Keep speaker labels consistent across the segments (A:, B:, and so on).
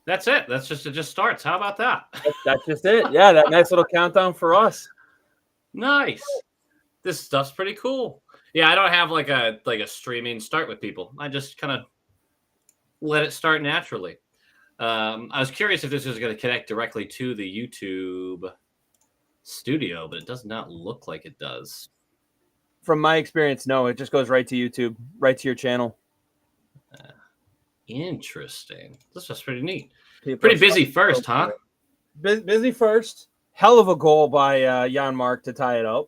A: That's it. It just starts. How about that?
B: That's just it. Yeah, that nice little countdown for us.
A: Nice. This stuff's pretty cool. Yeah, I don't have like a streaming start with people. I just kind of let it start naturally. I was curious if this was going to connect directly to the YouTube studio, but it does not look like it does.
B: From my experience, no, it just goes right to YouTube, right to your channel.
A: Interesting. This was pretty neat.
B: People
A: pretty busy first, huh?
B: Busy first. Hell of a goal by Jan Mark to tie it up.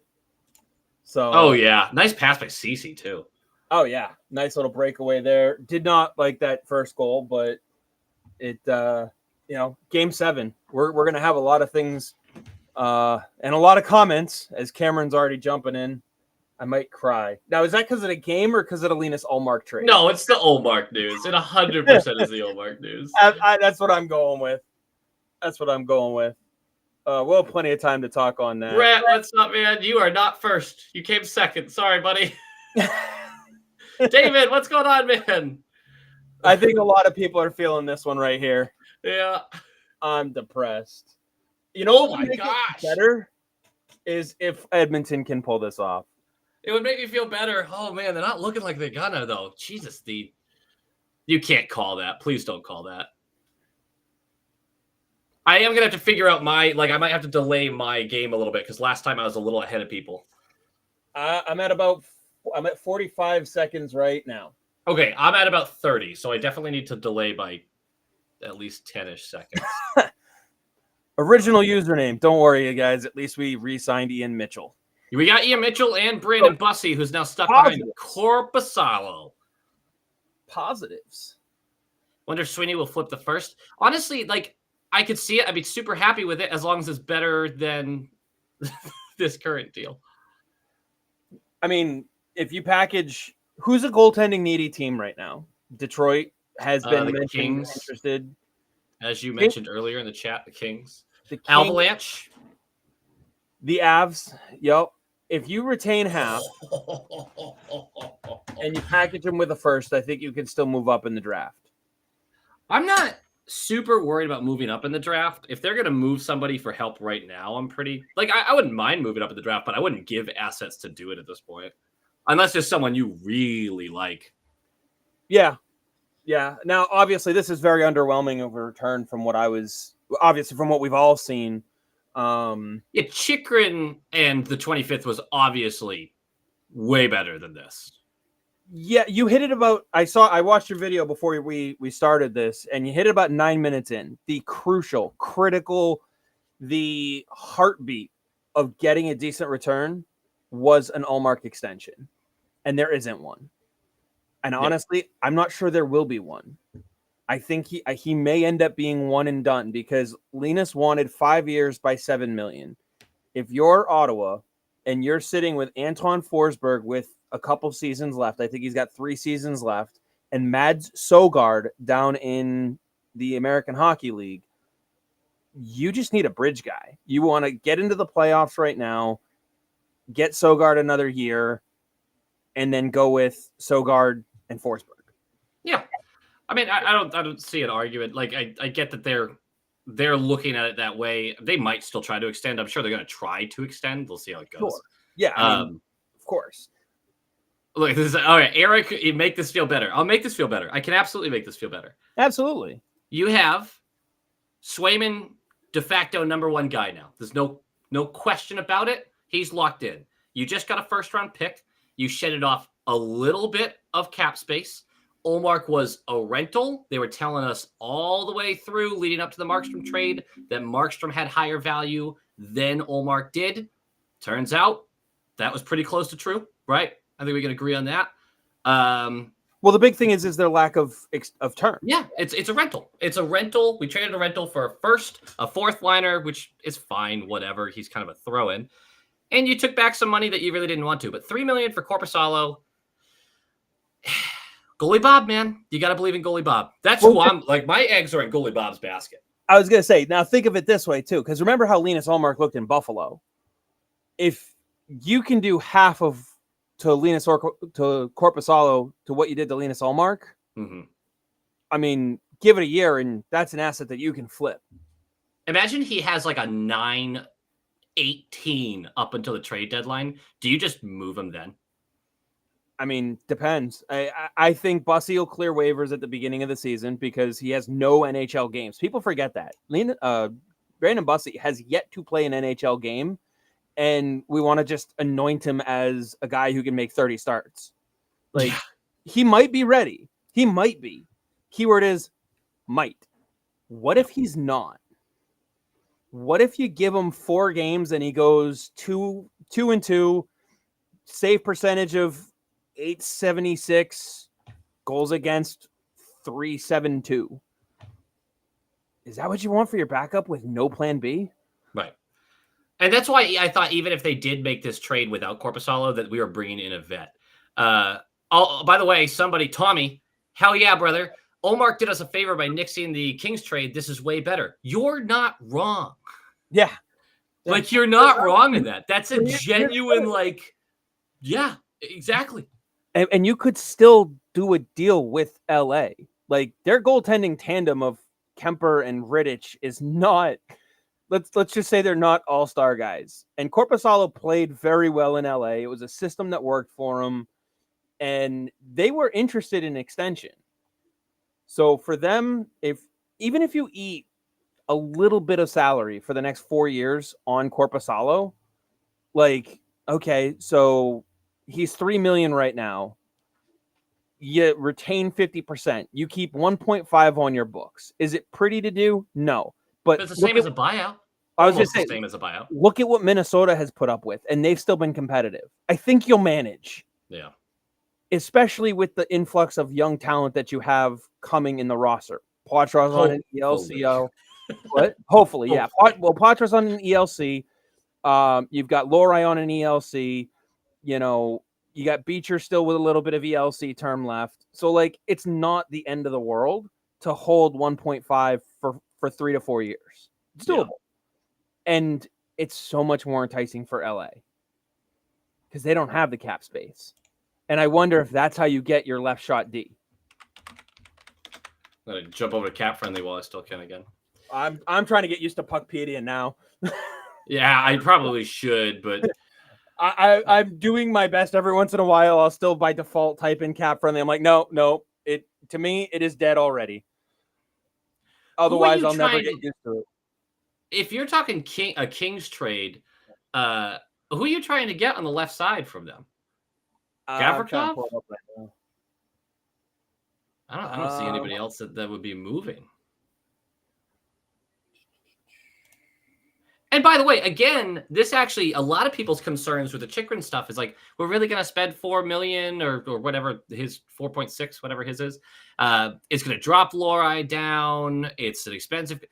B: So.
A: Oh yeah, nice pass by Cece too.
B: Oh yeah, nice little breakaway there. Did not like that first goal, but it game 7. We're gonna have a lot of things and a lot of comments as Cameron's already jumping in. I might cry. Now, is that because of the game or because of the Linus Ullmark trade?
A: No, it's the Ullmark news. It 100% is the Ullmark news.
B: That's what I'm going with. We'll have plenty of time to talk on that.
A: Brett, what's up, man? You are not first. You came second. Sorry, buddy. David, what's going on, man?
B: I think a lot of people are feeling this one right here.
A: Yeah.
B: I'm depressed. You know what
A: would make it
B: better is if Edmonton can pull this off.
A: It would make me feel better. Oh, man, they're not looking like they're gonna, though. Jesus, you can't call that. Please don't call that. I am going to have to figure out I might have to delay my game a little bit because last time I was a little ahead of people.
B: I'm at 45 seconds right now.
A: Okay, I'm at about 30, so I definitely need to delay by at least 10-ish seconds.
B: Original username. Don't worry, you guys. At least we re-signed Ian Mitchell.
A: We got Ian Mitchell and Brandon Bussey, who's now stuck behind Corpusalo.
B: Positives.
A: Wonder if Sweeney will flip the first. Honestly, I could see it. I'd be super happy with it as long as it's better than this current deal.
B: I mean, if you package, who's a goaltending needy team right now? Detroit has been mentioned, interested.
A: As you mentioned earlier in the chat, the Kings. Avalanche.
B: The Avs. Yep. If you retain half and you package them with a first, I think you can still move up in the draft.
A: I'm not super worried about moving up in the draft. If they're going to move somebody for help right now, I'm pretty I wouldn't mind moving up in the draft, but I wouldn't give assets to do it at this point. Unless there's someone you really like.
B: Yeah. Yeah. Now, obviously, this is very underwhelming of a return from what we've all seen.
A: Yeah, Chychrun and the 25th was obviously way better than this.
B: Yeah, you hit it about. I watched your video before we started this, and you hit it about 9 minutes in. The critical, the heartbeat of getting a decent return was an Ullmark extension, and there isn't one. And honestly, I'm not sure there will be one. I think he may end up being one and done because Linus wanted 5 years by $7 million. If you're Ottawa and you're sitting with Antoine Forsberg with a couple seasons left, I think he's got 3 seasons left, and Mads Søgaard down in the American Hockey League, you just need a bridge guy. You want to get into the playoffs right now, get Søgaard another year, and then go with Søgaard and Forsberg.
A: Yeah. I mean, I don't see an argument. I get that they're looking at it that way. They might still try to extend. I'm sure they're going to try to extend. We'll see how it goes.
B: Sure. Yeah, I mean, of course.
A: Look, this is all right. Eric, you make this feel better. I'll make this feel better. I can absolutely make this feel better.
B: Absolutely.
A: You have Swayman de facto number 1 guy now. There's no question about it. He's locked in. You just got a first-round pick. You shedded off a little bit of cap space. Ullmark was a rental. They were telling us all the way through leading up to the Markstrom trade that Markstrom had higher value than Ullmark did. Turns out that was pretty close to true, right? I think we can agree on that.
B: Well, the big thing is their lack of term.
A: Yeah, it's a rental. It's a rental. We traded a rental for a first, a fourth liner, which is fine, whatever. He's kind of a throw-in. And you took back some money that you really didn't want to. But $3 million for Korpisalo. Goalie Bob, man. You got to believe in Goalie Bob. That's who I'm like. My eggs are in Goalie Bob's basket.
B: I was going to say, now think of it this way, too. Because remember how Linus Ullmark looked in Buffalo? If you can do half of to Korpisalo to what you did to Linus Ullmark,
A: mm-hmm.
B: I mean, give it a year, and that's an asset that you can flip.
A: Imagine he has like a 9-18 up until the trade deadline. Do you just move him then?
B: I mean, depends. I think Bussy will clear waivers at the beginning of the season because he has no NHL games. People forget that. Brandon Bussy has yet to play an NHL game, and we want to just anoint him as a guy who can make 30 starts. Like, he might be ready. He might be. Keyword is might. What if he's not? What if you give him 4 games and he goes 2-2, save percentage of .876, goals against .372? Is that what you want for your backup with no plan B?
A: Right. And that's why I thought even if they did make this trade without Korpisalo, that we were bringing in a vet. By the way, Tommy, hell yeah, brother. Omar did us a favor by nixing the Kings trade. This is way better. You're not wrong.
B: Yeah.
A: Like, you're not wrong in that. That's a genuine, like, yeah, exactly.
B: And you could still do a deal with LA. Like, their goaltending tandem of Kemper and Rittich is not, let's just say they're not all-star guys. And Korpisalo played very well in LA. It was a system that worked for him, and they were interested in extension. So for them, even if you eat a little bit of salary for the next 4 years on Korpisalo, like, okay, so he's $3 million right now. You retain 50%. You keep 1.5 on your books. Is it pretty to do? No. But
A: it's the same as a buyout.
B: I was just saying,
A: the same as a buyout.
B: Look at what Minnesota has put up with, and they've still been competitive. I think you'll manage.
A: Yeah.
B: Especially with the influx of young talent that you have coming in the roster. Poitras's on an ELCO. What? Hopefully, yeah. Well, Poitras's on an ELC. You've got Lohrei on an ELC. You know, you got Beecher still with a little bit of ELC term left. So, like, it's not the end of the world to hold 1.5 for 3 to 4 years. It's doable. Yeah. And it's so much more enticing for LA because they don't have the cap space. And I wonder if that's how you get your left shot D.
A: I'm going to jump over to cap friendly while I still can again.
B: I'm trying to get used to Puckpedia now.
A: Yeah, I probably should, but
B: I'm doing my best every once in a while. I'll still by default type in cap friendly. I'm like, no. To me, it is dead already. Otherwise, I'll never get used to it.
A: If you're talking a Kings trade, who are you trying to get on the left side from them? Gavrikov? I don't see anybody else that would be moving. And by the way, again, this actually, a lot of people's concerns with the Chychrun stuff is like, we're really going to spend $4 million or whatever his 4.6, whatever his is. It's going to drop Lohrei down. It's an expensive.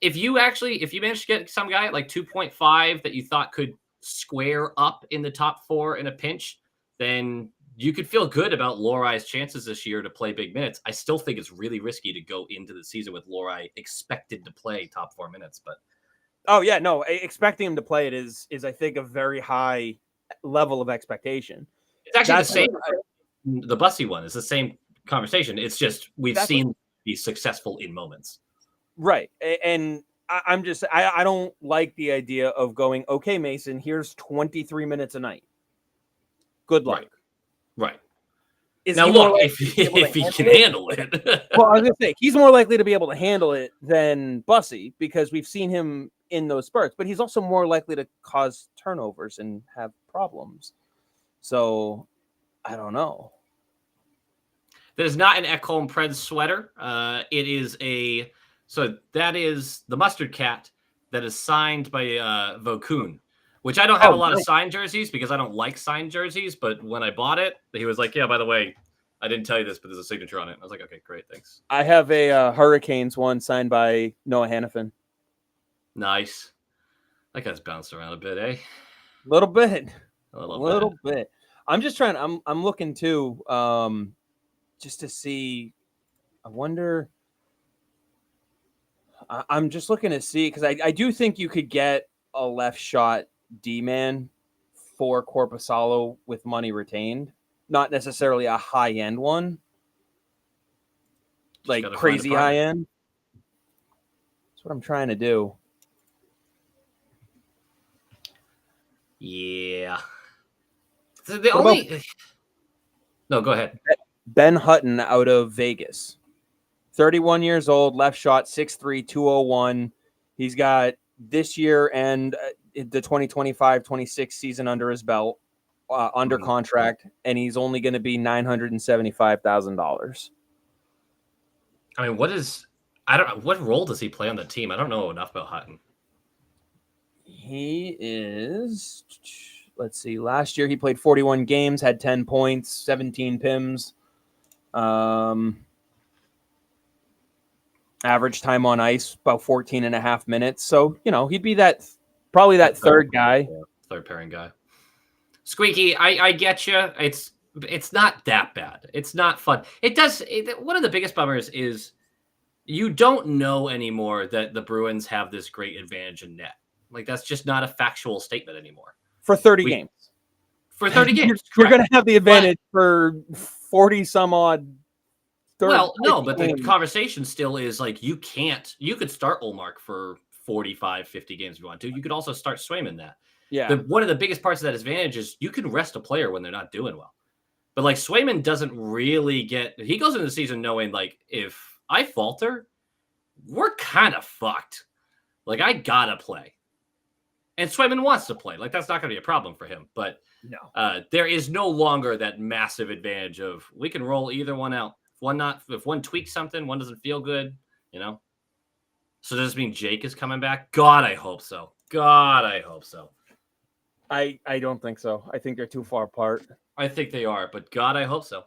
A: If you manage to get some guy at like 2.5 that you thought could square up in the top 4 in a pinch, then you could feel good about Lohrai's chances this year to play big minutes. I still think it's really risky to go into the season with Lohrei expected to play top 4 minutes, but.
B: Oh yeah, no, expecting him to play it is I think a very high level of expectation.
A: It's actually the same. The Bussy one is the same conversation. It's just we've seen be successful in moments.
B: Right. And I'm just I don't like the idea of going, okay, Mason, here's 23 minutes a night. Good luck.
A: Right. Now look, if he can handle it.
B: Well, I was gonna say he's more likely to be able to handle it than Bussy because we've seen him in those spurts, but he's also more likely to cause turnovers and have problems. So I don't know.
A: That is not an Ekholm Preds sweater. It is that is the Mustard Cat that is signed by Vokun, which I don't have a lot of signed jerseys because I don't like signed jerseys. But when I bought it, he was like, yeah, by the way, I didn't tell you this, but there's a signature on it. I was like, okay, great, thanks.
B: I have a Hurricanes one signed by Noah Hannafin.
A: Nice. That guy's bounced around a bit, eh?
B: A little bit. I'm just trying. I'm looking too, just to see. I wonder. I'm just looking to see because I do think you could get a left shot D-man for Korpisalo with money retained, not necessarily a high end one. like crazy high end. That's what I'm trying to do.
A: Yeah. So No, go ahead.
B: Ben Hutton out of Vegas. 31 years old, left shot, 6'3", 201. He's got this year and the 2025-26 season under his belt, under contract, and he's only going to be $975,000.
A: I mean, what role does he play on the team? I don't know enough about Hutton.
B: He is, let's see, last year he played 41 games, had 10 points, 17 PIMs. Average time on ice, about 14 and a half minutes. So, he'd be probably that third guy.
A: Third pairing guy. Squeaky, I get you. It's not that bad. It's not fun. One of the biggest bummers is you don't know anymore that the Bruins have this great advantage in net. Like, that's just not a factual statement anymore.
B: For 30 games.
A: For 30 games.
B: You're going to have the advantage for 40 some odd.
A: Well, no, but the conversation still is like you could start Ullmark for 45, 50 games if you want to. You could also start Swayman that.
B: Yeah.
A: One of the biggest parts of that advantage is you can rest a player when they're not doing well. But like Swayman doesn't really he goes into the season knowing like if I falter, we're kind of fucked. Like I gotta play. And Swayman wants to play. Like that's not gonna be a problem for him. But
B: no,
A: there is no longer that massive advantage of we can roll either one out. If one tweaks something, one doesn't feel good, So does this mean Jake is coming back? God, I hope so.
B: I don't think so. I think they're too far apart.
A: I think they are, but God, I hope so.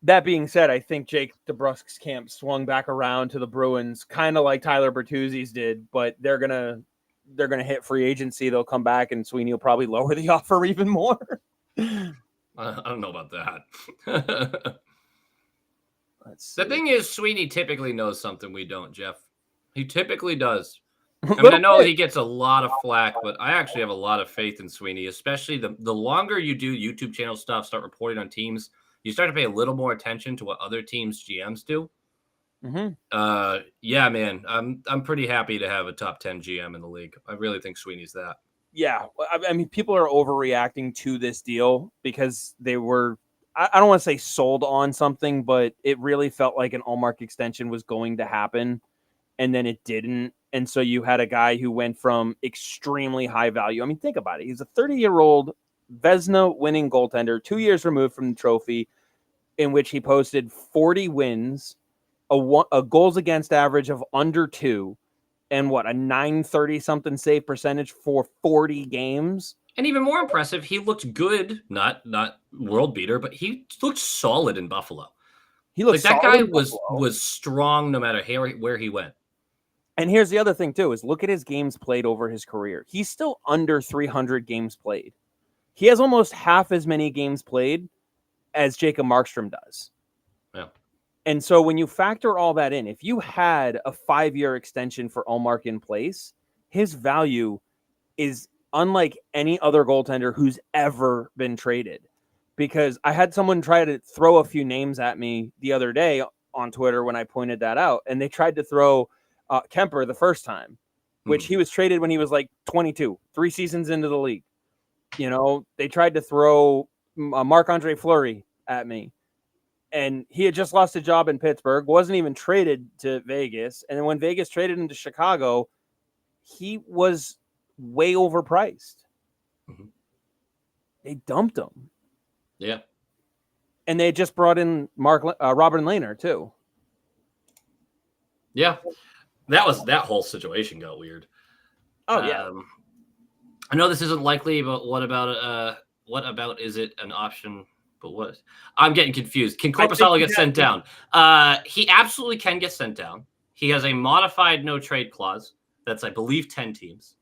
B: That being said, I think Jake DeBrusk's camp swung back around to the Bruins, kind of like Tyler Bertuzzi's did, but they're gonna hit free agency. They'll come back, and Sweeney will probably lower the offer even more.
A: I don't know about that. The thing is, Sweeney typically knows something we don't, Jeff. He typically does. I mean, I know he gets a lot of flack, but I actually have a lot of faith in Sweeney, especially the longer you do YouTube channel stuff, start reporting on teams, you start to pay a little more attention to what other teams' GMs do.
B: Mm-hmm.
A: Yeah, man, I'm pretty happy to have a top 10 GM in the league. I really think Sweeney's that.
B: Yeah, I mean, people are overreacting to this deal because they were, I don't want to say sold on something, but it really felt like an Ullmark extension was going to happen, and then it didn't. And so you had a guy who went from extremely high value. I mean, think about it. He's a 30-year-old Vezina winning goaltender, 2 years removed from the trophy, in which he posted 40 wins, a goals against average of under 2, and a 930 something save percentage for 40 games.
A: And even more impressive, he looked good, not world beater, but he looked solid in Buffalo.
B: He looked
A: like that guy was strong no matter where he went.
B: And here's the other thing too: is look at his games played over his career. He's still under 300 games played. He has almost half as many games played as Jacob Markstrom does.
A: Yeah.
B: And so when you factor all that in, if you had a 5-year extension for Ullmark in place, his value is unlike any other goaltender who's ever been traded. Because I had someone try to throw a few names at me the other day on Twitter when I pointed that out, and they tried to throw Kemper the first time, which he was traded when he was like 22, 3 seasons into the league. They tried to throw Marc-Andre Fleury at me, and he had just lost a job in Pittsburgh, wasn't even traded to Vegas. And then when Vegas traded him to Chicago, he was way overpriced.
A: Mm-hmm.
B: They dumped him.
A: Yeah.
B: And they just brought in Robert Lehner too.
A: Yeah. That whole situation got weird.
B: Oh yeah.
A: I know this isn't likely, but what about is it an option? But what? I'm getting confused. Can Korpisalo get sent down? He absolutely can get sent down. He has a modified no trade clause. That's, I believe, 10 teams.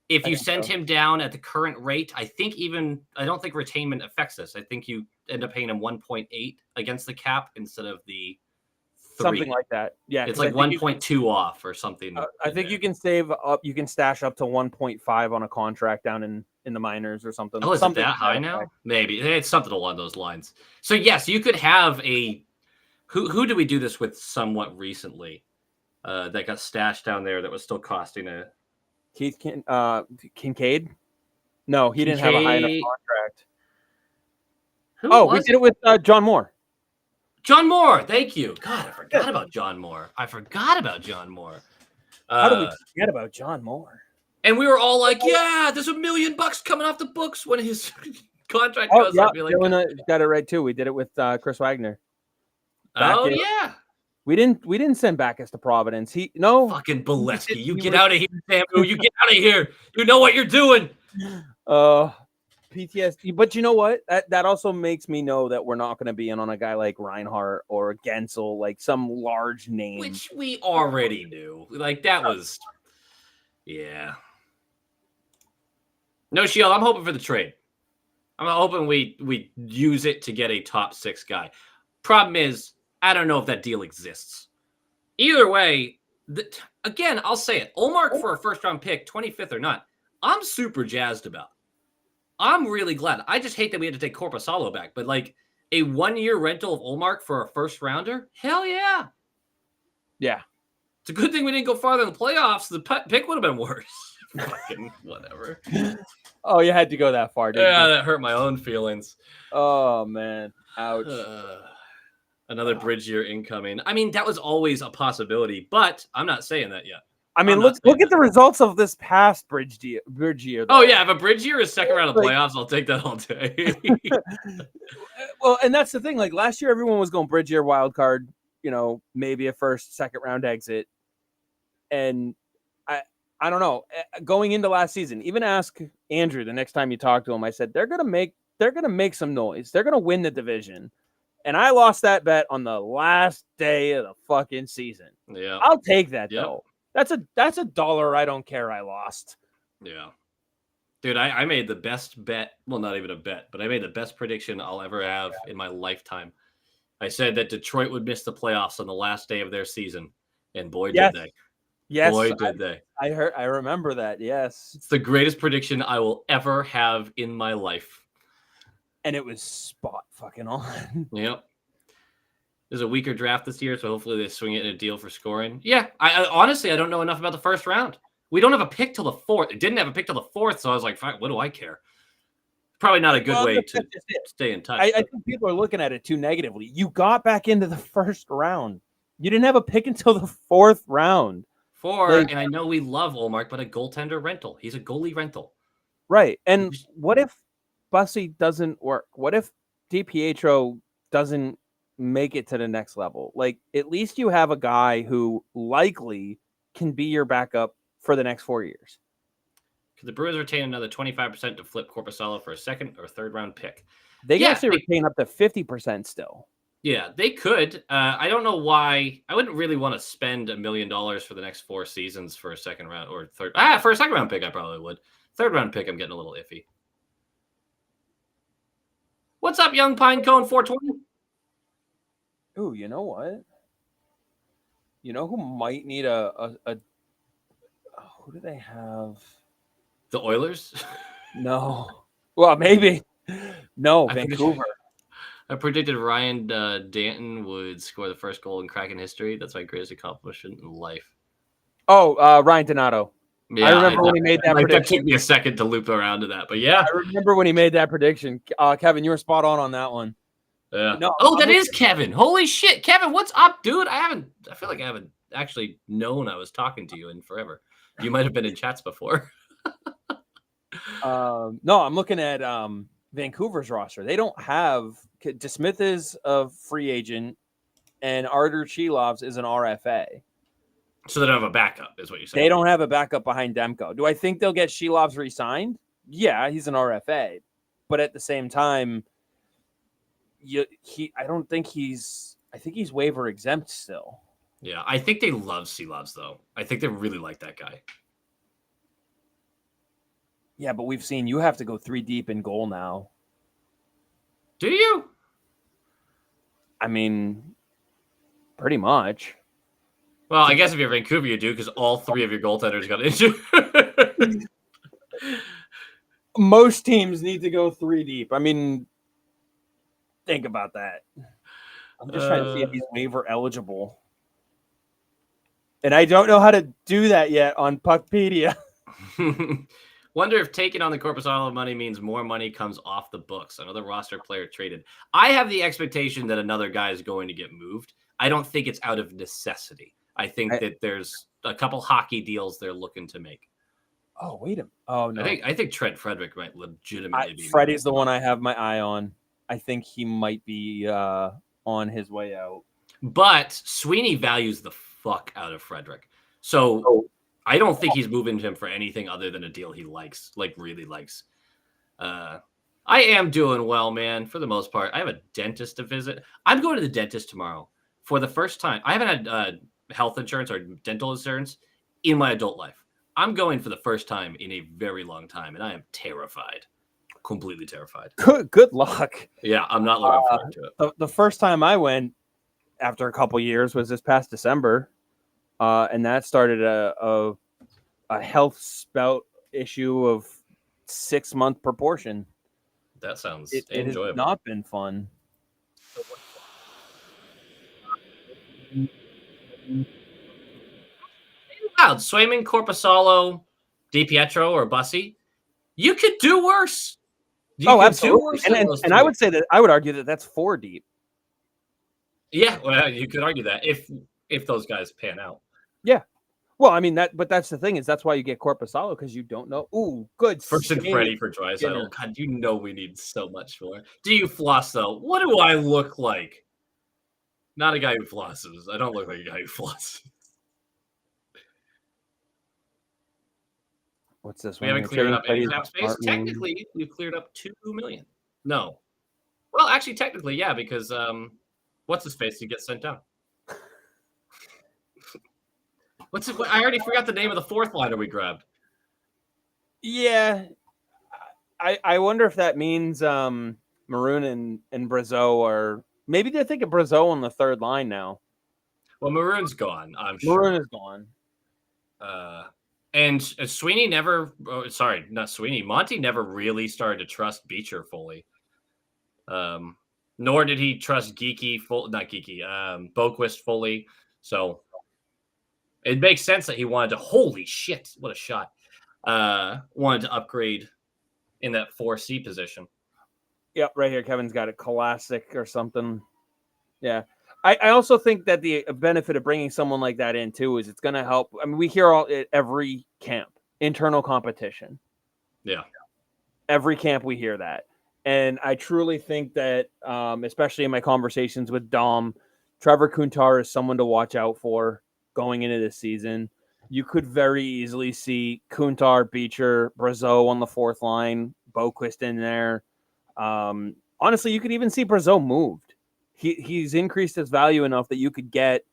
A: If you send him down at the current rate, I don't think retainment affects this. I think you end up paying him 1.8 against the cap instead of the 3.
B: Something like that. Yeah.
A: It's like 1.2 off or something.
B: I think you can save up. You can stash up to 1.5 on a contract down in the minors or something.
A: Oh, is
B: something
A: it that high now? Maybe it's something along those lines. So yes, you could have a Who did we do this with somewhat recently? That got stashed down there that was still costing a
B: Kincaid. No, he didn't have a high enough
A: Kincaid.
B: contract.
A: Who
B: Oh, we
A: was
B: did it with John Moore.
A: John Moore? Thank you. God, I forgot about John Moore.
B: How do we forget about John Moore?
A: And we were all like, "Yeah, there's $1 million coming off the books when his contract
B: Oh
A: goes
B: yeah,
A: up." Be like,
B: Dylan got it right too. We did it with Chris Wagner.
A: "Oh
B: Backus.
A: yeah,
B: We didn't send Backus to Providence.
A: fucking Bolesky, you get out of here, Samu. You get out of here. You know what you're doing."
B: PTSD. But you know what? That also makes me know that we're not going to be in on a guy like Reinhardt or Gensel, like some large name.
A: Which we already knew. Like, that was, yeah. No, Shield, I'm hoping for the trade. I'm hoping we use it to get a top 6 guy. Problem is, I don't know if that deal exists. Either way, again, I'll say it. Olmark for a first-round pick, 25th or not, I'm super jazzed about. I'm really glad. I just hate that we had to take Korpisalo back, but like a 1-year rental of Olmark for a first-rounder, hell yeah.
B: Yeah.
A: It's a good thing we didn't go farther in the playoffs. The pick would have been worse. Fucking whatever.
B: Oh, you had to go that far, didn't you?
A: That hurt my own feelings.
B: Oh, man. Ouch.
A: Another bridge year incoming. I mean, that was always a possibility, but I'm not saying that yet.
B: I mean, look at the results of this past bridge year. Though.
A: Oh, yeah. If a bridge year is second round of playoffs, I'll take that all day.
B: Well, and that's the thing. Like last year, everyone was going bridge year, wild card, maybe a first, second round exit. And I don't know. Going into last season, even ask Andrew the next time you talk to him. I said they're gonna make some noise. They're gonna win the division. And I lost that bet on the last day of the fucking season.
A: Yeah,
B: I'll take that though. That's a dollar. I don't care. I lost.
A: Yeah, dude, I made the best bet. Well, not even a bet, but I made the best prediction I'll ever have in my lifetime. I said that Detroit would miss the playoffs on the last day of their season, and boy, did they.
B: Yes,
A: boy, did they.
B: I remember that. Yes,
A: it's the greatest prediction I will ever have in my life.
B: And it was spot fucking on.
A: Yep. There's a weaker draft this year, so hopefully they swing it in a deal for scoring. Yeah, I honestly, I don't know enough about the first round. We don't have a pick till the 4th. It didn't have a pick till the 4th, so I was like, fine, what do I care? Probably not a good way to stay in touch.
B: I think people are looking at it too negatively. You got back into the first round. You didn't have a pick until the 4th round.
A: And I know we love Olmark, but a goaltender rental. He's a goalie rental.
B: Right. And what if Bussy doesn't work? What if DiPietro doesn't make it to the next level? Like, at least you have a guy who likely can be your backup for the next 4 years.
A: Could the Brewers retain another 25% to flip Korpisalo for a second or third round pick?
B: They can actually retain up to 50% still.
A: Yeah, they could. I don't know why. I wouldn't really want to spend $1 million for the next 4 seasons for a second round or third. For a second round pick, I probably would. Third round pick, I'm getting a little iffy. What's up, Young Pine Cone 420?
B: Ooh, you know what? You know who might need a who do they have?
A: The Oilers?
B: No. Well, maybe. No, Vancouver.
A: I predicted Ryan Danton would score the first goal in Kraken history. That's my greatest accomplishment in life.
B: Oh, Ryan Donato.
A: Yeah,
B: I remember when he made that prediction.
A: That took me a second to loop around to that, but yeah.
B: I remember when he made that prediction. Kevin, you were spot on that one.
A: Yeah. No, that is Kevin. Holy shit. Kevin, what's up, dude? I feel like I haven't actually known I was talking to you in forever. You might have been in chats before.
B: No, I'm looking at Vancouver's roster. They don't have DeSmith is a free agent, and Artur Chilovs is an RFA.
A: So they don't have a backup, is what you're saying.
B: They don't have a backup behind Demko. Do I think they'll get Chilovs re-signed? Yeah, he's an RFA, but at the same time, I think he's waiver exempt still.
A: Yeah, I think they love Chilovs though. I think they really like that guy.
B: Yeah, but we've seen you have to go 3 deep in goal now.
A: Do you?
B: I mean, pretty much.
A: Well, I guess if you're Vancouver, you do, because all 3 of your goaltenders got injured.
B: Most teams need to go 3 deep. I mean, think about that. I'm just trying to see if he's waiver eligible. And I don't know how to do that yet on Puckpedia.
A: Wonder if taking on the Korpisalo money means more money comes off the books. Another roster player traded. I have the expectation that another guy is going to get moved. I don't think it's out of necessity. I think that there's a couple hockey deals they're looking to make.
B: Oh, wait a minute. Oh, no.
A: I think Trent Frederick might legitimately be.
B: Freddie's the one I have my eye on. I think he might be on his way out.
A: But Sweeney values the fuck out of Frederick. So I don't think he's moving him for anything other than a deal he likes, like really likes. I am doing well, man, for the most part. I have a dentist to visit. I'm going to the dentist tomorrow for the first time. I haven't had health insurance or dental insurance in my adult life. I'm going for the first time in a very long time, and I am terrified. Completely terrified.
B: Good luck.
A: Yeah, I'm not looking forward to it.
B: The first time I went after a couple years was this past December, and that started a health spout issue of 6-month proportion.
A: That sounds
B: It
A: enjoyable.
B: has not been fun.
A: Wow, Swayman, Korpisalo, DiPietro, or Bussy. You could do worse.
B: Absolutely. And I would say that I would argue that that's 4 deep.
A: Yeah, well, you could argue that if those guys pan out.
B: Yeah. Well, I mean but that's the thing is that's why you get Korpisalo because you don't know. Ooh, good.
A: First and Freddie for Draisaitl. God, you know we need so much more. Do you floss though? What do I look like? Not a guy who flosses. I don't look like a guy who flosses.
B: What's this?
A: We haven't cleared up any cap space. Technically, we've cleared up $2 million. No. Well, actually, technically, yeah, because what's his face? He gets sent down. I already forgot the name of the fourth liner we grabbed.
B: Yeah. I wonder if that means Maroon and Brazeau are maybe they're thinking Brazeau on the third line now.
A: Well, Maroon's gone, I'm sure.
B: Maroon is gone.
A: And Sweeney never not Sweeney. Monty never really started to trust Beecher fully. Nor did he trust Boquist fully. So it makes sense that he wanted to, holy shit, what a shot. Wanted to upgrade in that 4C position.
B: Yep, right here. Kevin's got a classic or something. Yeah. I also think that the benefit of bringing someone like that in too is it's going to help. I mean, we hear every camp, internal competition.
A: Yeah.
B: Every camp we hear that. And I truly think that, especially in my conversations with Dom, Trevor Kuntar is someone to watch out for going into this season. You could very easily see Kuntar, Beecher, Brazeau on the fourth line, Boquist in there. Honestly, you could even see Brazeau moved. He's increased his value enough that you could get,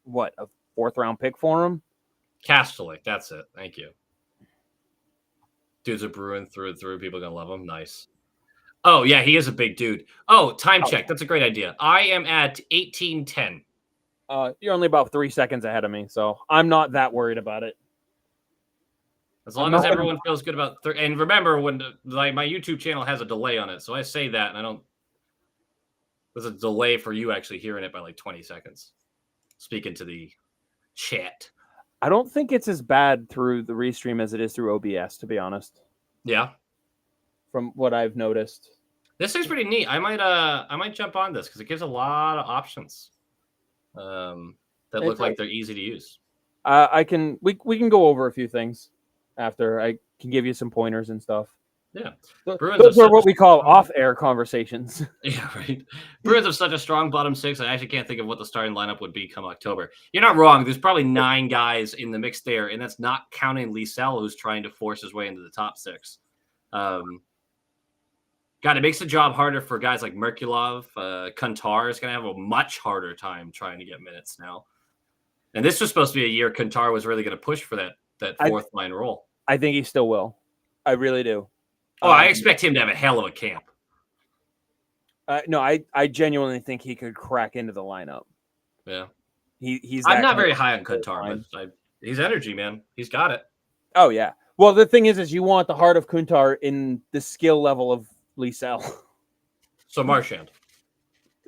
B: a 4th-round pick for him?
A: Castellic, that's it. Thank you. Dude's a Bruin through and through. People are going to love him. Nice. Oh, yeah, he is a big dude. Oh, time check. That's a great idea. I am at 18:10.
B: You're only about 3 seconds ahead of me, so I'm not that worried about it.
A: As long as everyone feels good about and remember, when my YouTube channel has a delay on it, so I say that, and I don't. There's a delay for you actually hearing it by like 20 seconds. Speaking to the chat.
B: I don't think it's as bad through the restream as it is through OBS, to be honest.
A: Yeah.
B: From what I've noticed.
A: This thing's pretty neat. I might jump on this because it gives a lot of options that look like they're easy to use.
B: We can go over a few things after. I can give you some pointers and stuff.
A: Yeah.
B: Those are what we call off-air conversations.
A: Yeah, right. Bruins have such a strong bottom 6. I actually can't think of what the starting lineup would be come October. You're not wrong. There's probably 9 guys in the mix there, and that's not counting Liesel, who's trying to force his way into the top 6. God, it makes the job harder for guys like Merkulov. Kuntar is going to have a much harder time trying to get minutes now. And this was supposed to be a year Kuntar was really going to push for that fourth line role.
B: I think he still will. I really do.
A: Oh, I expect him to have a hell of a camp.
B: No, I genuinely think he could crack into the lineup.
A: Yeah.
B: He's.
A: I'm not very high on Kuntar, but he's energy, man. He's got it.
B: Oh, yeah. Well, the thing is you want the heart of Kuntar in the skill level of Liesel.
A: So Marchand.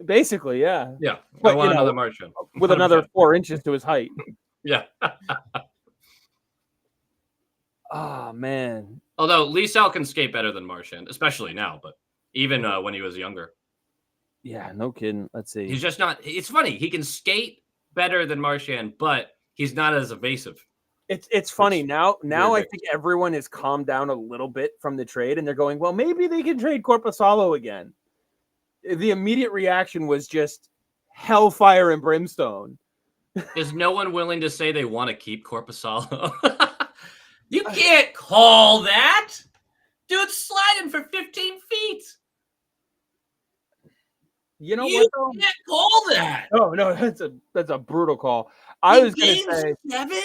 B: Basically, yeah.
A: Yeah, I
B: But
A: want another Martian
B: with another 4 inches to his height.
A: Yeah.
B: Oh man.
A: Although Lee Sal can skate better than Martian, especially now, but even when he was younger.
B: Yeah, no kidding. Let's see.
A: He's just not. It's funny. He can skate better than Martian, but he's not as evasive.
B: It's funny now. Now I
A: weird.
B: think everyone has calmed down a little bit from the trade, and they're going, well, maybe they can trade Corpusalo again. The immediate reaction was just hellfire and brimstone.
A: Is no one willing to say they want to keep Corpusalo? You can't call that. Dude's sliding for 15 feet.
B: You know
A: You
B: what? Though?
A: can't call that.
B: Oh no, that's a brutal call. I was going to say
A: 7.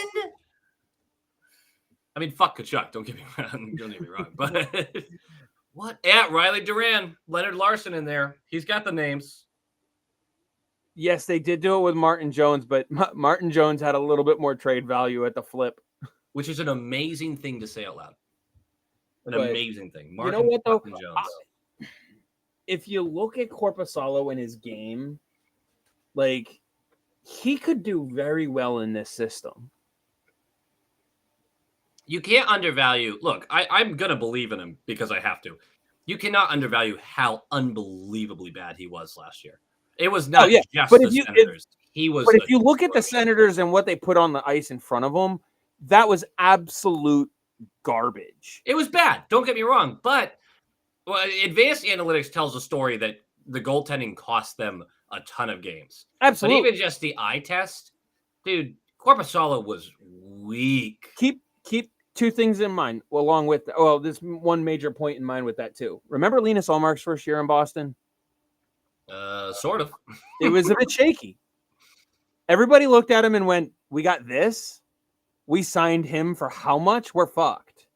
A: I mean, fuck Kachuk. Don't get me wrong. But what? Yeah, Riley Duran, Leonard Larson in there. He's got the names.
B: Yes, they did do it with Martin Jones, but Martin Jones had a little bit more trade value at the flip,
A: which is an amazing thing to say out loud. Amazing thing.
B: Martin, you know what though?
A: Jones.
B: If you look at Corpusalo in his game, like he could do very well in this system.
A: You can't undervalue. Look, I'm going to believe in him because I have to. You cannot undervalue how unbelievably bad he was last year. It was not just
B: but
A: the Senators. He was.
B: But if you look at the Senators and what they put on the ice in front of them, that was absolute garbage.
A: It was bad. Don't get me wrong. But advanced analytics tells a story that the goaltending cost them a ton of games.
B: Absolutely.
A: But even just the eye test, dude, Korpisalo was weak.
B: Keep two things in mind along with there's one major point in mind with that too. Remember Linus Ullmark's first year in Boston?
A: Sort of.
B: It was a bit shaky. Everybody looked at him and went, "We got this. We signed him for how much? We're fucked."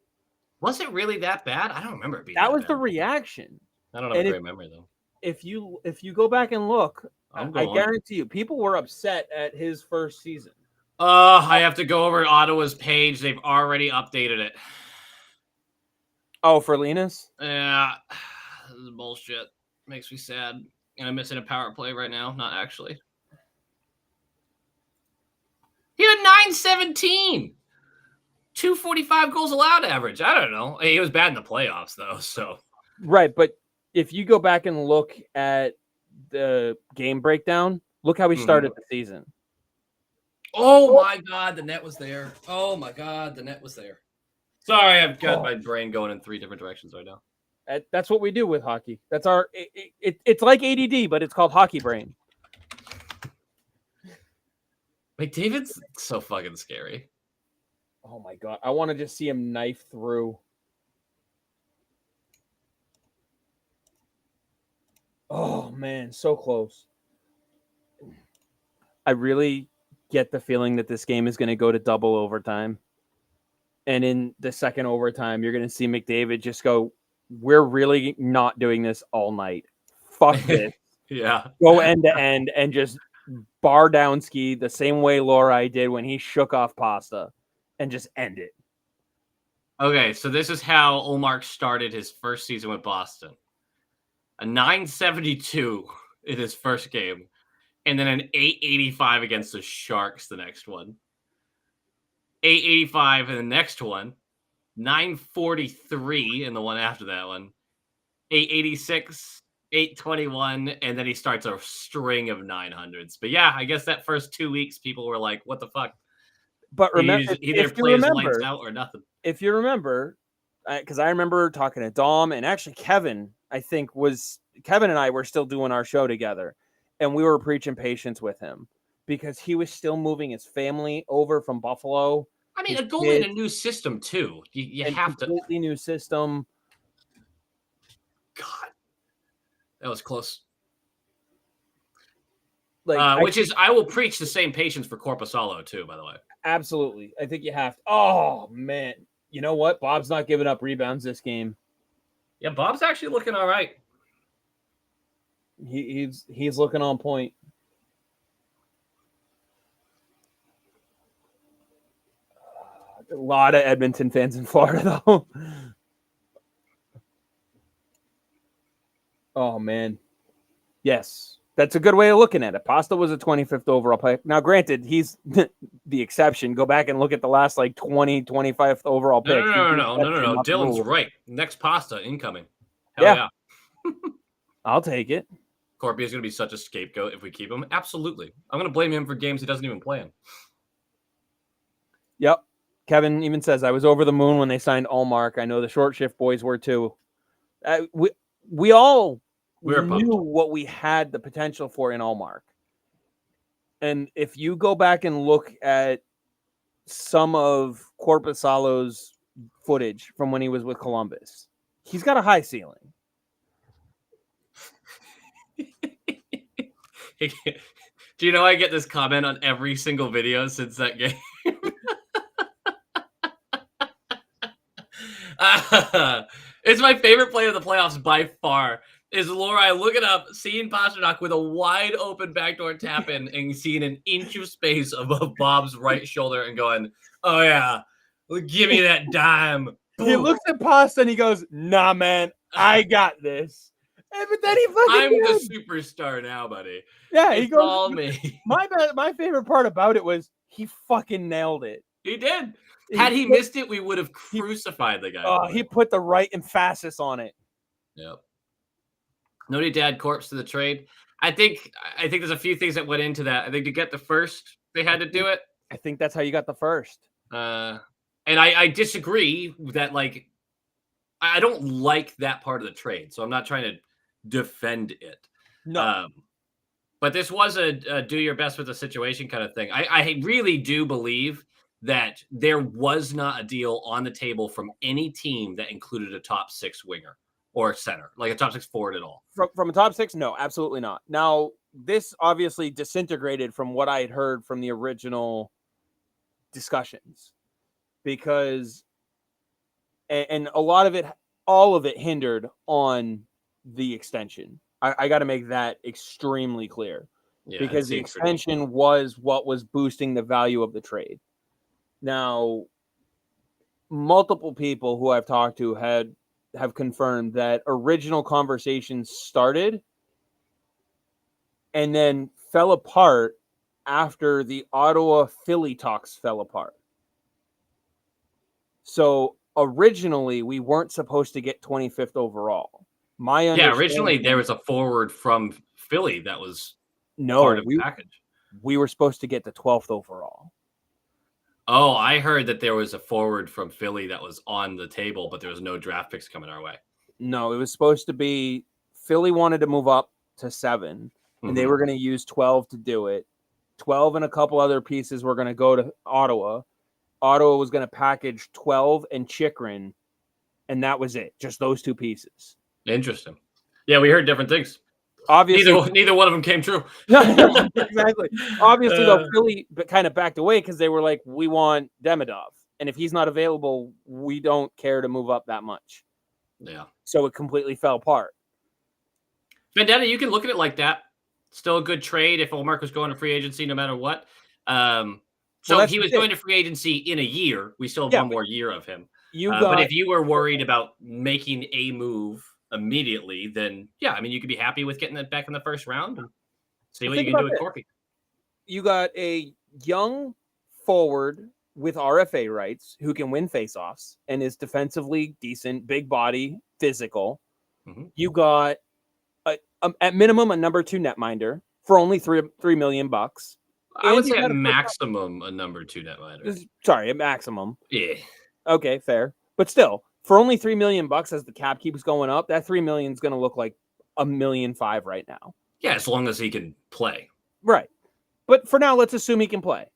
A: Was it really that bad? I don't remember it being
B: that was
A: bad.
B: the reaction.
A: I don't have a great memory though.
B: If you go back and look, I guarantee you, people were upset at his first season.
A: I have to go over Ottawa's page. They've already updated it.
B: Oh, for Linus?
A: Yeah, this is bullshit. Makes me sad. And I'm missing a power play right now. Not actually. He had 917. 245 goals allowed average. I don't know. He was bad in the playoffs, though. So
B: right, but if you go back and look at the game breakdown, look how he started the season.
A: Oh my God, the net was there. Oh my God, the net was there. Sorry, I've got my brain going in 3 different directions right now.
B: That's what we do with hockey. That's our. It's like ADD, but it's called hockey brain.
A: McDavid's so fucking scary.
B: Oh my God, I want to just see him knife through. Oh man, so close. I really get the feeling that this game is going to go to double overtime. And in the second overtime, you're going to see McDavid just go, "We're really not doing this all night. Fuck this."
A: Yeah.
B: Go end to end and just bar down ski the same way Lorai did when he shook off Pasta and just end it.
A: Okay, so this is how Ullmark started his first season with Boston. A 972 in his first game, and then an 885 against the Sharks the next one. 885 in the next one. 943 in the one after that one. 886, 821, and then he starts a string of 900s. But yeah, I guess that first 2 weeks, people were like, what the fuck?
B: But remember,
A: either play his lights out or nothing.
B: If you remember, because I remember talking to Dom and actually Kevin, Kevin and I were still doing our show together, and we were preaching patience with him because he was still moving his family over from Buffalo.
A: I mean, a goalie in a new system too. You have to.
B: Completely new system.
A: God, that was close.
B: Like,
A: I will preach the same patience for Korpisalo too. By the way,
B: absolutely, I think you have to. Oh man, you know what? Bob's not giving up rebounds this game.
A: Yeah, Bob's actually looking all right.
B: He's looking on point. A lot of Edmonton fans in Florida, though. Oh man, yes, That's a good way of looking at it. Pasta was a 25th overall pick. Now, granted, he's the exception. Go back and look at the last 20, 25th overall pick.
A: No. Dylan's right. Next Pasta incoming. Hell
B: Yeah.
A: yeah.
B: I'll take it.
A: Corby is going to be such a scapegoat if we keep him. Absolutely. I'm going to blame him for games he doesn't even play in.
B: Yep. Kevin even says, I was over the moon when they signed Allmark. I know the short shift boys were too. We all knew what we had the potential for in Allmark. And if you go back and look at some of Korpisalo's footage from when he was with Columbus, he's got a high ceiling.
A: Do you know I get this comment on every single video since that game? It's my favorite play of the playoffs by far. Is Laura, I look it up, seeing Pasternak with a wide open backdoor tap in and seeing an inch of space above Bob's right shoulder and going, oh yeah, give me that dime. Boom.
B: He looks at Pasta and he goes, nah, man, I got this. But then he fucking
A: I'm
B: did.
A: the superstar now, buddy.
B: Yeah,
A: it's
B: he goes,
A: all me.
B: My favorite part about it was he fucking nailed it.
A: He did. Had he missed it, we would have crucified the guy.
B: He put the right emphasis on it.
A: Yep. No need to add corpse to the trade. I think there's a few things that went into that. I think to get the first, they had to do it.
B: I think that's how you got the first.
A: And I disagree that, like, I don't like that part of the trade, so I'm not trying to defend it.
B: No.
A: But this was a do your best with the situation kind of thing. I really do believe that there was not a deal on the table from any team that included a top 6 winger or center, like a top 6 forward at all.
B: From a top 6? No, absolutely not. Now, this obviously disintegrated from what I had heard from the original discussions because, and a lot of it, all of it hindered on the extension. I got to make that extremely clear because the extension was what was boosting the value of the trade. Now, multiple people who I've talked to have confirmed that original conversations started and then fell apart after the Ottawa-Philly talks fell apart. So originally, we weren't supposed to get 25th overall.
A: Originally there was a forward from Philly that was part of the package.
B: We were supposed to get the 12th overall.
A: Oh, I heard that there was a forward from Philly that was on the table, but there was no draft picks coming our way.
B: No, it was supposed to be Philly wanted to move up to 7, and they were going to use 12 to do it. 12 and a couple other pieces were going to go to Ottawa. Ottawa was going to package 12 and Chychrun, and that was it. Just those 2 pieces.
A: Interesting. Yeah, we heard different things.
B: Obviously,
A: neither one of them came true.
B: Exactly. Obviously, though, Philly kind of backed away because they were like, we want Demidov. And if he's not available, we don't care to move up that much.
A: Yeah.
B: So it completely fell apart.
A: Vendetta, you can look at it like that. Still a good trade if Olmark was going to free agency no matter what. So he was going to free agency in a year. We still have one more year of him. But if you were worried about making a move immediately, then yeah, I mean, you could be happy with getting that back in the first round and see what you can do with Corpy.
B: You got a young forward with RFA rights who can win faceoffs and is defensively decent, big body, physical. Mm-hmm. You got at minimum a number 2 netminder for only $3 million.
A: I would say at maximum a number 2 netminder.
B: Sorry, at maximum.
A: Yeah.
B: Okay, fair. But still, for only $3 million as the cap keeps going up, that $3 million is going to look like $1.5 million right now.
A: Yeah, as long as he can play.
B: Right. But for now, let's assume he can play.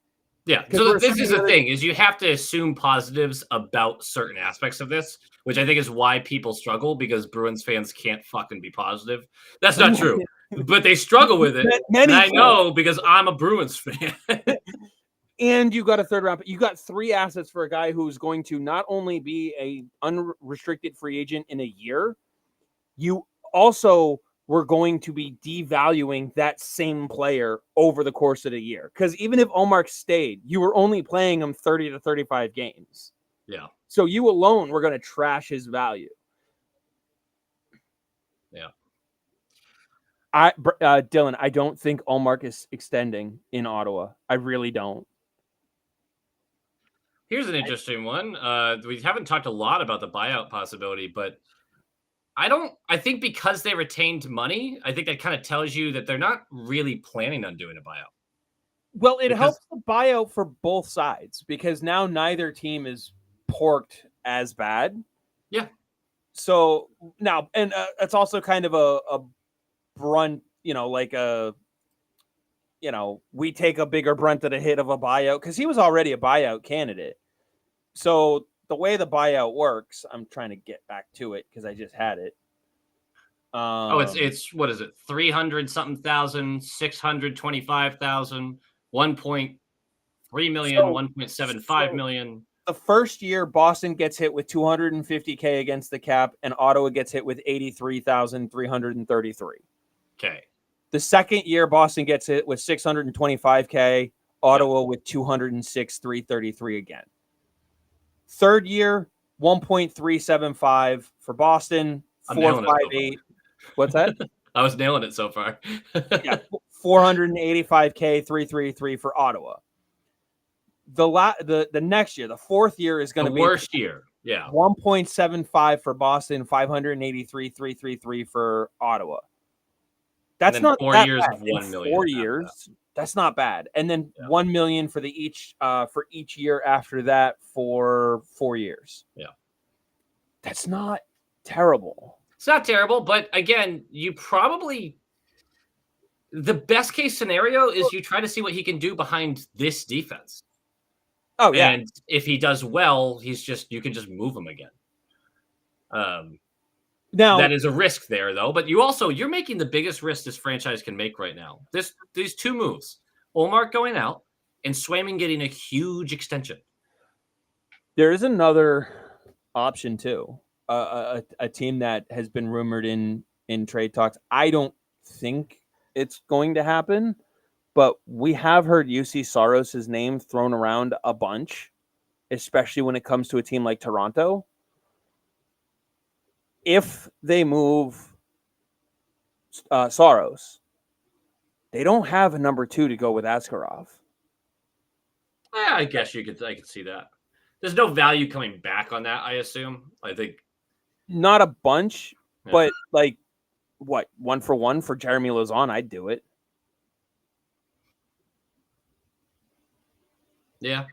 A: Yeah. So this is the thing, is you have to assume positives about certain aspects of this, which I think is why people struggle, because Bruins fans can't fucking be positive. That's not true. But they struggle with it. And I know because I'm a Bruins fan.
B: And you got a 3rd round. You got 3 assets for a guy who's going to not only be a unrestricted free agent in a year, you also were going to be devaluing that same player over the course of the year. Because even if Olmark stayed, you were only playing him 30 to 35 games.
A: Yeah.
B: So you alone were going to trash his value.
A: Yeah.
B: Dylan, I don't think Ullmark is extending in Ottawa. I really don't.
A: Here's an interesting one. We haven't talked a lot about the buyout possibility, but I think because they retained money, I think that kind of tells you that they're not really planning on doing a buyout.
B: Well, it
A: Because-
B: helps the buyout for both sides because now neither team is porked as bad.
A: Yeah.
B: So now, and it's also kind of a brunt, like we take a bigger brunt of the hit of a buyout because he was already a buyout candidate. So the way the buyout works, I'm trying to get back to it because I just had it.
A: It's what is it? 300 something thousand, 625,000, 1.3 million, 1.75 million.
B: The first year, Boston gets hit with $250K against the cap, and Ottawa gets hit with $83,333.
A: Okay.
B: The second year, Boston gets hit with $625K, Ottawa with $206,333 again. Third year, 1.375 for Boston, 458. What's that?
A: I was nailing it so far.
B: Yeah, 485K, 333 for Ottawa. The next year, the fourth year is going to be
A: worst year. Yeah.
B: 1.75 for Boston, 583,333 for Ottawa. That's not
A: 4
B: that
A: years
B: bad.
A: of 1 million.
B: 4 years, that's not bad. And then 1 million for each year after that for 4 years.
A: Yeah.
B: That's not terrible.
A: It's not terrible, but again, the best case scenario is you try to see what he can do behind this defense.
B: Oh yeah.
A: And if he does well, you can just move him again. Now that is a risk there though, but you're making the biggest risk this franchise can make right now. These two moves, Ullmark going out and Swayman getting a huge extension.
B: There is another option too. A team that has been rumored in trade talks. I don't think it's going to happen, but we have heard UC Saros' name thrown around a bunch, especially when it comes to a team like Toronto. If they move Saros, they don't have a number 2 to go with Askarov.
A: Yeah, I guess I could see that. There's no value coming back on that, I assume. I think
B: not a bunch, but like what, 1-for-1 for Jeremy Lauzon, I'd do it.
A: Yeah.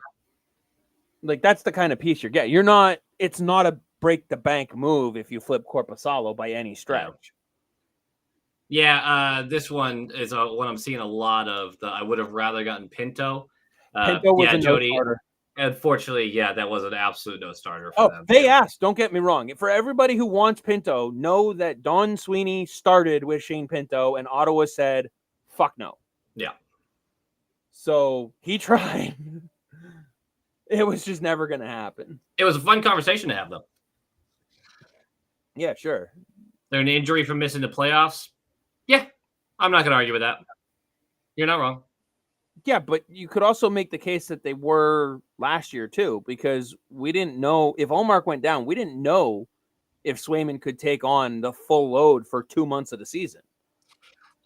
B: Like that's the kind of piece you're getting. It's not a break the bank move if you flip Korpisalo by any stretch.
A: Yeah, this one is one I'm seeing a lot of. I would have rather gotten Pinto.
B: Pinto was a
A: Jody.
B: No-starter.
A: Unfortunately, that was an absolute no-starter for them.
B: They asked. Don't get me wrong. For everybody who wants Pinto, know that Don Sweeney started with Shane Pinto, and Ottawa said, "Fuck no."
A: Yeah.
B: So he tried. It was just never going to happen.
A: It was a fun conversation to have, though.
B: Yeah, sure.
A: They're an injury from missing the playoffs. Yeah, I'm not going to argue with that. You're not wrong.
B: Yeah, but you could also make the case that they were last year, too, because we didn't know if Ullmark went down. We didn't know if Swayman could take on the full load for 2 months of the season.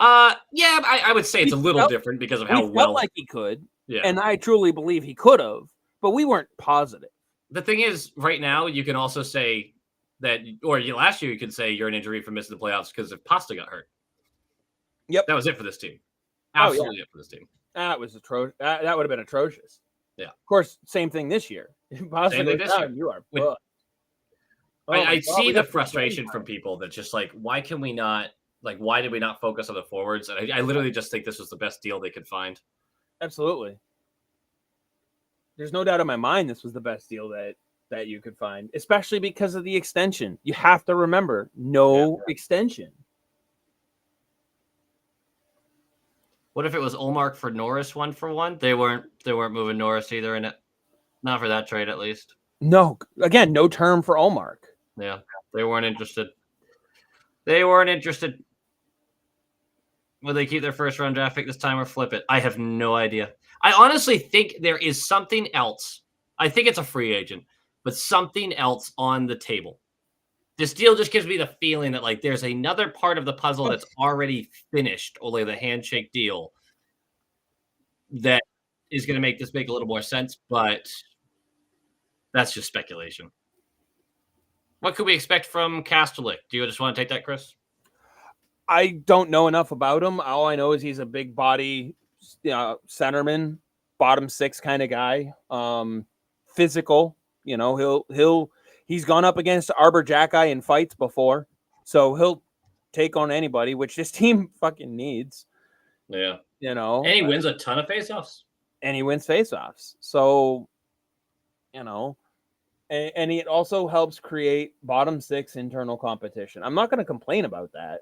A: Yeah, I would say it's a little different because of how well.
B: Felt like he could,
A: yeah.
B: And I truly believe he could have, but we weren't positive.
A: The thing is, right now, you can also say that, or last year you could say you're an injury from missing the playoffs because if Pasta got hurt.
B: Yep.
A: That was it for this team. Absolutely it for this team.
B: That was atrocious. That would have been atrocious.
A: Yeah.
B: Of course, same thing this year. Pasta goes down, you are fucked.
A: I see the frustration from people that just like, why can we not, like, why did we not focus on the forwards? And I literally just think this was the best deal they could find.
B: Absolutely. There's no doubt in my mind this was the best deal that you could find, especially because of the extension. You have to remember, extension.
A: What if it was Ullmark for Norris 1-for-1? They weren't moving Norris either in it. Not for that trade, at least.
B: No, again, no term for Ullmark.
A: Yeah, they weren't interested. Will they keep their first round draft pick this time or flip it? I have no idea. I honestly think there is something else. I think it's a free agent, but something else on the table. This deal just gives me the feeling that like there's another part of the puzzle that's already finished, only the handshake deal that is going to make this make a little more sense, but that's just speculation. What could we expect from Kasterlik? Do you just want to take that, Chris?
B: I don't know enough about him. All I know is he's a big body centerman, bottom six kind of guy. Physical, he's gone up against Arbor Jacki in fights before, so he'll take on anybody, which this team fucking needs.
A: Yeah.
B: And
A: he wins a ton of faceoffs.
B: And he wins faceoffs. So, and it also helps create bottom six internal competition. I'm not going to complain about that.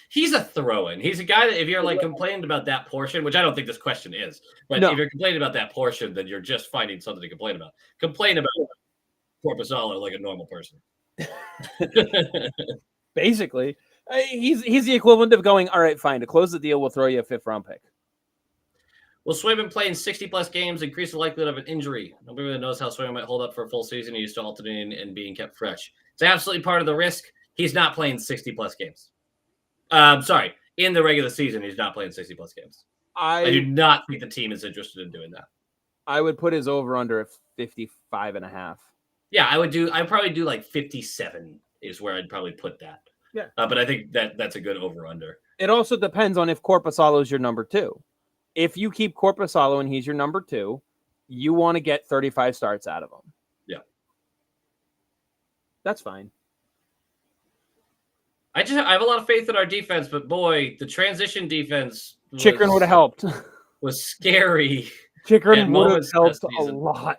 A: He's a throw-in. He's a guy that if you're like complaining about that portion, which I don't think this question is, but if you're complaining about that portion, then you're just finding something to complain about. Complain about Korpisalo like a normal person.
B: Basically, he's the equivalent of going, all right, fine, to close the deal, we'll throw you a 5th round pick.
A: Will Swayman playing 60-plus games increase the likelihood of an injury? Nobody really knows how Swayman might hold up for a full season. He's used to alternating and being kept fresh. It's absolutely part of the risk. He's not playing 60-plus games. In the regular season, he's not playing 60-plus games. I do not think the team is interested in doing that.
B: I would put his over-under at 55.5.
A: Yeah, I'd probably do like 57 is where I'd probably put that.
B: Yeah.
A: But I think that's a good over-under.
B: It also depends on if Korpisalo is your number 2. If you keep Korpisalo and he's your number 2, you want to get 35 starts out of him.
A: Yeah.
B: That's fine.
A: I have a lot of faith in our defense, but boy, the transition defense
B: Chychrun would have helped.
A: Was scary.
B: Chychrun would have helped a lot.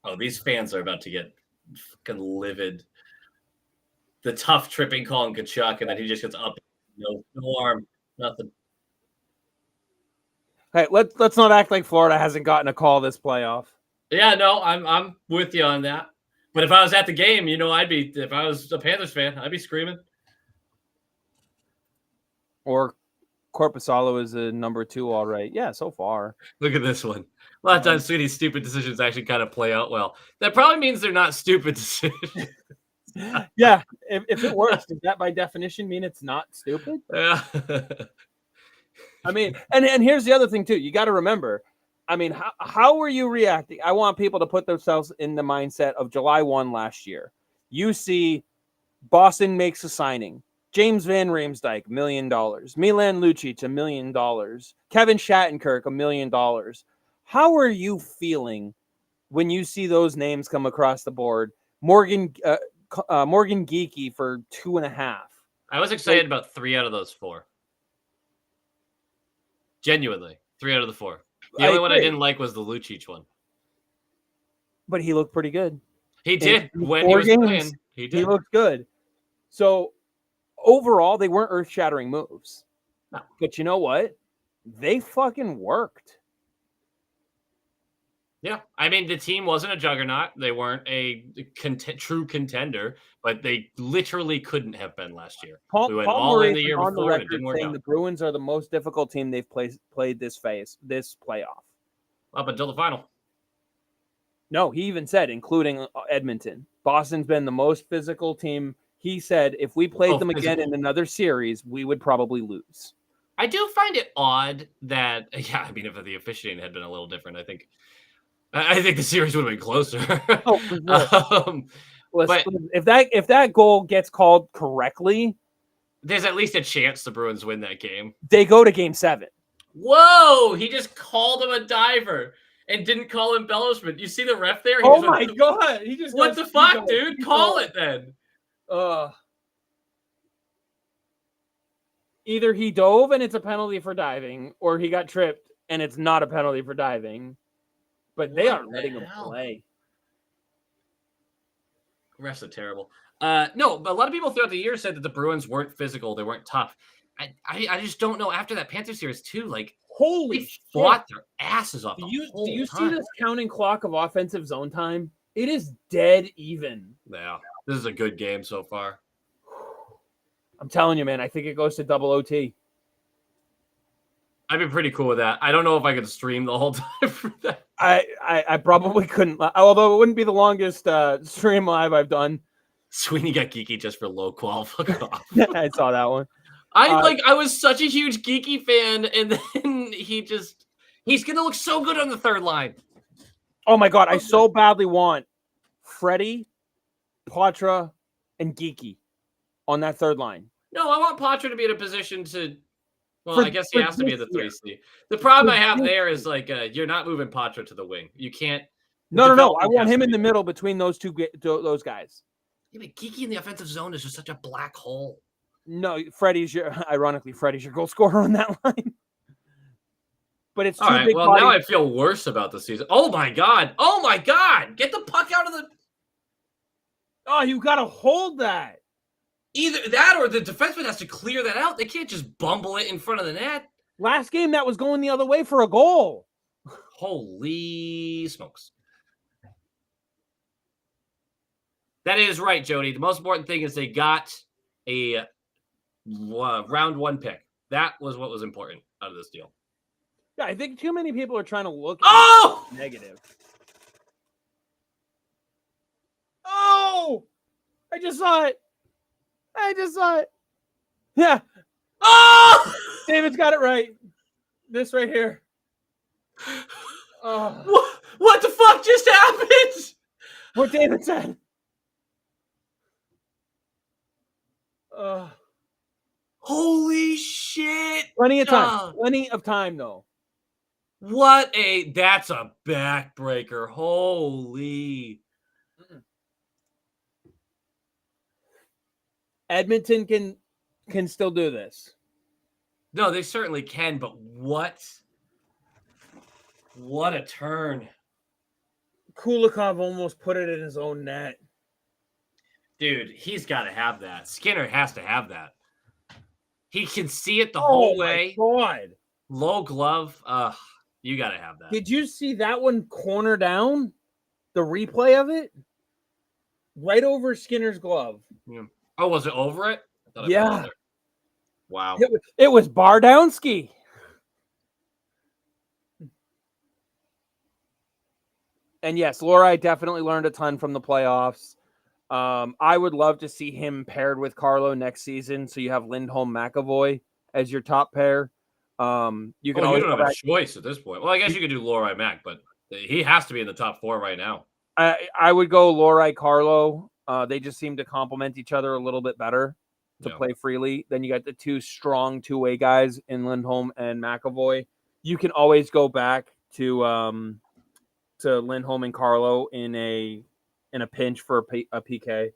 A: Oh, these fans are about to get fucking livid. The tough tripping call on Tkachuk, and then he just gets up. No arm, nothing.
B: Hey, let's not act like Florida hasn't gotten a call this playoff.
A: Yeah, no, I'm with you on that. But if I was at the game, if I was a Panthers fan, I'd be screaming.
B: Or Korpisalo is a number 2, all right. Yeah, so far.
A: Look at this one. A lot of times, these stupid decisions actually kind of play out well. That probably means they're not stupid decisions.
B: Yeah, if it works, does that by definition mean it's not stupid?
A: Yeah.
B: I mean, and here's the other thing too. You got to remember. I mean, how were you reacting? I want people to put themselves in the mindset of July 1 last year. You see, Boston makes a signing. James Van Riemsdyk, $1 million. Milan Lucic, $1 million. Kevin Shattenkirk, $1 million. How are you feeling when you see those names come across the board? Morgan Geekie for 2.5.
A: I was excited about 3 out of those 4. Genuinely, 3 out of the 4. The only one I didn't like was the Lucic one.
B: But he looked pretty good.
A: He did. When he was playing, he did.
B: He looked good. So, overall, they weren't earth-shattering moves.
A: No.
B: But you know what? They fucking worked.
A: Yeah. I mean, the team wasn't a juggernaut. They weren't a true contender, but they literally couldn't have been last year. We went all in the year before, and it didn't work out.
B: The Bruins are the most difficult team they've played this playoff.
A: Up until the final.
B: No, he even said, including Edmonton. Boston's been the most physical team. He said, if we played them again in another series, we would probably lose.
A: I do find it odd that, if the officiating had been a little different, I think the series would have been closer.
B: Oh, for sure. But if that goal gets called correctly,
A: there's at least a chance the Bruins win that game.
B: They go to Game 7.
A: Whoa! He just called him a diver and didn't call embellishment. You see the ref there?
B: Oh my god! He just
A: what the fuck, dude? Call it then.
B: Either he dove and it's a penalty for diving, or he got tripped and it's not a penalty for diving. But they aren't letting him play.
A: Refs are terrible. No, but a lot of people throughout the year said that the Bruins weren't physical. They weren't tough. I just don't know. After that Panther series too, like
B: holy
A: they fought their asses off.
B: Do you see this counting clock of offensive zone time? It is dead even.
A: Yeah, this is a good game so far.
B: I'm telling you, man. I think it goes to double OT.
A: I'd be pretty cool with that. I don't know if I could stream the whole time for that.
B: I probably couldn't, although it wouldn't be the longest stream live I've done.
A: Sweeney got geeky just for low qual. Fuck off.
B: I saw that one.
A: I was such a huge geeky fan, and then he's gonna look so good on the third line.
B: Oh my god, I so badly want Freddie, Poitras, and Geeky on that third line.
A: No, I want Poitras to be in a position to. Well, I guess he
B: for
A: has to be in
B: this
A: the
B: year.
A: 3C. The problem I have there is like you're not moving Poitras to the wing. You can't.
B: No. I
A: development
B: want
A: has
B: him
A: to
B: in
A: be
B: the
A: there.
B: middle between those those guys.
A: Yeah, but Geeky in the offensive zone is just such a black hole.
B: No, ironically, Freddie's your goal scorer on that line. But it's
A: All
B: too
A: right.
B: big.
A: Well, now I feel worse about the season. Oh my god! Oh my god! Get the puck out of the.
B: Oh, you gotta hold that.
A: Either that or the defenseman has to clear that out. They can't just bumble it in front of the net.
B: Last game that was going the other way for a goal.
A: Holy smokes. That is right, Jody. The most important thing is they got a round 1 pick. That was what was important out of this deal.
B: Yeah, I think too many people are trying to look negative. Oh! I just saw it. Yeah.
A: Oh!
B: David's got it right. This right here.
A: Oh. What the fuck just happened?
B: What David said.
A: Holy shit.
B: Plenty of time. Plenty of time, though.
A: That's a backbreaker. Holy.
B: Edmonton can still do this.
A: No, they certainly can, but what a turn.
B: Kulikov almost put it in his own net.
A: Dude, he's got to have that. Skinner has to have that. He can see it the whole way.
B: Oh, my God.
A: Low glove. You got to have that.
B: Did you see that one corner down? The replay of it? Right over Skinner's glove.
A: Yeah. Oh, was it over it?
B: Yeah.
A: Wow.
B: It was Bardowski. And yes, Lorei definitely learned a ton from the playoffs. I would love to see him paired with Carlo next season. So you have Lindholm McAvoy as your top pair. You don't
A: have a choice at this point. Well, I guess you could do Lorei Mac, but he has to be in the top 4 right now.
B: I would go Lorei Carlo. They just seem to complement each other a little bit better to play freely. Then you got the 2 strong two-way guys in Lindholm and McAvoy. You can always go back to Lindholm and Carlo in a pinch for a PK.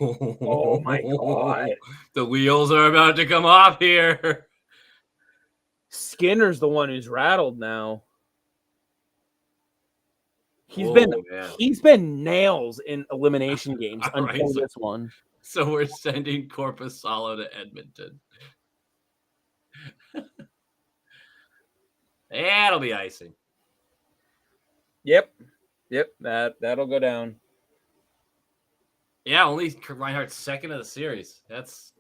B: Oh my God.
A: The wheels are about to come off here.
B: Skinner's the one who's rattled now. He's been nails in elimination games until this one.
A: So we're sending Korpisalo to Edmonton. That'll be icing.
B: Yep. That'll go down.
A: Yeah, only Reinhardt's second of the series. That's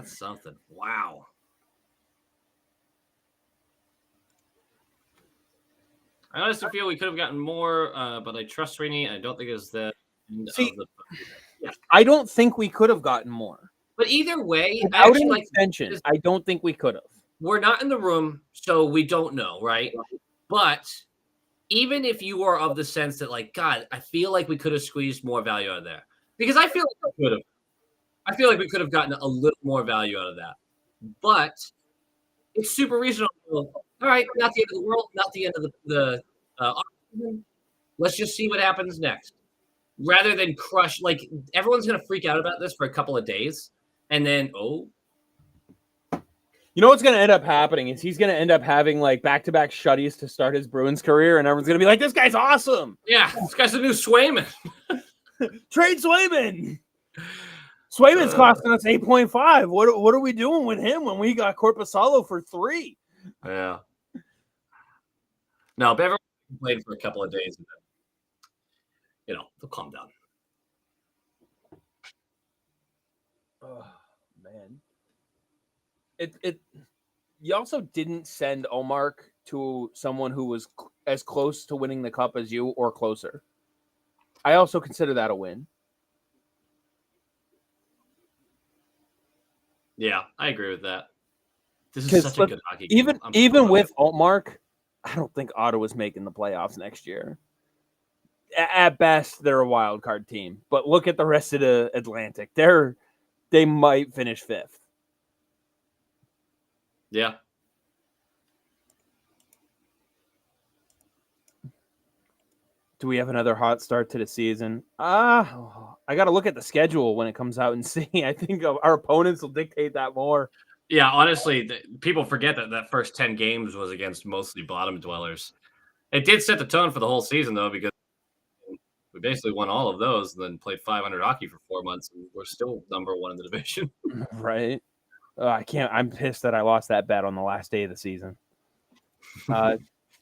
A: something. Wow. I honestly feel we could have gotten more, but I trust Rainey. I don't think it was the end of the. Yeah.
B: I don't think we could have gotten more.
A: But either way,
B: without an extension, I don't think we could have.
A: We're not in the room, so we don't know, right? But even if you are of the sense that, like, God, I feel like we could have squeezed more value out of there. Because I feel like we could have. I feel like we could have gotten a little more value out of that. But it's super reasonable. All right, not the end of the world, not the end of the let's just see what happens next. Rather than crush, like, everyone's going to freak out about this for a couple of days. And then,
B: You know what's going to end up happening is he's going to end up having like back-to-back shutties to start his Bruins career, and everyone's going to be like, "This guy's awesome."
A: Yeah, this guy's the new Swayman.
B: Trade Swayman. Swayman's costing us 8.5. What are we doing with him when we got Korpisalo for 3?
A: Yeah. No, but everyone played for a couple of days, and then, they'll calm down.
B: Oh man. It You also didn't send Omar to someone who was as close to winning the cup as you or closer. I also consider that a win.
A: Yeah, I agree with that. This is such a good hockey game.
B: Even with Altmark, I don't think Ottawa's making the playoffs next year. At best, they're a wild card team. But look at the rest of the Atlantic. They might finish 5th.
A: Yeah.
B: Do we have another hot start to the season? I got to look at the schedule when it comes out and see. I think our opponents will dictate that more.
A: Yeah, honestly, people forget that first 10 games was against mostly bottom dwellers. It did set the tone for the whole season, though, because we basically won all of those and then played 500 hockey for 4 months, and we're still number 1 in the division.
B: Right. I can't. I'm pissed that I lost that bet on the last day of the season.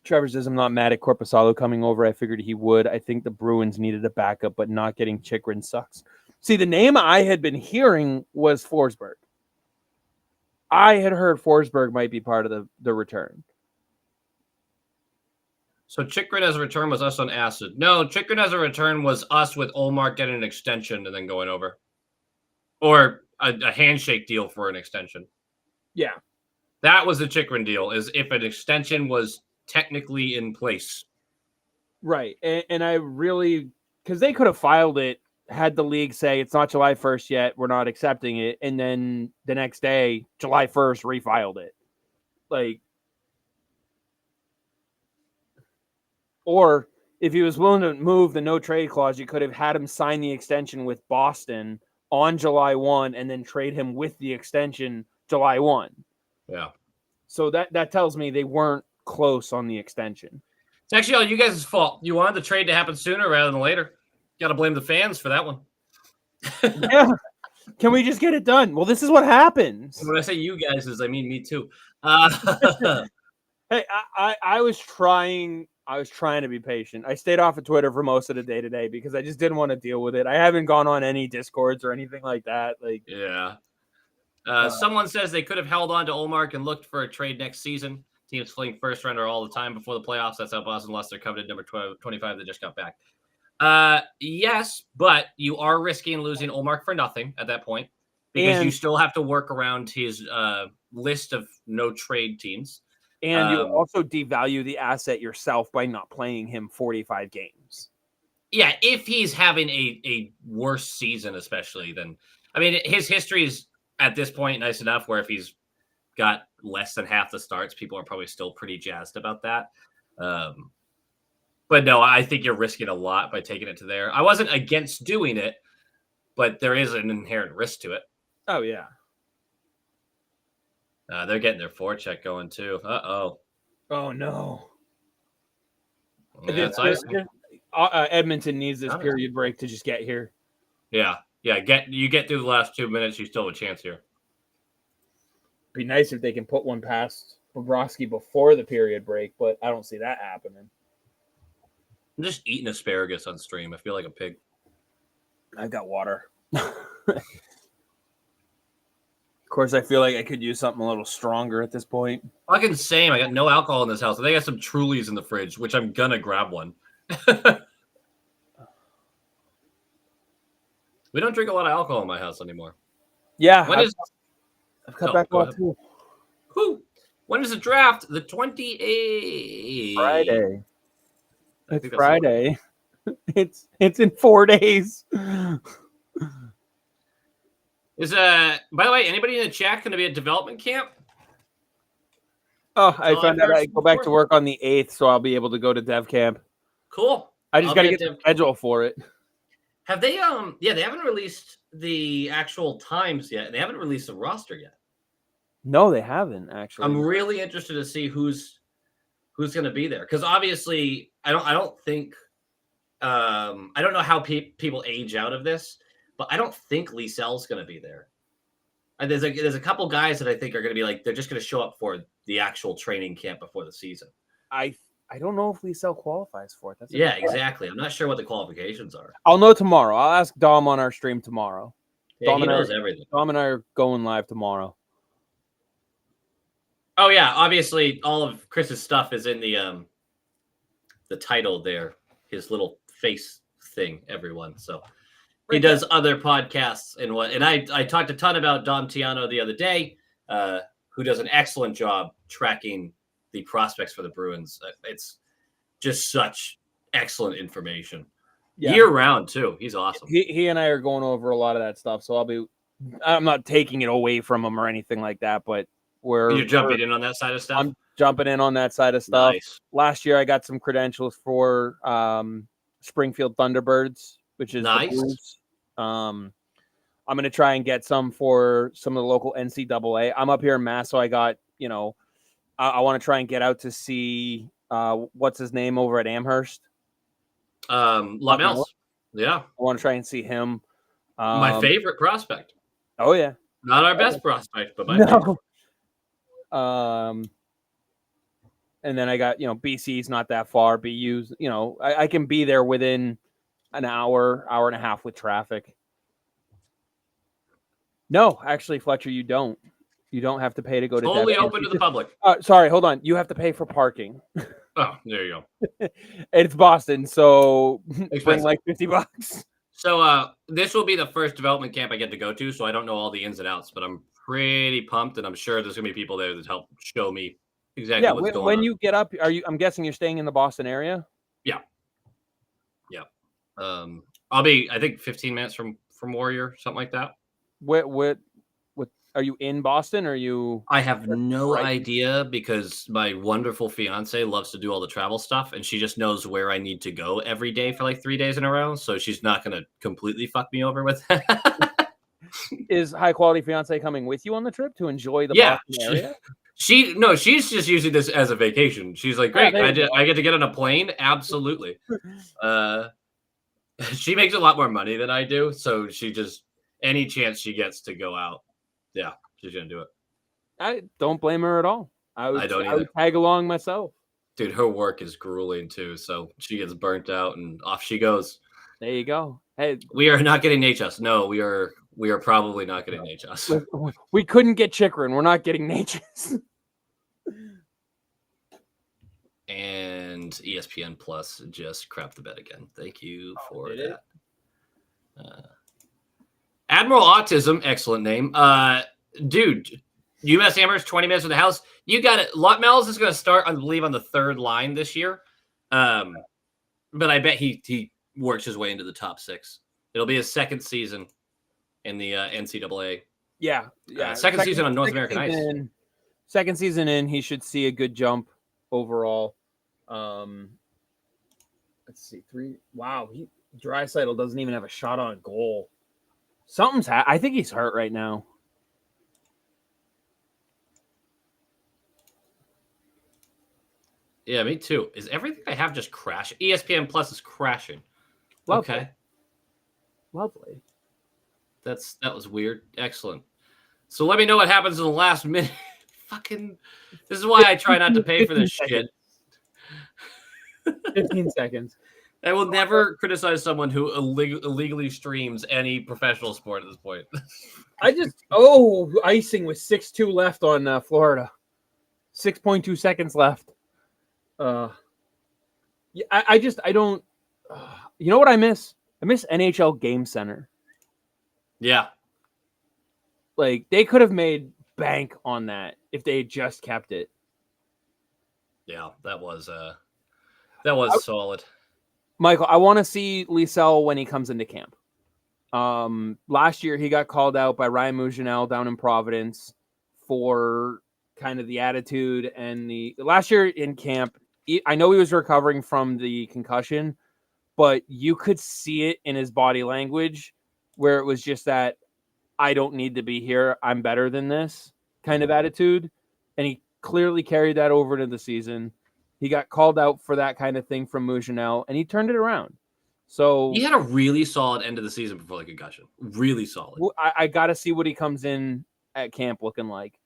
B: Trevor says, I'm not mad at Korpisalo coming over. I figured he would. I think the Bruins needed a backup, but not getting Chychrun sucks. See, the name I had been hearing was Forsberg. I had heard Forsberg might be part of the return.
A: So Chychrun as a return was us on acid. No, Chychrun as a return was us with Olmark getting an extension and then going over. Or a handshake deal for an extension.
B: Yeah.
A: That was the Chychrun deal, is if an extension was technically in place.
B: Right. And I really, because they could have filed it, had the league say it's not July 1st yet, we're not accepting it. And then the next day, July 1st, refiled it. Like, or if he was willing to move the no trade clause, you could have had him sign the extension with Boston on July 1 and then trade him with the extension July 1.
A: Yeah.
B: So that tells me they weren't close on the extension.
A: It's actually all you guys' fault. You wanted the trade to happen sooner rather than later. Got to blame the fans for that one.
B: Yeah. Can we just get it done? Well, this is what happens.
A: When I say you guys, I mean me too.
B: Hey, I was trying to be patient. I stayed off of Twitter for most of the day today because I just didn't want to deal with it. I haven't gone on any Discords or anything like that. Like,
A: yeah. Someone says they could have held on to Olmark and looked for a trade next season. Teams fling first rounder all the time before the playoffs. That's how Boston lost their coveted number 25 that just got back. Yes, but you are risking losing Olmark for nothing at that point because you still have to work around his list of no trade teams.
B: And you also devalue the asset yourself by not playing him 45 games.
A: Yeah, if he's having a worse season, especially, then I mean, his history is at this point nice enough where if he's got less than half the starts, people are probably still pretty jazzed about that. But no, I think you're risking a lot by taking it to there. I wasn't against doing it, but there is an inherent risk to it.
B: Oh, yeah.
A: They're getting their forecheck going too. Uh-oh.
B: Oh, no.
A: Yeah,
B: Edmonton needs this period break to just get here.
A: Yeah. You get through the last 2 minutes, you still have a chance here.
B: Be nice if they can put one past Bobrovsky before the period break, but I don't see that happening.
A: I'm just eating asparagus on stream. I feel like a pig.
B: I've got water. Of course, I feel like I could use something a little stronger at this point.
A: Fucking same. I got no alcohol in this house. I think I got some Trulies in the fridge, which I'm gonna grab one. We don't drink a lot of alcohol in my house anymore.
B: Yeah. I've cut back a lot too.
A: Whew. When is the draft? The 28th.
B: Friday. It's Friday. It's in 4 days.
A: Is by the way, anybody in the chat going to be at development camp?
B: Oh, I found out I go back to work on the 8th, so I'll be able to go to dev camp.
A: Cool.
B: I just got to get the schedule for it.
A: Have they they haven't released the actual times yet. They haven't released the roster yet.
B: No, they haven't actually.
A: I'm really interested to see who's going to be there because obviously I don't think I don't know how people age out of this, but I don't think Liesel's going to be there. And there's a couple guys that I think are going to be like they're just going to show up for the actual training camp before the season.
B: I don't know if Liesel qualifies for it.
A: Exactly. I'm not sure what the qualifications are.
B: I'll know tomorrow. I'll ask Dom on our stream tomorrow.
A: Yeah, he knows everything.
B: Dom and I are going live tomorrow.
A: Oh yeah, obviously all of Chris's stuff is in the title there, his little face thing, everyone. So he
B: Right
A: does
B: there.
A: other podcasts and I talked a ton about Dom Tiano the other day, who does an excellent job tracking the prospects for the Bruins. It's just such excellent information.
B: Yeah,
A: Year round too. He's awesome.
B: he and I are going over a lot of that stuff, so I'm not taking it away from him or anything like that, but
A: You're jumping in on that side of stuff?
B: I'm jumping in on that side of stuff.
A: Nice.
B: Last year I got some credentials for Springfield Thunderbirds, which is the
A: Nice.
B: Blues. I'm going to try and get some for some of the local NCAA. I'm up here in Mass, so I got, I want to try and get out to see what's his name over at Amherst.
A: Lamels. Yeah.
B: I want to try and see him.
A: My favorite prospect.
B: Oh yeah.
A: Not our best prospect, but my favorite.
B: And then I got, BC's not that far. BU's, I can be there within an hour and a half with traffic. No, actually, Fletcher, you don't. You don't have to pay to go to
A: Totally
B: Debian.
A: open to the public.
B: Sorry, hold on. You have to pay for parking.
A: Oh, there you go.
B: It's Boston, so
A: Expensive.
B: bring like $50.
A: So this will be the first development camp I get to go to, so I don't know all the ins and outs, but I'm pretty pumped, and I'm sure there's gonna be people there that help show me exactly what's going on.
B: When you get up, I'm guessing you're staying in the Boston area?
A: Yeah. I'll be, I think, 15 minutes from Warrior, something like that.
B: What are you in Boston? Or are you?
A: I have no idea because my wonderful fiance loves to do all the travel stuff, and she just knows where I need to go every day for like 3 days in a row. So she's not going to completely fuck me over with that.
B: Is High Quality Fiance coming with you on the trip to enjoy the Boston area?
A: She's just using this as a vacation. She's like, great, I get to get on a plane. Absolutely. She makes a lot more money than I do, so she just any chance she gets to go out, yeah, she's gonna do it.
B: I don't blame her at all. I would tag along myself.
A: Dude, her work is grueling too, so she gets burnt out and off she goes.
B: There you go. Hey,
A: we are not getting HS. No, we are probably not getting HS.
B: We couldn't get Chikrin. We're not getting HS.
A: And ESPN Plus just crapped the bed again. Thank you for that. Admiral Autism, excellent name. Dude, UMass Amherst, 20 minutes from the house. You got it. Mel's is going to start, I believe, on the third line this year. But I bet he works his way into the top 6. It'll be his second season in the NCAA.
B: Yeah.
A: Second season on North American Ice.
B: Second season in, he should see a good jump overall. Let's see, 3. Wow, Draisaitl doesn't even have a shot on goal. Something's I think he's hurt right now.
A: Yeah, me too. Is everything I have just crashing? ESPN Plus is crashing.
B: Lovely.
A: Okay.
B: Lovely.
A: That was weird. Excellent. So let me know what happens in the last minute. Fucking. This is why I try not to pay for this shit.
B: 15 seconds.
A: I will never criticize someone who illegally streams any professional sport at this point.
B: Icing with 6:2 left on Florida. 6.2 seconds left. I don't. You know what I miss? I miss NHL Game Center.
A: Yeah.
B: Like, they could have made bank on that if they had just kept it.
A: Yeah, that was solid.
B: Michael, I want to see Liesel when he comes into camp. Last year, he got called out by Ryan Mougenel down in Providence for kind of the attitude and last year in camp. I know he was recovering from the concussion, but you could see it in his body language where it was just that I don't need to be here. I'm better than this kind of attitude. And he clearly carried that over into the season. He got called out for that kind of thing from Mougenel, and he turned it around. So
A: he had a really solid end of the season before the concussion. Really solid.
B: I got to see what he comes in at camp looking like.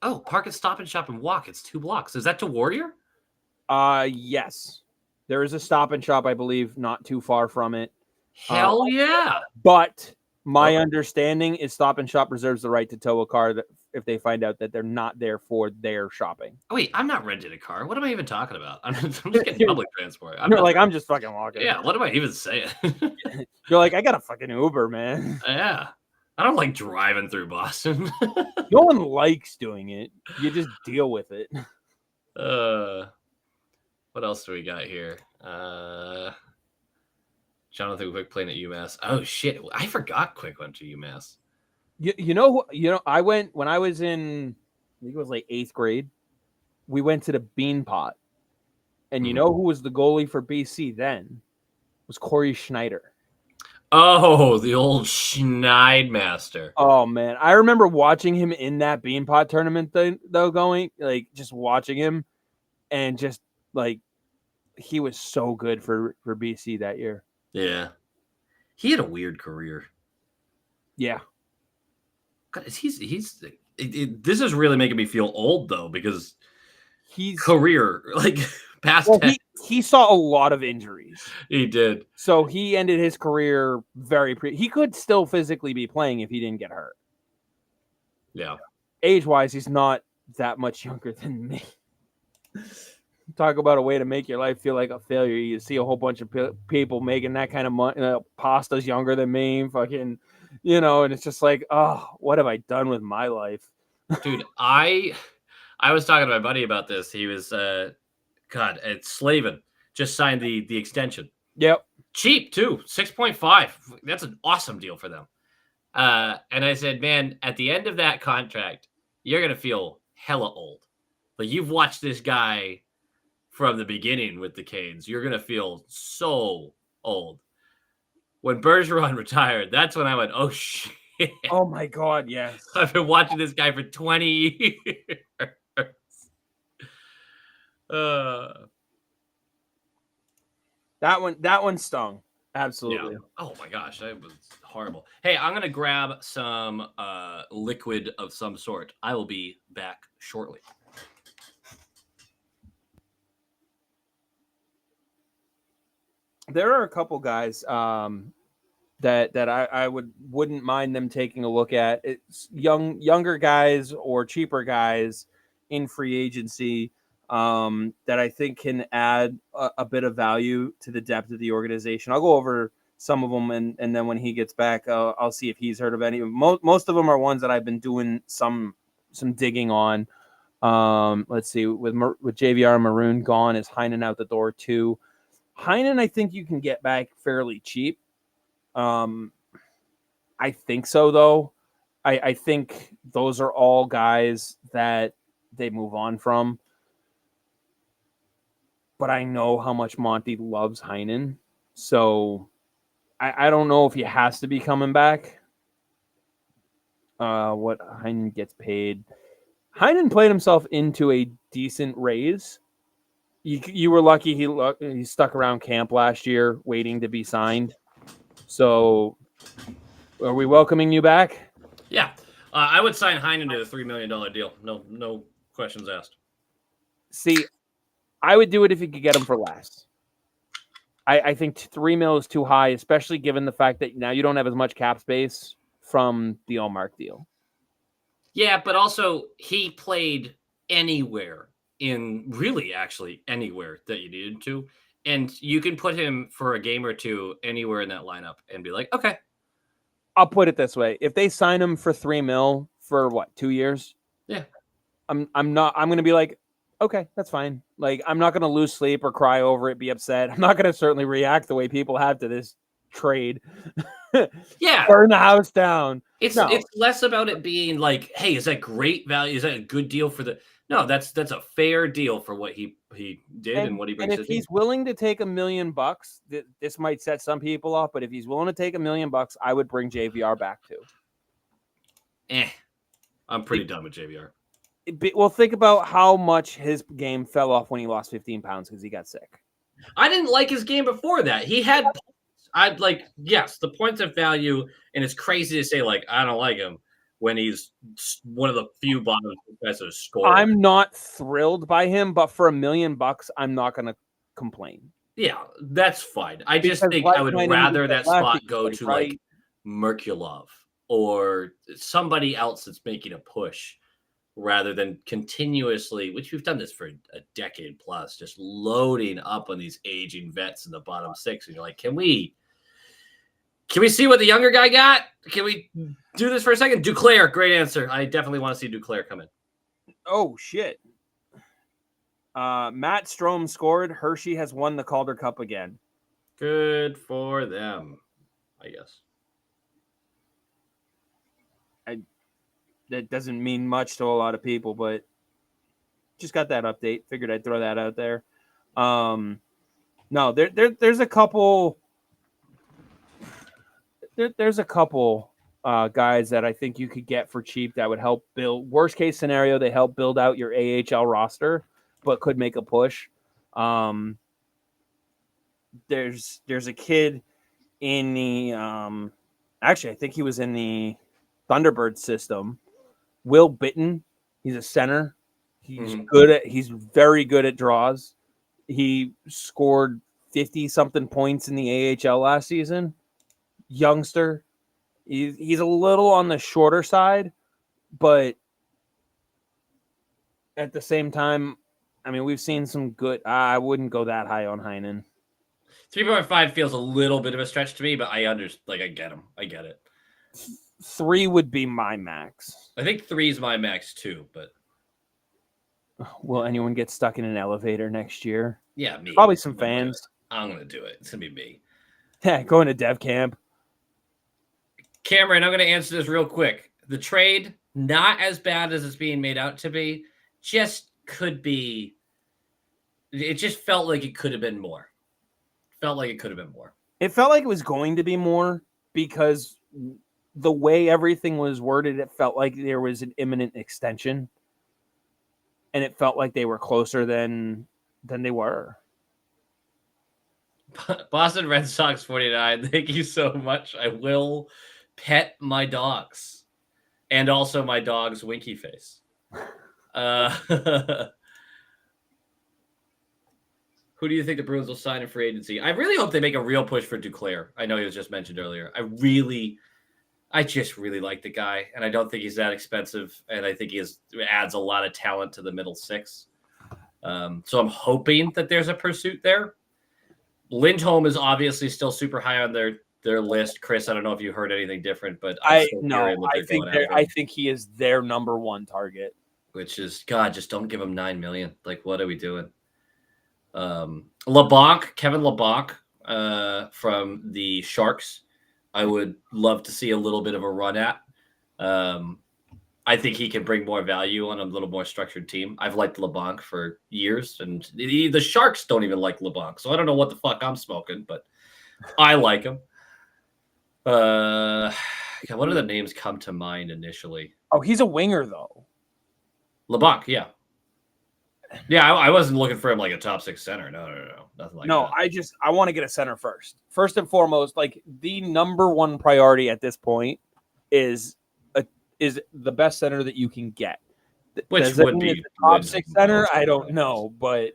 A: Oh, park at Stop and Shop and Walk. It's 2 blocks. Is that to Warrior?
B: Yes. There is a Stop and Shop, I believe, not too far from it.
A: Hell yeah.
B: But my understanding is Stop and Shop reserves the right to tow a car if they find out that they're not there for their shopping.
A: Oh, wait, I'm not renting a car. What am I even talking about? I'm just getting public transport.
B: You're like, I'm just fucking walking.
A: Yeah, what am I even saying?
B: You're like, I got a fucking Uber, man.
A: Yeah. I don't like driving through Boston.
B: No one likes doing it. You just deal with it.
A: What else do we got here? Jonathan Quick playing at UMass. Oh shit, I forgot Quick went to UMass.
B: You know, I went when I was in, I think it was like 8th grade. We went to the Bean Pot, and you know who was the goalie for BC then? It was Corey Schneider.
A: Oh, the old Schneidmaster.
B: Oh man, I remember watching him in that Bean Pot tournament though, going like just watching him, and just like he was so good for BC that year.
A: Yeah, he had a weird career.
B: Yeah,
A: God, this is really making me feel old though, because
B: he's
A: career like past.
B: Well, he saw a lot of injuries.
A: He did.
B: So he ended his career he could still physically be playing if he didn't get hurt.
A: Yeah.
B: Age-wise, he's not that much younger than me. Talk about a way to make your life feel like a failure. You see a whole bunch of people making that kind of money. Pasta's younger than me. Fucking, and it's just like, oh, what have I done with my life?
A: Dude, I was talking to my buddy about this. He was it's Slavin just signed the extension.
B: Yep.
A: Cheap too, 6.5. That's an awesome deal for them. And I said, man, at the end of that contract, you're gonna feel hella old. Like you've watched this guy from the beginning with the Canes. You're gonna feel so old. When Bergeron retired, that's when I went, oh shit.
B: Oh my god, yes.
A: I've been watching this guy for 20 years.
B: That one stung. Absolutely.
A: Yeah. Oh my gosh, that was horrible. Hey, I'm gonna grab some liquid of some sort. I will be back shortly.
B: There are a couple guys that I wouldn't mind them taking a look at. It's younger guys or cheaper guys in free agency that I think can add a bit of value to the depth of the organization. I'll go over some of them, and then when he gets back, I'll see if he's heard of any. Most of them are ones that I've been doing some digging on. Let's see, with JVR Maroon gone, is Heinen out the door too? Heinen, I think you can get back fairly cheap. I think so, though. I think those are all guys that they move on from. But I know how much Monty loves Heinen. So I don't know if he has to be coming back. What Heinen gets paid. Heinen played himself into a decent raise. You were lucky he stuck around camp last year waiting to be signed. So are we welcoming you back?
A: Yeah. I would sign Heinen to a $3 million deal. No questions asked.
B: See, I would do it if you could get him for less. I think $3 million is too high, especially given the fact that now you don't have as much cap space from the Allmark deal. Yeah,
A: but also he played anywhere actually anywhere that you needed to. And you can put him for a game or two anywhere in that lineup and be like, okay.
B: I'll put it this way. If they sign him for $3 million for 2 years?
A: Yeah.
B: I'm going to be like, okay, that's fine. Like, I'm not going to lose sleep or cry over it, be upset. I'm not going to certainly react the way people have to this trade.
A: Yeah.
B: Burn the house down.
A: It's less about it being like, hey, is that great value? Is that a good deal for the... No, that's a fair deal for what he did and what he brings.
B: And if he's willing to take $1 million, this might set some people off, but if he's willing to take $1 million, I would bring JVR back too.
A: I'm pretty done with JVR.
B: Well, think about how much his game fell off when he lost 15 pounds because he got sick.
A: I didn't like his game before that. He had yes, the points of value, and it's crazy to say, like, I don't like him when he's one of the few bottom guys that score.
B: I'm not thrilled by him, but for $1 million, I'm not going to complain.
A: Yeah, that's fine. I just think I would rather that spot go to like Merkulov or somebody else that's making a push rather than continuously, which we've done this for a decade plus, just loading up on these aging vets in the bottom six. And you're like, can we see what the younger guy got? Can we do this for a second? Duclair, great answer. I definitely want to see Duclair come in.
B: Oh, shit. Matt Strome scored. Hershey has won the Calder Cup again.
A: Good for them, I guess.
B: That doesn't mean much to a lot of people, but just got that update. Figured I'd throw that out there. No, there's a couple. There's a couple guys that I think you could get for cheap that would help build. Worst case scenario, they help build out your AHL roster, but could make a push. There's a kid in the actually I think he was in the Thunderbird system. Will Bitton, he's a center. He's he's very good at draws. He scored 50 something points in the AHL last season. Youngster. He's a little on the shorter side, but at the same time, I mean, we've seen some good. I wouldn't go that high on Heinen.
A: 3.5 feels a little bit of a stretch to me, but I understand. Like, I get him. I get it.
B: 3 would be my max.
A: I think 3 is my max too, but
B: will anyone get stuck in an elevator next year?
A: Yeah, me.
B: Probably some fans.
A: I'm gonna do it. It's gonna be me.
B: Yeah, going to dev camp.
A: Cameron, I'm gonna answer this real quick. The trade, not as bad as it's being made out to be, just could be. It just felt like it could have been more.
B: It felt like it was going to be more because the way everything was worded, it felt like there was an imminent extension. And it felt like they were closer than they were.
A: Boston Red Sox 49. Thank you so much. I will pet my dogs. And also my dog's winky face. Who do you think the Bruins will sign in free agency? I really hope they make a real push for Duclair. I know he was just mentioned earlier. I just really like the guy, and I don't think he's that expensive, and I think he adds a lot of talent to the middle six. So I'm hoping that there's a pursuit there. Lindholm is obviously still super high on their list. Chris, I don't know if you heard anything different, but
B: I think he is their number one target.
A: Which is, God, just don't give him $9 million. Like, what are we doing? Kevin LeBlanc from the Sharks, I would love to see a little bit of a run at. I think he can bring more value on a little more structured team. I've liked LeBlanc for years, and the Sharks don't even like LeBlanc, so I don't know what the fuck I'm smoking, but I like him. What are the names come to mind initially?
B: Oh, he's a winger, though.
A: LeBlanc, yeah. Yeah, I wasn't looking for him like a top 6 center. No. Nothing like that.
B: I want to get a center first. First and foremost, like the number one priority at this point is the best center that you can get.
A: Which would be
B: the top 6 center? I don't know, but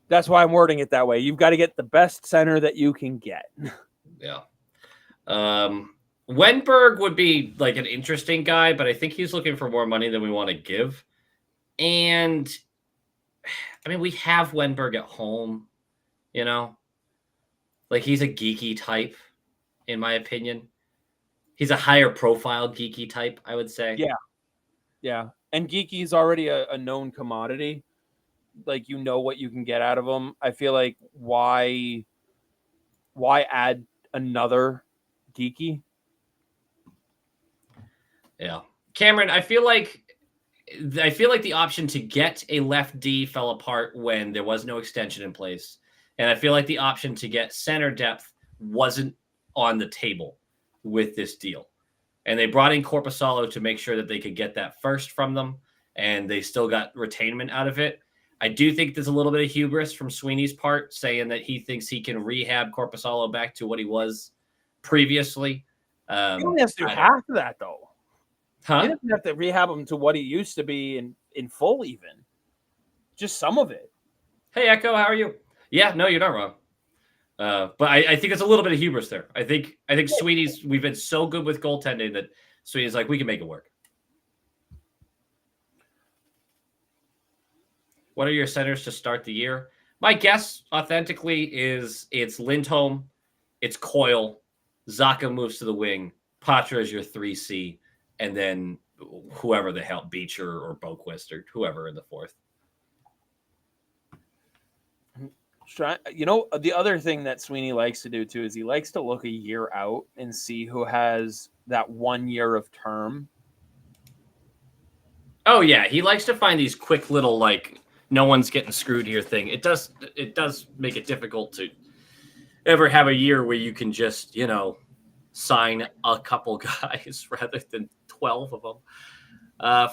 B: that's why I'm wording it that way. You've got to get the best center that you can get.
A: Yeah. Wenberg would be like an interesting guy, but I think he's looking for more money than we want to give. And I mean, we have Wenberg at home, you know, like he's a geeky type, in my opinion. He's a higher profile geeky type, I would say.
B: Yeah. And geeky is already a known commodity. Like, you know what you can get out of him. I feel like why add another geeky?
A: Yeah. Cameron, I feel like the option to get a left D fell apart when there was no extension in place. And I feel like the option to get center depth wasn't on the table with this deal. And they brought in Korpisalo to make sure that they could get that first from them. And they still got retainment out of it. I do think there's a little bit of hubris from Sweeney's part, saying that he thinks he can rehab Korpisalo back to what he was previously.
B: You don't have to do half of that, though.
A: Huh?
B: You don't have to rehab him to what he used to be in full, even. Just some of it.
A: Hey, Echo, how are you? Yeah, no, you're not wrong. But I think it's a little bit of hubris there. I think Sweeney's, we've been so good with goaltending that Sweeney's like, we can make it work. What are your centers to start the year? My guess, authentically, is it's Lindholm, it's Coyle, Zaka moves to the wing, Patra is your 3C, and then whoever the hell, Beecher or Boquist or whoever in the fourth.
B: You know, the other thing that Sweeney likes to do too is he likes to look a year out and see who has that 1 year of term.
A: Oh yeah, he likes to find these quick little like no one's getting screwed here thing. It does make it difficult to ever have a year where you can just, sign a couple guys rather than 12 of them.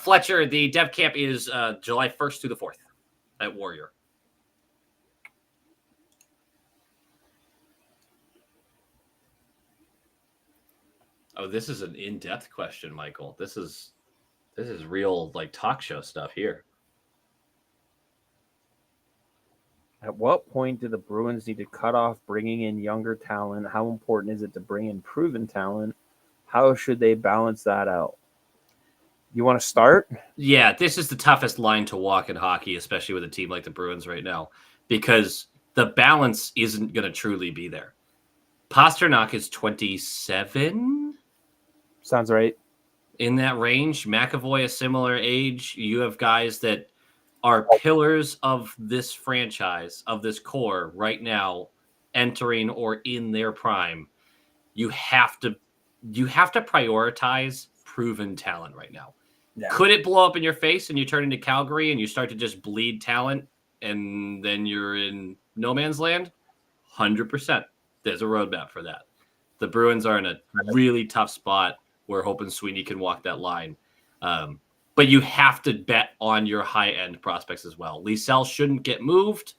A: Fletcher, the dev camp is July 1st through the 4th at Warrior. Oh, this is an in-depth question, Michael. This is real like talk show stuff here.
B: At what point do the Bruins need to cut off bringing in younger talent? How important is it to bring in proven talent? How should they balance that out? You want to start?
A: Yeah, this is the toughest line to walk in hockey, especially with a team like the Bruins right now, because the balance isn't going to truly be there. Pasternak is 27.
B: Sounds right.
A: In that range. McAvoy, a similar age. You have guys that are pillars of this franchise, of this core right now, entering or in their prime. You have to prioritize proven talent right now. Yeah. Could it blow up in your face and you turn into Calgary and you start to just bleed talent and then you're in no man's land? 100%. There's a roadmap for that. The Bruins are in a really tough spot. We're hoping Sweeney can walk that line. But you have to bet on your high-end prospects as well. Liesel shouldn't get moved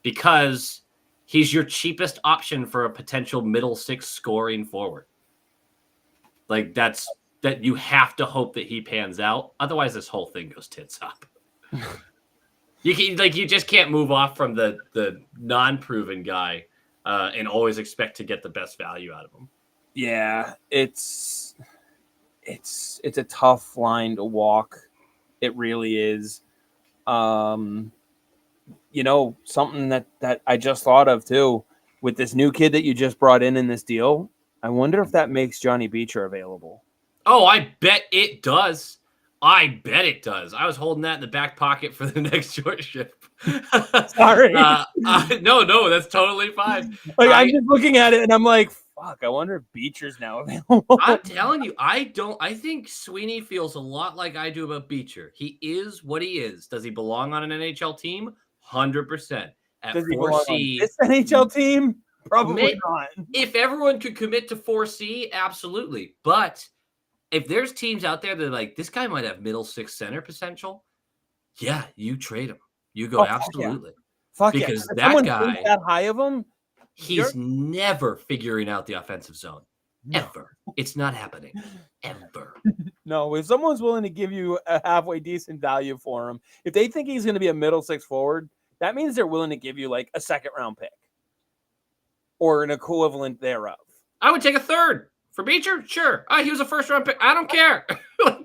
A: because he's your cheapest option for a potential middle six scoring forward. Like that you have to hope that he pans out. Otherwise, this whole thing goes tits up. You just can't move off from the non-proven guy and always expect to get the best value out of him.
B: Yeah, it's a tough line to walk. It really is. Something that I just thought of too with this new kid that you just brought in this deal. I wonder if that makes Johnny Beecher available.
A: Oh, I bet it does. I was holding that in the back pocket for the next short shift.
B: Sorry.
A: No, that's totally fine.
B: I'm just looking at it and I'm like, fuck, I wonder if Beecher's now available.
A: I'm telling you, I think Sweeney feels a lot like I do about Beecher. He is what he is. Does he belong on an NHL team? 100%. At
B: Does he belong on this NHL team? Probably not.
A: If everyone could commit to 4C, absolutely. But if there's teams out there that are like, this guy might have middle six center potential, yeah, you trade him. You go, absolutely.
B: Fuck
A: because
B: yeah.
A: That guy,
B: that high of him,
A: he's never figuring out the offensive zone. No. Ever. It's not happening. Ever.
B: No, if someone's willing to give you a halfway decent value for him, if they think he's going to be a middle six forward, that means they're willing to give you like a second round pick or an equivalent thereof.
A: I would take a third. For Beecher, sure. He was a first-round pick. I don't care.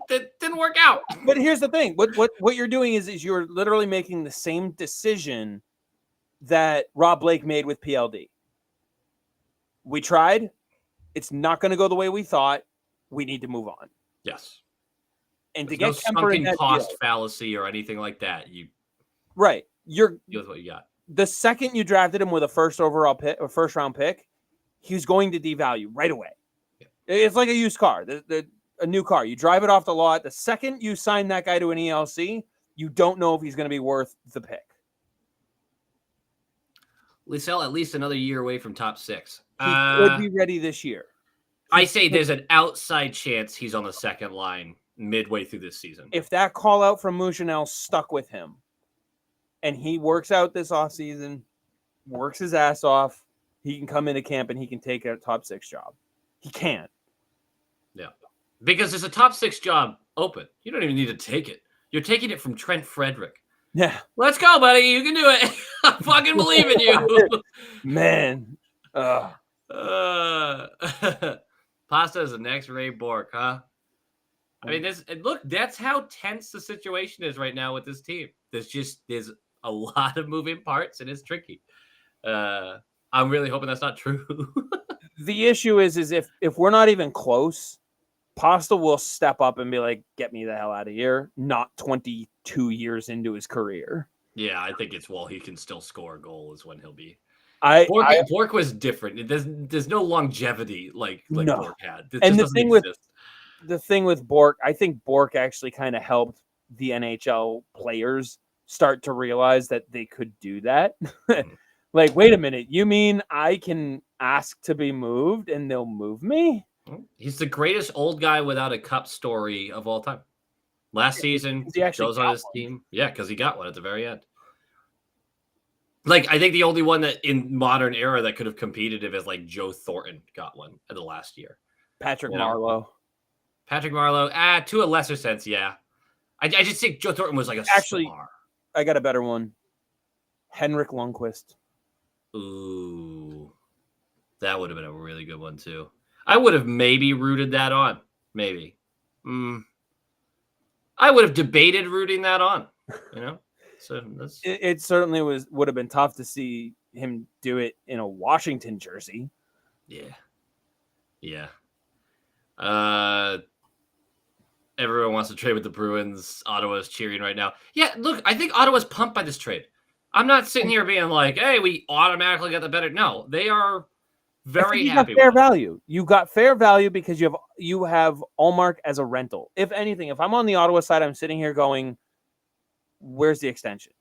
A: That didn't work out.
B: But here's the thing. What you're doing is you're literally making the same decision that Rob Blake made with PLD. We tried. It's not going to go the way we thought. We need to move on.
A: Yes.
B: And
A: There's
B: to get Kemper in that
A: cost
B: deal,
A: fallacy or anything like that.
B: You're
A: deal with what you got.
B: The second you drafted him with a first-round pick, he's going to devalue right away. It's like a used car, a new car. You drive it off the lot. The second you sign that guy to an ELC, you don't know if he's going to be worth the pick.
A: Liesel at least another year away from top six.
B: He could be ready this year.
A: I say there's an outside chance he's on the second line midway through this season.
B: If that call out from Mouchinel stuck with him and he works out this offseason, works his ass off, he can come into camp and he can take a top six job. He can.
A: Yeah. Because there's a top six job open. You don't even need to take it. You're taking it from Trent Frederick.
B: Yeah.
A: Let's go, buddy. You can do it. I fucking believe in you.
B: Man.
A: Pasta is the next Ray Bork, huh? I mean, that's how tense the situation is right now with this team. There's a lot of moving parts and it's tricky. I'm really hoping that's not true.
B: The issue is if we're not even close, Pasta will step up and be like, "Get me the hell out of here!" Not 22 years into his career.
A: Yeah, I think it's while he can still score a goal is when he'll be.
B: Bork
A: was different. There's no longevity like
B: no.
A: Bork had. This
B: And
A: just doesn't exist.
B: the thing with Bork, I think Bork actually kind of helped the NHL players start to realize that they could do that. Like, wait a minute, you mean I can ask to be moved and they'll move me?
A: He's the greatest old guy without a cup story of all time. Last season,
B: he actually
A: goes on his team. Yeah, because he got one at the very end. Like, I think the only one that in modern era that could have competed if is like Joe Thornton got one in the last year.
B: Patrick Marleau.
A: Patrick Marleau, to a lesser sense, yeah. I just think Joe Thornton was like a star.
B: I got a better one. Henrik Lundqvist.
A: Ooh. That would have been a really good one, too. I would have maybe rooted that on. Maybe. I would have debated rooting that on, you know? So
B: it certainly would have been tough to see him do it in a Washington jersey.
A: Yeah. Everyone wants to trade with the Bruins. Ottawa's cheering right now. Yeah, look, I think Ottawa's pumped by this trade. I'm not sitting here being like, hey, we automatically got the better. No, they are very happy.
B: You got fair value. You got fair value because you have Ullmark as a rental. If anything, if I'm on the Ottawa side, I'm sitting here going, where's the extension?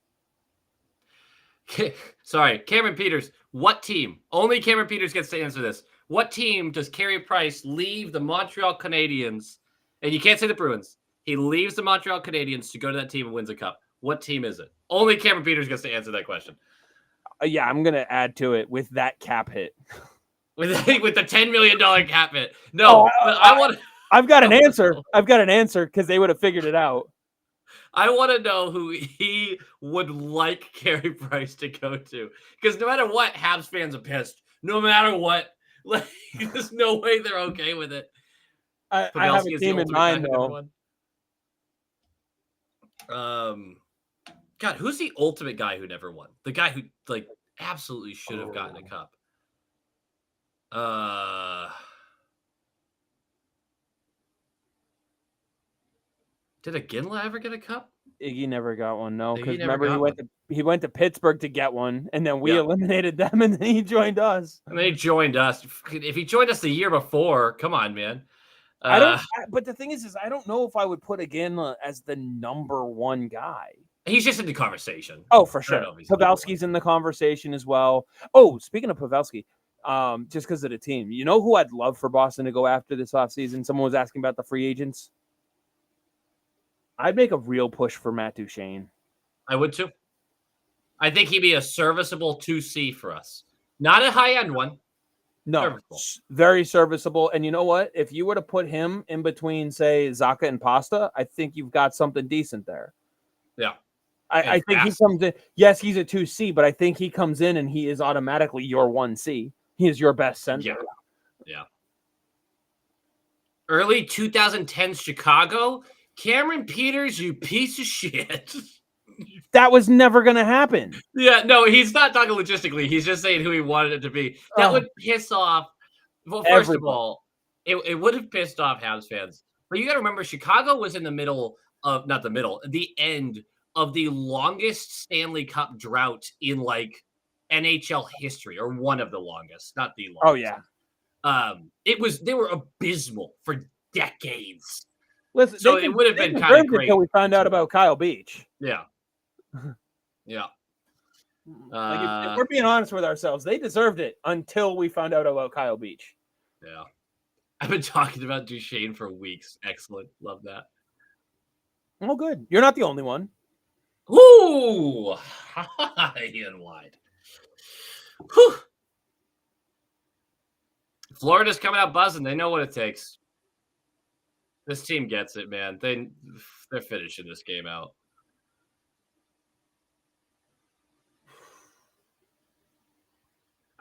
A: Sorry, Cameron Peters. What team? Only Cameron Peters gets to answer this. What team does Carey Price leave the Montreal Canadiens? And you can't say the Bruins. He leaves the Montreal Canadiens to go to that team and wins a cup. What team is it? Only Cameron Peters gets to answer that question.
B: Yeah, I'm going to add to it with that cap hit.
A: With the $10 million cap hit. No,
B: I've got an answer. I've got an answer because they would have figured it out.
A: I want to know who he would like Carey Price to go to. Because no matter what, Habs fans are pissed. No matter what. Like, there's no way they're okay with it.
B: I have a team in mind, though.
A: God, who's the ultimate guy who never won? The guy who, like, absolutely should have gotten a cup. Did Iginla ever get a cup?
B: Iggy never got one, no. Because remember, he went to Pittsburgh to get one, and then we eliminated them, and then he joined us.
A: And they joined us. If he joined us the year before, come on, man.
B: But the thing is I don't know if I would put Iginla as the number one guy.
A: He's just in the conversation.
B: Oh, for sure. Pavelski's in the conversation as well. Oh, speaking of Pavelski, just because of the team, you know who I'd love for Boston to go after this offseason? Someone was asking about the free agents. I'd make a real push for Matt Duchene.
A: I would too. I think he'd be a serviceable 2C for us. Not a high-end one.
B: No,
A: serviceable.
B: Very serviceable. And you know what? If you were to put him in between, say, Zacha and Pasta, I think you've got something decent there.
A: Yeah.
B: I think he comes in. Yes, he's a 2C, but I think he comes in and he is automatically your 1C. He is your best center.
A: Yeah. Early 2010s Chicago, Cameron Peters, you piece of shit.
B: That was never going to happen.
A: Yeah, no, he's not talking logistically. He's just saying who he wanted it to be. That would piss off. Well, first of all, it would have pissed off Habs fans. But you got to remember, Chicago was in the the end of the longest Stanley Cup drought in like NHL history, or one of the longest, not the longest.
B: Oh yeah.
A: They were abysmal for decades.
B: Listen,
A: so it would have been kind of great
B: until we found out about Kyle Beach.
A: Yeah. Yeah.
B: If we're being honest with ourselves, they deserved it until we found out about Kyle Beach.
A: Yeah. I've been talking about Duchene for weeks. Excellent. Love that.
B: Oh, good. You're not the only one.
A: Ooh. High and wide. Whew. Florida's coming out buzzing. They know what it takes. This team gets it, man. They're finishing this game out.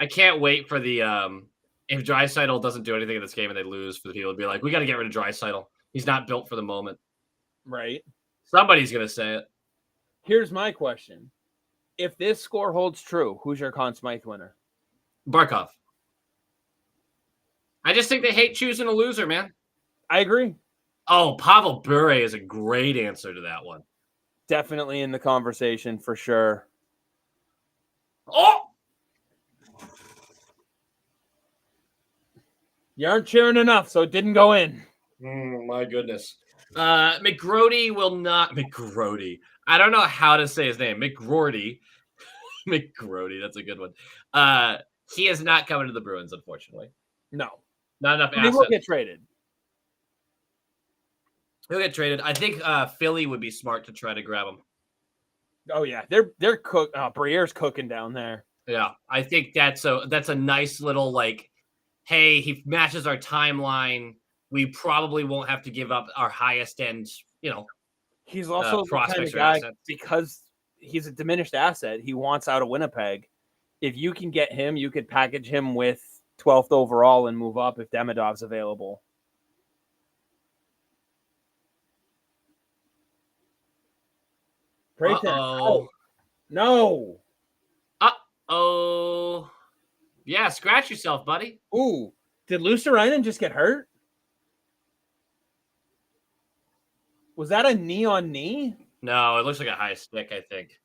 A: I can't wait for the if Draisaitl doesn't do anything in this game and they lose, for the people to be like, we got to get rid of Draisaitl. He's not built for the moment.
B: Right.
A: Somebody's gonna say it.
B: Here's my question: If this score holds true, who's your Conn Smythe winner?
A: Barkov. I just think they hate choosing a loser, man.
B: I agree.
A: Oh, Pavel Bure is a great answer to that one.
B: Definitely in the conversation for sure.
A: Oh!
B: You aren't cheering enough, so it didn't go in.
A: My goodness. McGrody will not. McGrody. I don't know how to say his name. McGrody. McGrody. That's a good one. He is not coming to the Bruins, unfortunately.
B: No.
A: Not enough
B: But he will
A: assets.
B: get traded.
A: He'll get traded. I think Philly would be smart to try to grab him.
B: Oh yeah, they're cook. Briere's cooking down there.
A: Yeah, I think that's a nice little like, hey, he matches our timeline. We probably won't have to give up our highest end,
B: He's also the kind
A: prospects
B: of
A: or
B: guy
A: assets.
B: because he's a diminished asset. He wants out of Winnipeg. If you can get him, you could package him with 12th overall and move up if Demidov's available.
A: Uh-oh.
B: No.
A: Uh-oh. Yeah, scratch yourself, buddy.
B: Ooh. Did Luostarinen just get hurt? Was that a knee on knee?
A: No, it looks like a high stick, I think.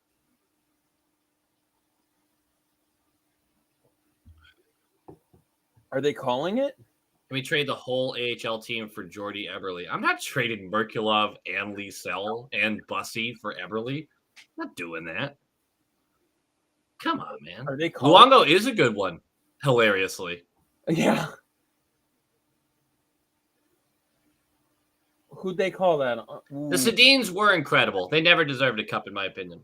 B: Are they calling it?
A: Can we trade the whole AHL team for Jordy Eberle? I'm not trading Merkulov and Liesel and Bussy for Eberle. I'm not doing that. Come on, man.
B: Are they calling?
A: Luongo is a good one, hilariously.
B: Yeah. Who'd they call that?
A: The Sedins were incredible. They never deserved a cup, in my opinion.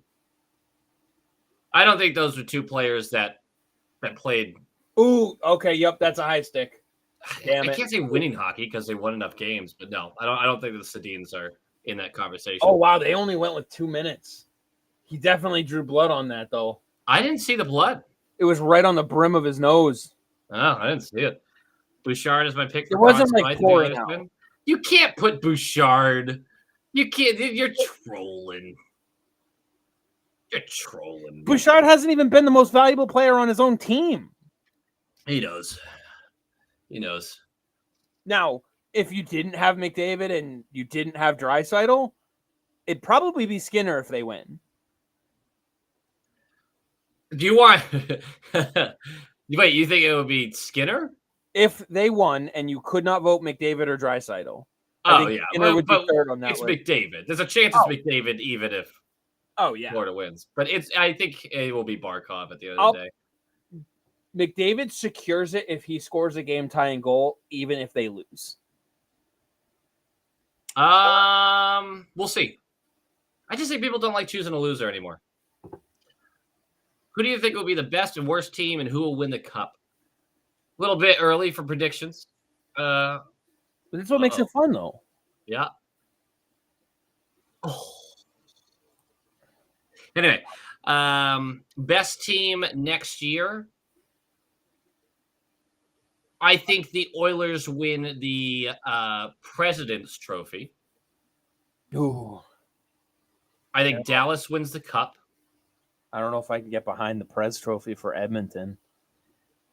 A: I don't think those were two players that played.
B: Ooh, okay, yep, that's a high stick. Damn
A: I
B: it.
A: can't say winning hockey because they won enough games, but no, I don't think the Sedins are in that conversation.
B: Oh wow, they only went with 2 minutes. He definitely drew blood on that though.
A: I didn't see the blood.
B: It was right on the brim of his nose.
A: Oh, I didn't see it. Bouchard is my pick.
B: It wasn't like pouring out.
A: You can't put Bouchard. You can't. You're trolling. You're trolling.
B: Bouchard hasn't even been the most valuable player on his own team.
A: He knows. He knows.
B: Now, if you didn't have McDavid and you didn't have Draisaitl, it'd probably be Skinner if they win.
A: Do you want? Wait, you think it would be Skinner?
B: If they won and you could not vote McDavid or Draisaitl.
A: Oh yeah,
B: Skinner would be third on that
A: it's
B: list.
A: McDavid. There's a chance it's McDavid even if Florida wins. But I think it will be Barkov at the end of the day.
B: McDavid secures it if he scores a game-tying goal, even if they lose.
A: We'll see. I just think people don't like choosing a loser anymore. Who do you think will be the best and worst team, and who will win the cup? A little bit early for predictions.
B: But that's what makes it fun, though.
A: Yeah. Oh. Anyway, best team next year. I think the Oilers win the President's Trophy.
B: Ooh.
A: I think Dallas wins the Cup.
B: I don't know if I can get behind the Prez Trophy for Edmonton.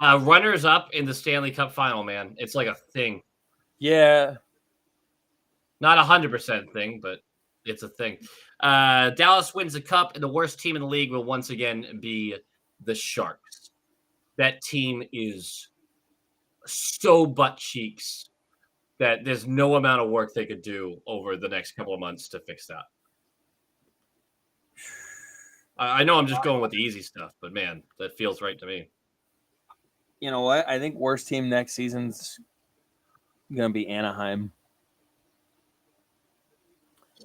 A: Runners up in the Stanley Cup final, man. It's like a thing.
B: Yeah.
A: Not 100% thing, but it's a thing. Dallas wins the Cup, and the worst team in the league will once again be the Sharks. That team is so butt cheeks that there's no amount of work they could do over the next couple of months to fix that. I know I'm just going with the easy stuff, but man, that feels right to me.
B: You know what? I think worst team next season's going to be Anaheim.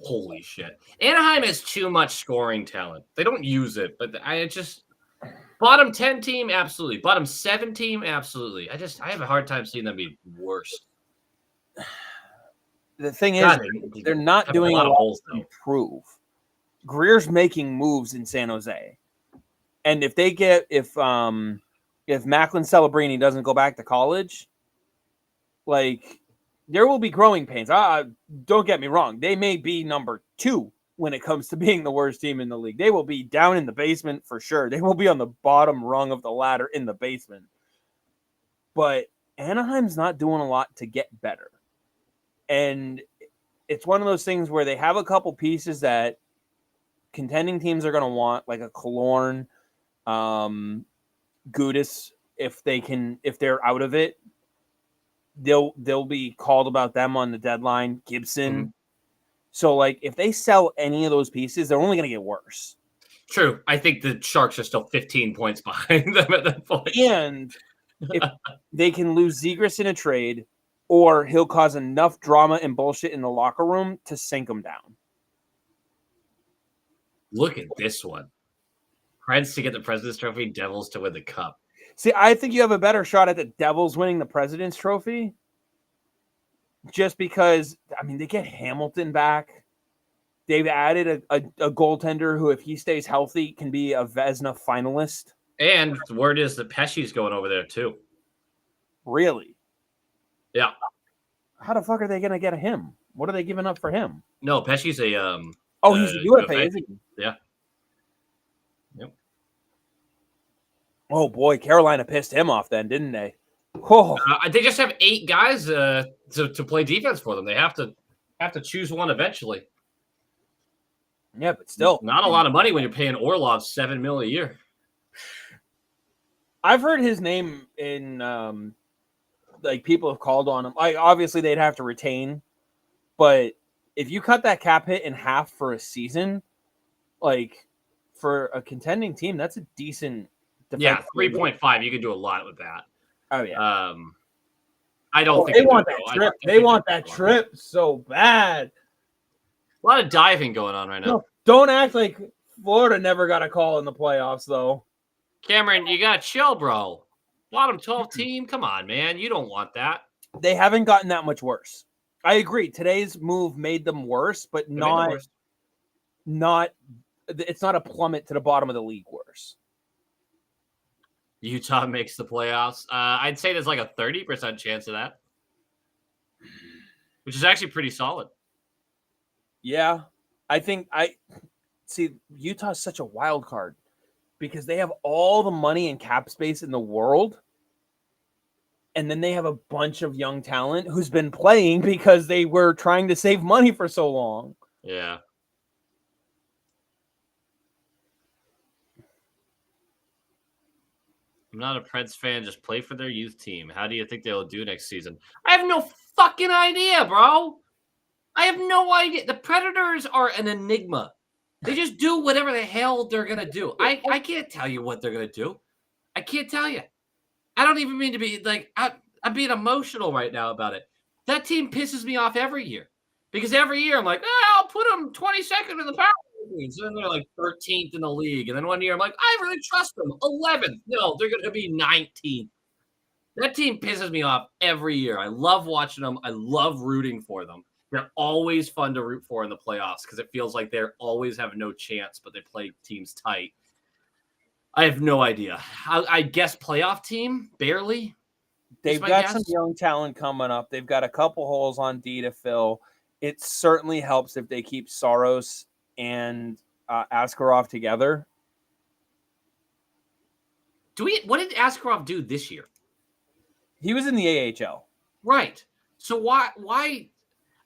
A: Holy shit. Anaheim has too much scoring talent. They don't use it, but bottom 10 team, absolutely. Bottom 7 team, absolutely. I have a hard time seeing them be worse.
B: The thing is, they're not doing a lot to improve. Greer's making moves in San Jose. And if Macklin Celebrini doesn't go back to college, like, there will be growing pains. Don't get me wrong. They may be number 2 when it comes to being the worst team in the league. They will be down in the basement for sure. They will be on the bottom rung of the ladder in the basement. But Anaheim's not doing a lot to get better. And it's one of those things where they have a couple pieces that contending teams are going to want, like a Killorn, Gudis, if they're out of it, they'll be called about them on the deadline. Gibson.
A: Mm-hmm.
B: So, like, if they sell any of those pieces, they're only going to get worse.
A: True. I think the Sharks are still 15 points behind them at that point.
B: And if they can lose Zegras in a trade, or he'll cause enough drama and bullshit in the locker room to sink them down.
A: Look at this one. Preds to get the President's Trophy, Devils to win the Cup.
B: See, I think you have a better shot at the Devils winning the President's Trophy. Just because, I mean, they get Hamilton back. They've added a goaltender who, if he stays healthy, can be a Vezina finalist.
A: And the word is that Pesci's going over there, too.
B: Really?
A: Yeah.
B: How the fuck are they going to get him? What are they giving up for him?
A: No, Pesci's a...
B: he's a UFA, isn't he?
A: Yeah. Yep.
B: Oh, boy, Carolina pissed him off then, didn't they? Oh.
A: They just have 8 guys to play defense for them. They have to choose one eventually.
B: Yeah, but still.
A: Not a lot of money when you're paying Orlov $7 million a year.
B: I've heard his name in... like, people have called on him. Like, obviously, they'd have to retain. But if you cut that cap hit in half for a season, like, for a contending team, that's a decent...
A: Yeah, 3.5. You can do a lot with that.
B: Oh, yeah.
A: I don't think
B: they want that trip. They want that trip so bad.
A: A lot of diving going on right now.
B: No, don't act like Florida never got a call in the playoffs, though.
A: Cameron, you got to chill, bro. Bottom 12 team? Come on, man. You don't want that.
B: They haven't gotten that much worse. I agree. Today's move made them worse, but not. It's not a plummet to the bottom of the league worse.
A: Utah makes the playoffs. I'd say there's like a 30% chance of that, which is actually pretty solid.
B: Yeah, I think Utah's such a wild card because they have all the money and cap space in the world. And then they have a bunch of young talent who's been playing because they were trying to save money for so long.
A: Yeah. I'm not a Preds fan. Just play for their youth team. How do you think they'll do next season? I have no fucking idea, bro. I have no idea. The Predators are an enigma. They just do whatever the hell they're going to do. I can't tell you what they're going to do. I can't tell you. I don't even mean to be like, I'm being emotional right now about it. That team pisses me off every year because every year I'm like, I'll put them 22nd in the power rankings. And then they're like 13th in the league. And then one year I'm like, I really trust them. 11th. No, they're going to be 19th. That team pisses me off every year. I love watching them. I love rooting for them. They're always fun to root for in the playoffs because it feels like they always have no chance, but they play teams tight. I have no idea. I guess playoff team, barely.
B: They've got some young talent coming up. They've got a couple holes on D to fill. It certainly helps if they keep Saros and Askarov together.
A: What did Askarov do this year?
B: He was in the AHL.
A: Right. So why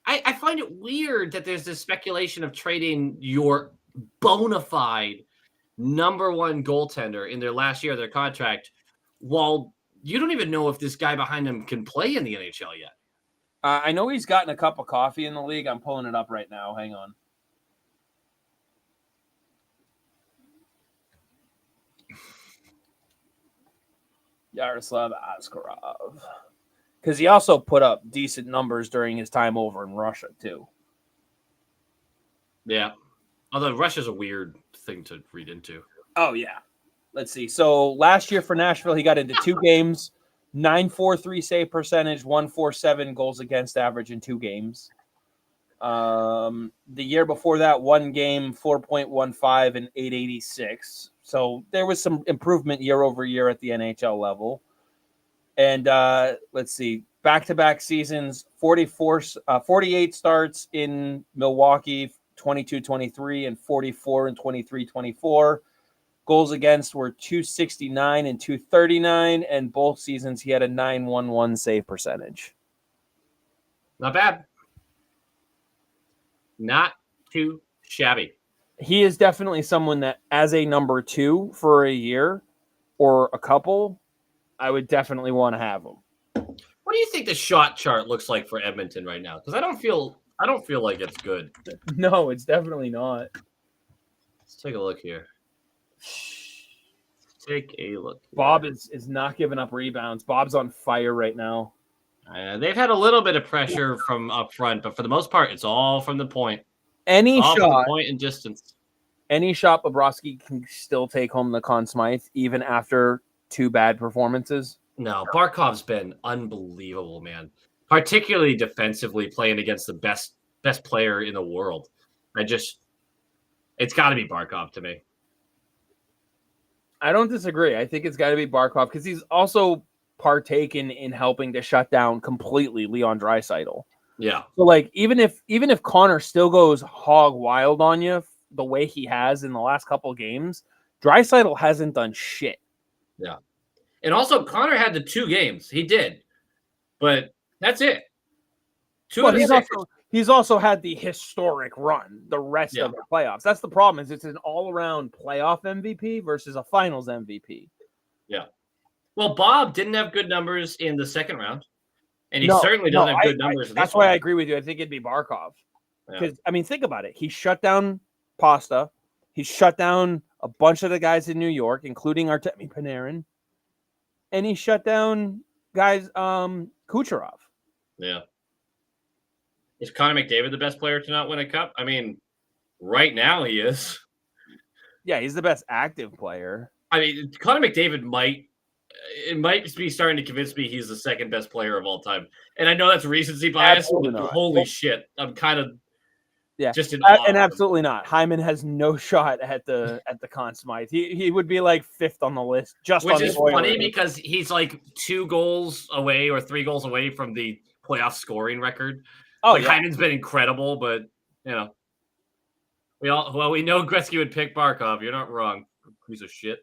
A: I find it weird that there's this speculation of trading your bona fide number one goaltender in their last year of their contract while you don't even know if this guy behind him can play in the NHL yet.
B: I know he's gotten a cup of coffee in the league. I'm pulling it up right now. Hang on. Yaroslav Askarov. Because he also put up decent numbers during his time over in Russia, too.
A: Yeah. Although Russia's a weird thing to read into.
B: Oh, yeah. Let's see. So last year for Nashville, he got into 2 games, 9.43 save percentage, 1.47 goals against average in 2 games. The year before that, 1 game, 4.15 and 8.86. So there was some improvement year over year at the NHL level. And let's see, back-to-back seasons, 48 starts in Milwaukee, 22-23 and 44 and 23-24. Goals against were 269 and 239, and both seasons he had a 911 save percentage.
A: Not bad. Not too shabby.
B: He is definitely someone that, as a number 2 for a year or a couple, I would definitely want to have him.
A: What do you think the shot chart looks like for Edmonton right now? Because I don't feel like it's good.
B: No, it's definitely not.
A: Let's take a look here. Take a look.
B: Bob is not giving up rebounds. Bob's on fire right now.
A: They've had a little bit of pressure from up front, but for the most part, it's all from the point.
B: Any
A: all from
B: shot,
A: the point and distance.
B: Any shot, Bobrovsky can still take home the Conn Smythe, even after 2 bad performances.
A: No, Barkov's been unbelievable, man. Particularly defensively, playing against the best player in the world. It's got to be Barkov to me.
B: I don't disagree. I think it's got to be Barkov because he's also partaken in helping to shut down completely Leon Draisaitl.
A: Yeah.
B: So like even if Connor still goes hog wild on you the way he has in the last couple of games, Draisaitl hasn't done shit.
A: Yeah. And also Connor had the 2 games. He did. But that's it.
B: He's also had the historic run the rest of the playoffs. That's the problem, is it's an all-around playoff MVP versus a finals MVP.
A: Yeah. Well, Bob didn't have good numbers in the second round. And he certainly doesn't have good numbers in this
B: That's why I agree with you. I think it'd be Barkov. Because, I mean, think about it. He shut down Pasta. He shut down a bunch of the guys in New York, including Artemi Panarin. And he shut down guys, Kucherov.
A: Yeah. Is Connor McDavid the best player to not win a cup? I mean, right now he is.
B: Yeah, he's the best active player.
A: I mean, Connor McDavid might be starting to convince me he's the second best player of all time. And I know that's recency bias, but holy shit. I'm kind of just in awe.
B: And absolutely not. Hyman has no shot at the Conn Smythe. He would be like 5th on the list.
A: Which is funny because he's like 2 goals away or 3 goals away from the playoff scoring record. Oh, like, Hyman's been incredible, but you know, we know Gretzky would pick Barkov. You're not wrong. Piece of shit.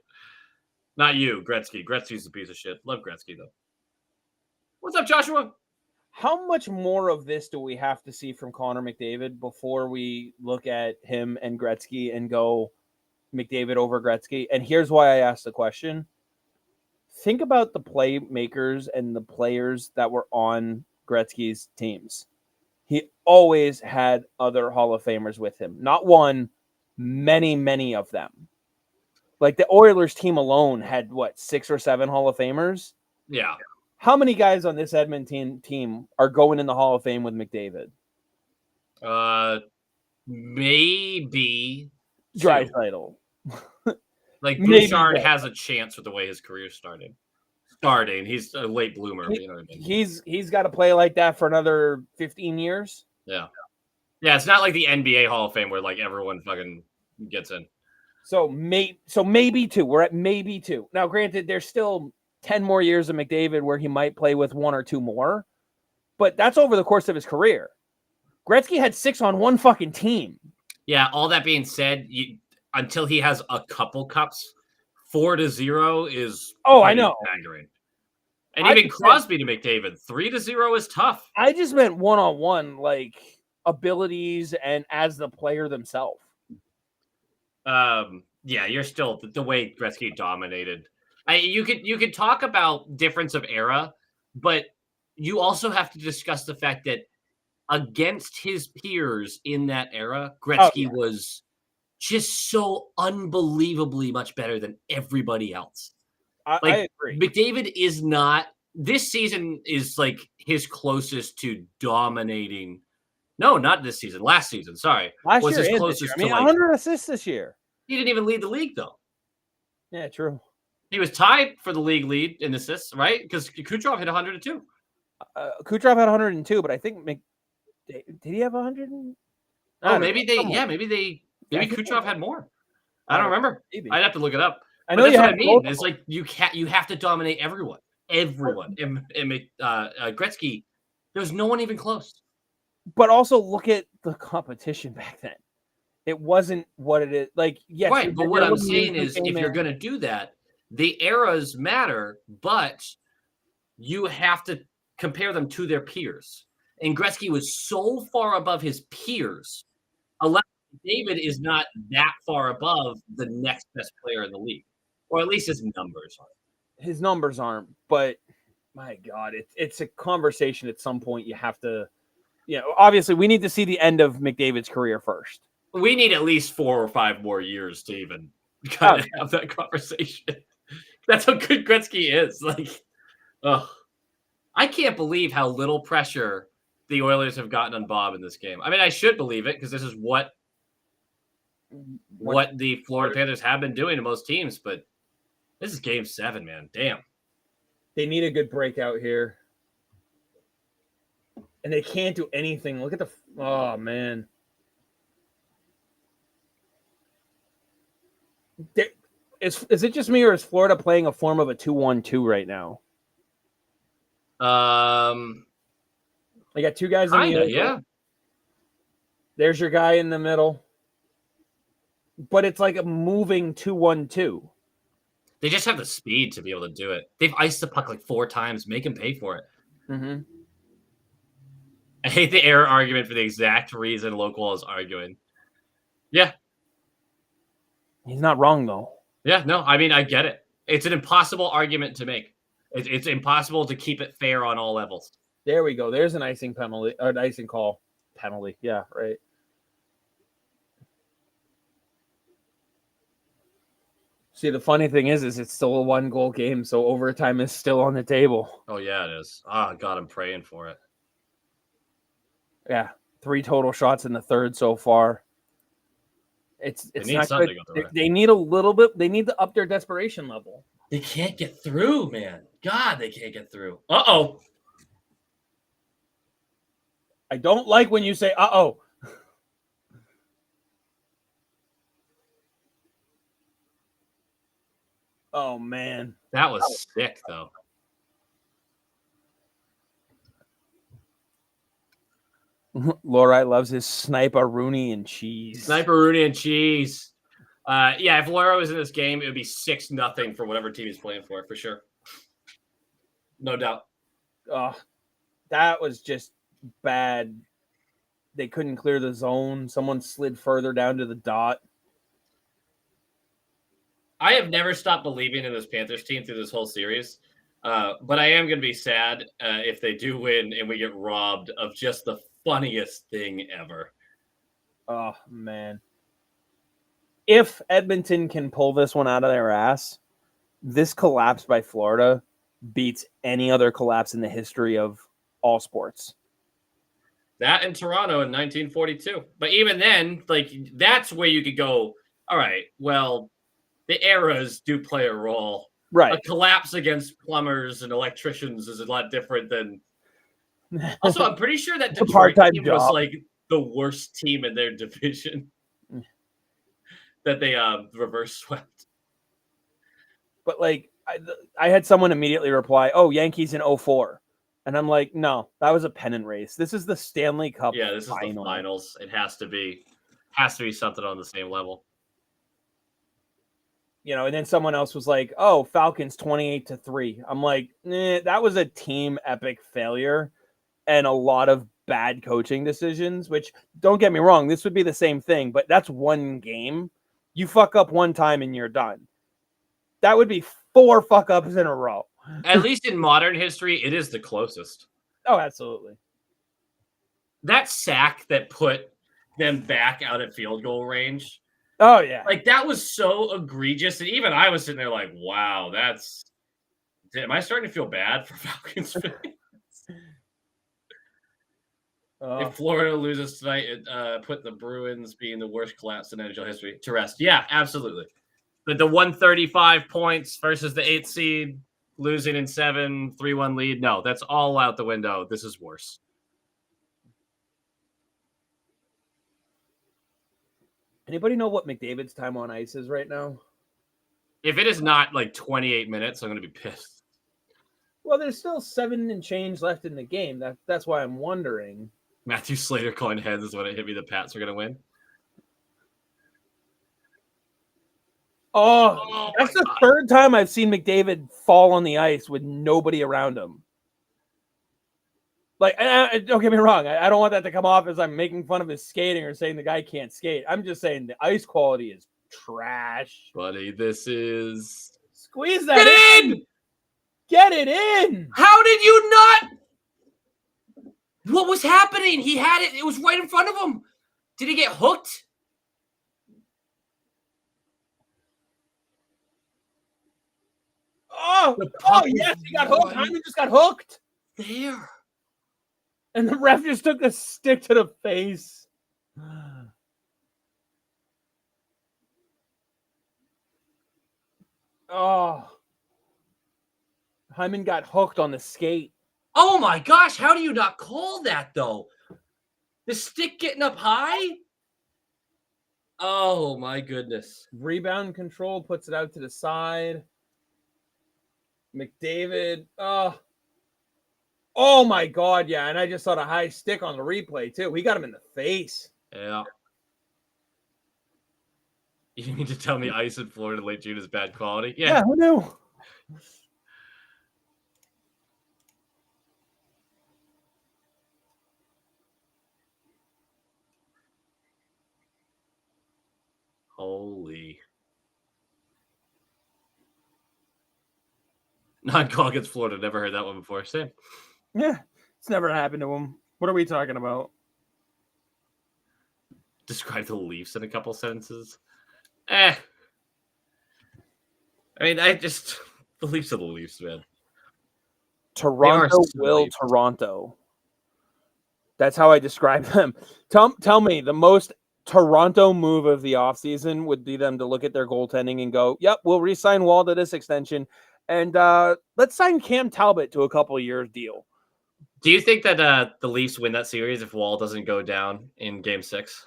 A: Not you, Gretzky. Gretzky's a piece of shit. Love Gretzky though. What's up, Joshua?
B: How much more of this do we have to see from Connor McDavid before we look at him and Gretzky and go McDavid over Gretzky? And here's why I asked the question. Think about the playmakers and the players that were on Gretzky's teams. He always had other Hall of Famers with him. Not one, many, many of them. Like the Oilers team alone had, 6 or 7 Hall of Famers?
A: Yeah.
B: How many guys on this Edmonton team are going in the Hall of Fame with McDavid?
A: Maybe
B: Draisaitl.
A: Like Bouchard has a chance with the way his career started. He's a late bloomer. You know what I mean?
B: He's got to play like that for another 15 years.
A: Yeah. It's not like the NBA Hall of Fame where like everyone fucking gets in.
B: So maybe 2. We're at maybe 2. Now, granted, there's still 10 more years of McDavid where he might play with 1 or 2 more, but that's over the course of his career. Gretzky had 6 on one fucking team. Yeah.
A: All that being said, until he has a couple cups, 4-0 is
B: I know.
A: Staggering. And even Crosby to McDavid, 3-0 is tough.
B: I just meant one-on-one, like abilities and as the player themselves.
A: You're still the way Gretzky dominated. You could talk about difference of era, but you also have to discuss the fact that against his peers in that era, Gretzky was just so unbelievably much better than everybody else.
B: I agree.
A: McDavid is not. This season is like his closest to dominating. No, not this season. Last season. Sorry,
B: was his closest to 100 assists this year.
A: He didn't even lead the league though.
B: Yeah, true.
A: He was tied for the league lead in assists, right? Because Kucherov hit 102.
B: Kucherov had 102, but I think did he have 100?
A: Maybe Kucherov had more. I don't remember.
B: Maybe.
A: I'd have to look it up.
B: I know
A: that's what I mean. It's like you have to dominate everyone. And Gretzky, there was no one even close.
B: But also look at the competition back then. It wasn't what it is. Like, yes,
A: Right, but what I'm saying is if you're going to do that, the eras matter, but you have to compare them to their peers. And Gretzky was so far above his peers. David is not that far above the next best player in the league, or at least his numbers are.
B: His numbers aren't, but my God, it's a conversation at some point you have to, obviously we need to see the end of McDavid's career first.
A: We need at least 4 or 5 more years to even kind of have that conversation. That's how good Gretzky is. Like, I can't believe how little pressure the Oilers have gotten on Bob in this game. I mean, I should believe it because this is what the Florida Panthers have been doing to most teams, but this is game 7, man. Damn.
B: They need a good breakout here. And they can't do anything. Look at oh, man. Is it just me or is Florida playing a form of a 2-1-2 right now? I got 2 guys in the middle.
A: Yeah.
B: There's your guy in the middle. But it's like a moving 2-1-2.
A: They just have the speed to be able to do it. They've iced the puck like 4 times. Make him pay for it.
B: Mm-hmm.
A: I hate the error argument for the exact reason Local is arguing. Yeah.
B: He's not wrong, though.
A: Yeah, no, I mean, I get it. It's an impossible argument to make. It's impossible to keep it fair on all levels.
B: There we go. There's an icing penalty, or an icing call penalty. Yeah, right. See, the funny thing is it's still a 1-goal game, so overtime is still on the table.
A: Oh, yeah, it is. Oh, God, I'm praying for it.
B: Yeah, 3 total shots in the third so far. It's not good. They need a little bit. They need to up their desperation level.
A: They can't get through, man. God, they can't get through. Uh-oh.
B: I don't like when you say, uh-oh. Oh, man.
A: That was sick, though.
B: Lori loves his sniper Rooney and cheese.
A: Sniper Rooney and cheese. Yeah, if Laura was in this game, it would be 6-0 for whatever team he's playing for sure. No doubt.
B: That was just bad. They couldn't clear the zone. Someone slid further down to the dot.
A: I have never stopped believing in this Panthers team through this whole series. But I am going to be sad if they do win and we get robbed of just the funniest thing ever.
B: Oh, man. If Edmonton can pull this one out of their ass, this collapse by Florida beats any other collapse in the history of all sports.
A: That in Toronto in 1942. But even then, like, that's where you could go, all right, well, the eras do play a role.
B: Right.
A: A collapse against plumbers and electricians is a lot different than... Also, I'm pretty sure that Detroit team was like the worst team in their division that they reverse swept.
B: But like, I had someone immediately reply, "Oh, Yankees in 04." And I'm like, no, that was a pennant race. This is the Stanley Cup.
A: Yeah, this is the finals. It has to be something on the same level.
B: And then someone else was like, "Oh, Falcons 28-3." I'm like, that was a team epic failure and a lot of bad coaching decisions, which, don't get me wrong, this would be the same thing, but that's one game. You fuck up one time and you're done. That would be 4 fuck ups in a row.
A: At least in modern history, it is the closest.
B: Oh, absolutely.
A: That sack that put them back out at field goal range.
B: Oh, yeah.
A: Like, that was so egregious. And even I was sitting there like, wow, am I starting to feel bad for Falcons fans? If Florida loses tonight, it put the Bruins being the worst collapse in NHL history to rest. Yeah, absolutely. But the 135 points versus the 8th seed losing in 7, 3-1 lead. No, that's all out the window. This is worse.
B: Anybody know what McDavid's time on ice is right now?
A: If it is not like 28 minutes, I'm going to be pissed.
B: Well, there's still 7 and change left in the game. That's why I'm wondering.
A: Matthew Slater calling heads is when it hit me the Pats are going to win.
B: Oh, that's the third time I've seen McDavid fall on the ice with nobody around him. Like, don't get me wrong. I don't want that to come off as I'm making fun of his skating or saying the guy can't skate. I'm just saying the ice quality is trash.
A: Buddy, this is...
B: Squeeze that in! Get it in!
A: How did you not? What was happening? He had it. It was right in front of him. Did he get hooked?
B: Oh, yes, he got hooked. Hyman just got hooked.
A: There.
B: And the ref just took a stick to the face. Oh. Hyman got hooked on the skate.
A: Oh my gosh, how do you not call that though? The stick getting up high? Oh my goodness.
B: Rebound control puts it out to the side. McDavid. Oh my God, yeah. And I just saw the high stick on the replay too. We got him in the face.
A: Yeah. You mean to tell me ice in Florida late June is bad quality?
B: Yeah, who knew?
A: Holy. Non-call against Florida. Never heard that one before. Same.
B: Yeah, it's never happened to him. What are we talking about?
A: Describe the Leafs in a couple sentences. I mean, the Leafs are the Leafs, man.
B: Toronto will Leafs. Toronto. That's how I describe them. Tell me, the most Toronto move of the offseason would be them to look at their goaltending and go, yep, we'll re-sign Wall to this extension. And let's sign Cam Talbot to a couple of years deal.
A: Do you think that the Leafs win that series if Wall doesn't go down in Game 6?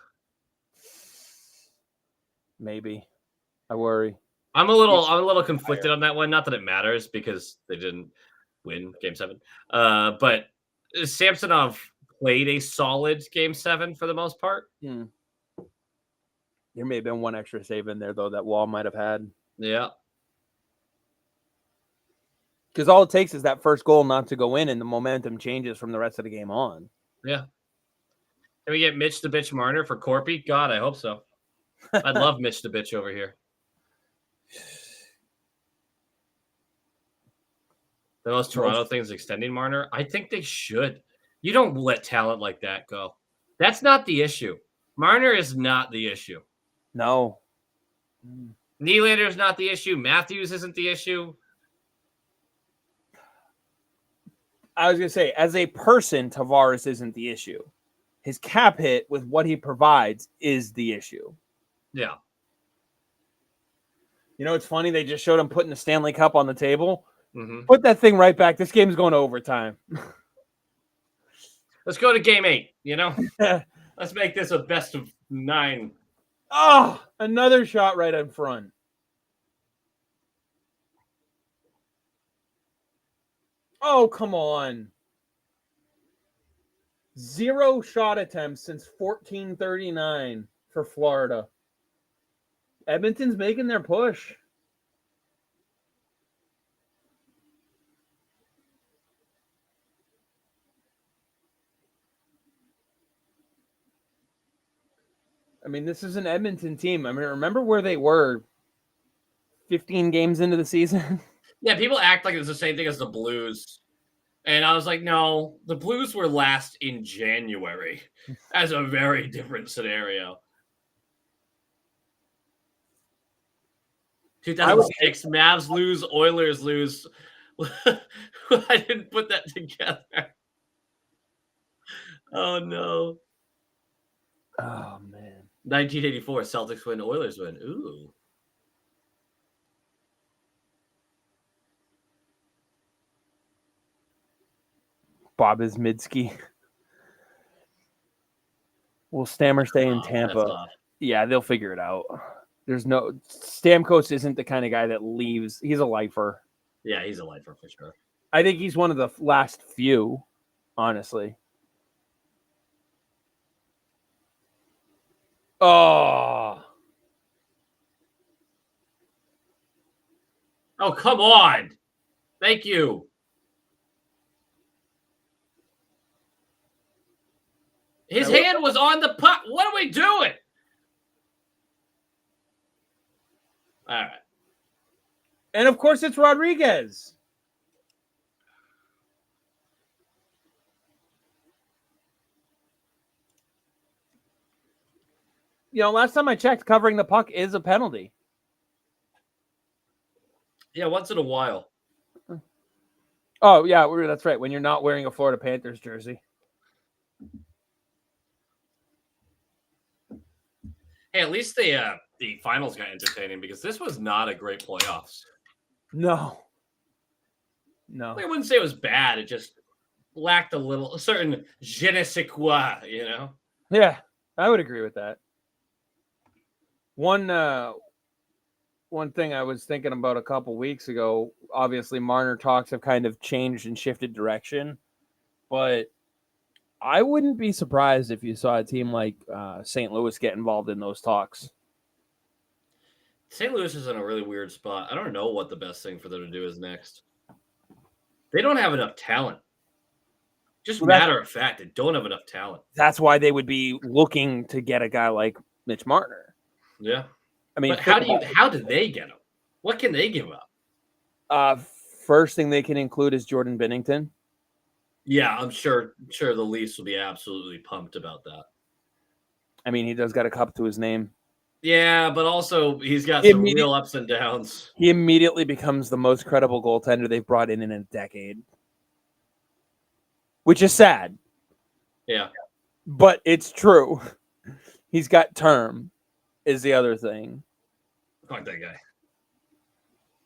B: Maybe. I worry.
A: I'm a little conflicted on that one. Not that it matters because they didn't win Game 7. But Samsonov played a solid Game 7 for the most part.
B: There may have been one extra save in there, though, that Wall might have had.
A: Yeah.
B: Because all it takes is that first goal not to go in, and the momentum changes from the rest of the game on.
A: Yeah. Can we get Mitch the Bitch Marner for Corpy? God, I hope so. I'd love Mitch the Bitch over here. The most Toronto thing is extending Marner. I think they should. You don't let talent like that go. That's not the issue. Marner is not the issue.
B: No.
A: Nylander is not the issue. Matthews isn't the issue.
B: I was going to say, as a person, Tavares isn't the issue. His cap hit with what he provides is the issue.
A: Yeah.
B: You know, it's funny. They just showed him putting the Stanley Cup on the table.
A: Mm-hmm.
B: Put that thing right back. This game's going to overtime.
A: Let's go to Game 8, you know? Let's make this a best of 9.
B: Oh, another shot right in front. Oh, come on. 0 shot attempts since 1439 for Florida. Edmonton's making their push. I mean, this is an Edmonton team. I mean, remember where they were 15 games into the season?
A: Yeah, people act like it's the same thing as the Blues. And I was like, no, the Blues were last in January. That's a very different scenario. 2006, Mavs lose, Oilers lose. I didn't put that together. Oh, no.
B: Oh, man.
A: 1984, Celtics win, Oilers win. Ooh.
B: Bob Ismitsky. Will Stammer stay in Tampa? Yeah, they'll figure it out. There's no Stamkos isn't the kind of guy that leaves. He's a lifer.
A: Yeah, he's a lifer for sure.
B: I think he's one of the last few, honestly. Oh.
A: Oh, come on. Thank you. His hand was on the puck. What are we doing? All right.
B: And of course, it's Rodriguez. Last time I checked, covering the puck is a penalty.
A: Yeah, once in a while.
B: Oh, yeah, that's right. When you're not wearing a Florida Panthers jersey.
A: Hey, at least the finals got entertaining because this was not a great playoffs.
B: No.
A: I wouldn't say it was bad. It just lacked a certain je ne sais quoi,
B: Yeah, I would agree with that. One thing I was thinking about a couple weeks ago, obviously Marner talks have kind of changed and shifted direction, but I wouldn't be surprised if you saw a team like St. Louis get involved in those talks.
A: St. Louis is in a really weird spot. I don't know what the best thing for them to do is next. They don't have enough talent. Just matter of fact, they don't have enough talent.
B: That's why they would be looking to get a guy like Mitch Marner.
A: Yeah.
B: I mean,
A: but how do they get him? What can they give
B: up? First thing they can include is Jordan Binnington.
A: Yeah, I'm sure the Leafs will be absolutely pumped about that.
B: I mean, he does got a cup to his name.
A: Yeah, but also he's got some real ups and downs.
B: He immediately becomes the most credible goaltender they've brought in a decade, which is sad.
A: Yeah.
B: But it's true. He's got term is the other thing.
A: Fuck that guy.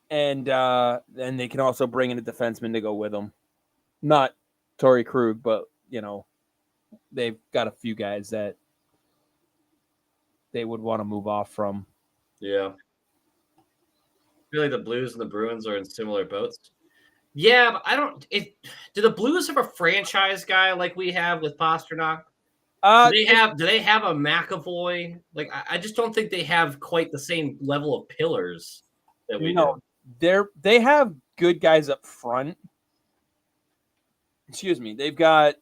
B: And they can also bring in a defenseman to go with him. Not Torrey Krug, but, they've got a few guys that they would want to move off from.
A: Yeah. I feel like the Blues and the Bruins are in similar boats. Yeah, but I don't. Do the Blues have a franchise guy like we have with Pastrnak? Do they have a McAvoy? Like, I just don't think they have quite the same level of pillars that we do.
B: They have good guys up front. Excuse me. They've got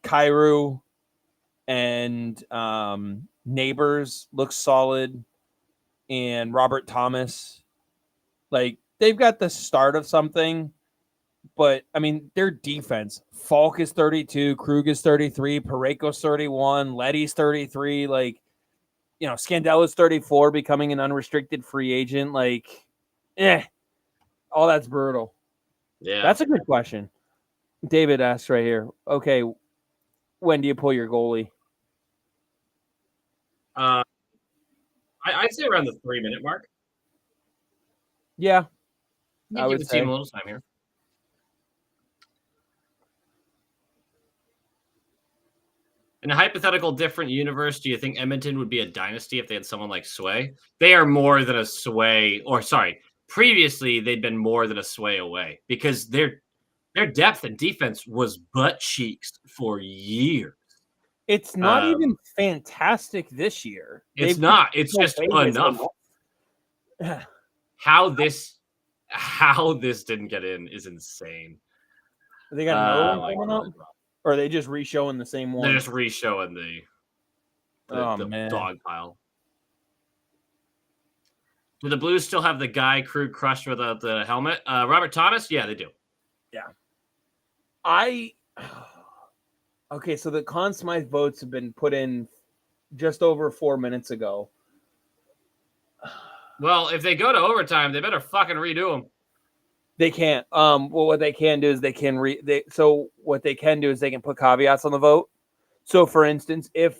B: Kyrou and Neighbors looks solid, and Robert Thomas. Like, they've got the start of something, but I mean, their defense. Falk is 32, Krug is 33, Pareko's 31, Letty's 33. Like, Scandella's 34, becoming an unrestricted free agent. Like, all that's brutal.
A: Yeah,
B: that's a good question. David asks right here. Okay, when do you pull your goalie?
A: I'd say around the 3-minute mark.
B: Yeah,
A: I would say a little time here. In a hypothetical different universe, do you think Edmonton would be a dynasty if they had someone like Sway? They are more than a Sway, previously they'd been more than a Sway away because their depth and defense was butt cheeks for years.
B: It's not even fantastic this year.
A: It's not. It's just enough. How this didn't get in is insane.
B: They got another one coming up? Or are they just re-showing the same one?
A: They're just re-showing the dog pile. Do the Blues still have the guy Krug crushed without the helmet? Robert Thomas? Yeah, they do.
B: Yeah. Okay, so the Conn Smythe votes have been put in just over 4 minutes ago.
A: Well, if they go to overtime, they better fucking redo them.
B: They can't. Well, what they can do is they can what they can do is they can put caveats on the vote. So, for instance, if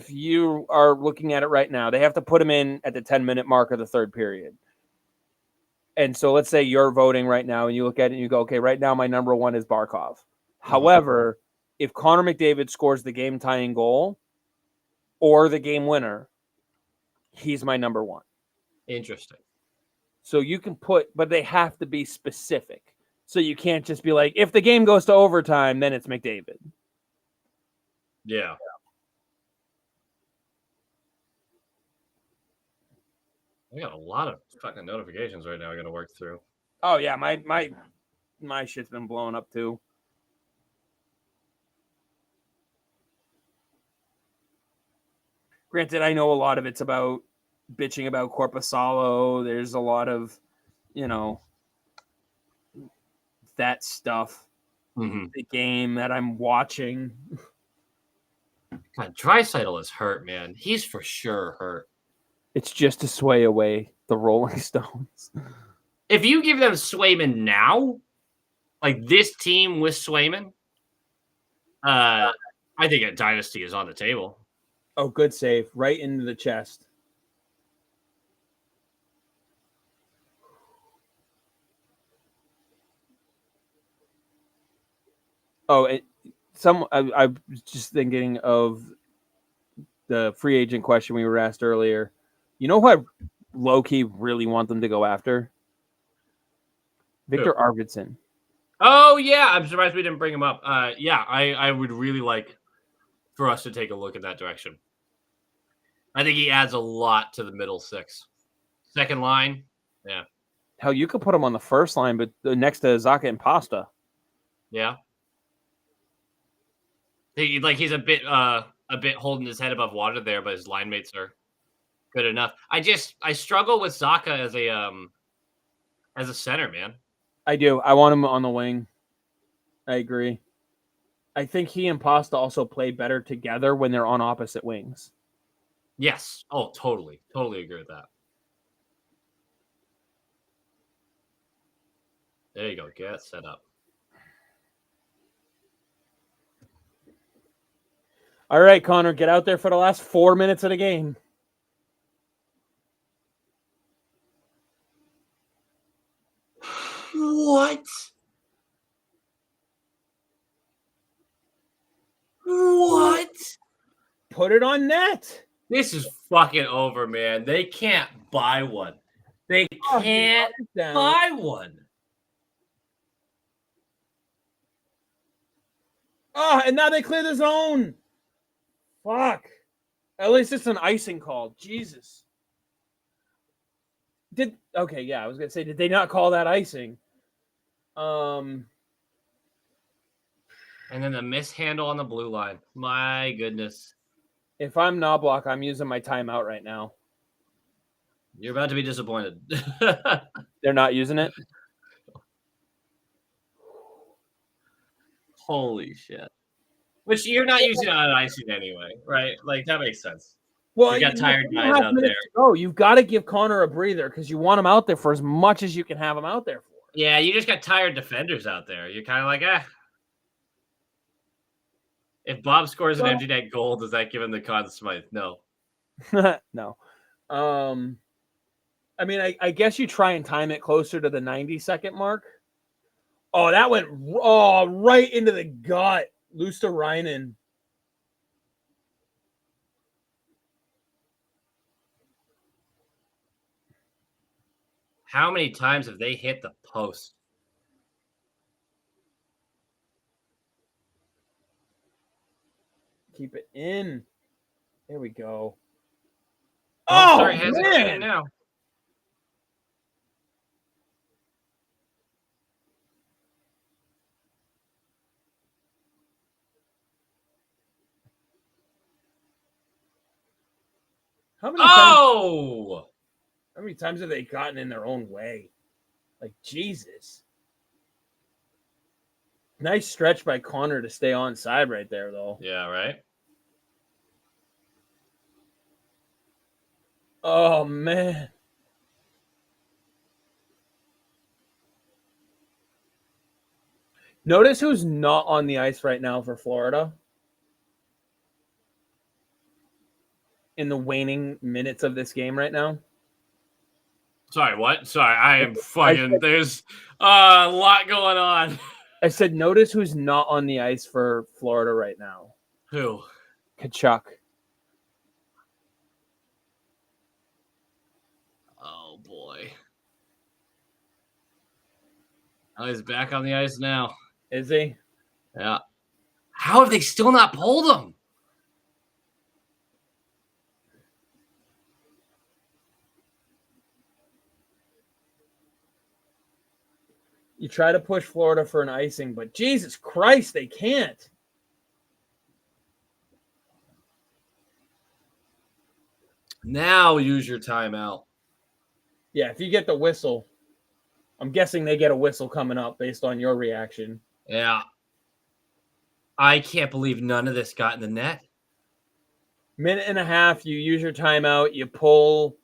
B: you are looking at it right now, they have to put them in at the 10-minute mark of the third period. And so, let's say you're voting right now, and you look at it and you go, okay, right now my number one is Barkov. Mm-hmm. However, if Connor McDavid scores the game-tying goal or the game winner, he's my number one.
A: Interesting.
B: So you can but they have to be specific. So you can't just be like, if the game goes to overtime, then it's McDavid.
A: Yeah. I got a lot of fucking notifications right now I got to work through.
B: Oh yeah, my shit's been blowing up too. Granted, I know a lot of it's about bitching about Corpusalo. There's a lot of, that stuff.
A: Mm-hmm.
B: The game that I'm watching.
A: God, Draisaitl is hurt, man. He's for sure hurt.
B: It's just to sway away the Rolling Stones.
A: If you give them Swayman now, like this team with Swayman, I think a dynasty is on the table.
B: Oh, good save. Right into the chest. Oh, I was just thinking of the free agent question we were asked earlier. You know who I low-key really want them to go after? Victor Arvidsson.
A: Oh, yeah. I'm surprised we didn't bring him up. Yeah, I would really like for us to take a look in that direction. I think he adds a lot to the middle six. Second line, yeah.
B: Hell, you could put him on the first line, but next to Zaka and Pasta.
A: Yeah. He's a bit holding his head above water there, but his line mates are good enough. I struggle with Zaka as a center, man.
B: I do. I want him on the wing. I agree. I think he and Pasta also play better together when they're on opposite wings.
A: Yes. Oh, totally. Totally agree with that. There you go. Get set up.
B: All right, Connor, get out there for the last 4 minutes of the game.
A: What? What?
B: Put it on net.
A: This is fucking over, man. They can't buy one. They can't buy one.
B: Oh, and now they clear the zone. Fuck. At least it's an icing call. Jesus. Okay, yeah, I was gonna say, did they not call that icing?
A: And then the mishandle on the blue line. My goodness.
B: If I'm Knobloch, I'm using my timeout right now.
A: You're about to be disappointed.
B: They're not using it?
A: Holy shit. Which you're not using it on icing anyway, right? Like, that makes sense.
B: Well,
A: you got tired guys out there.
B: Oh, you've got to give Connor a breather because you want him out there for as much as you can have him out there for.
A: Yeah, you just got tired defenders out there. You're kind of like, If Bob scores an empty net goal, does that give him the Conn Smythe? No.
B: No. I mean, I guess you try and time it closer to the 90-second mark. Oh, that went right into the gut. Luosterainen.
A: How many times have they hit the post?
B: Keep it in. There we go.
A: Oh, sorry, man. Now.
B: How many times have they gotten in their own way? Like, Jesus. Nice stretch by Connor to stay on side right there, though.
A: Yeah, right?
B: Oh, man. Notice who's not on the ice right now for Florida. In the waning minutes of this game right now.
A: Sorry, what? Sorry, I am fucking... There's a lot going on.
B: I said, notice who's not on the ice for Florida right now.
A: Who?
B: Kachuk.
A: Oh, boy. Oh, he's back on the ice now.
B: Is he?
A: Yeah. How have they still not pulled him?
B: You try to push Florida for an icing, but Jesus Christ, they can't.
A: Now use your timeout.
B: Yeah, if you get the whistle, I'm guessing they get a whistle coming up based on your reaction.
A: Yeah. I can't believe none of this got in the net.
B: Minute and a half, you use your timeout, you pull.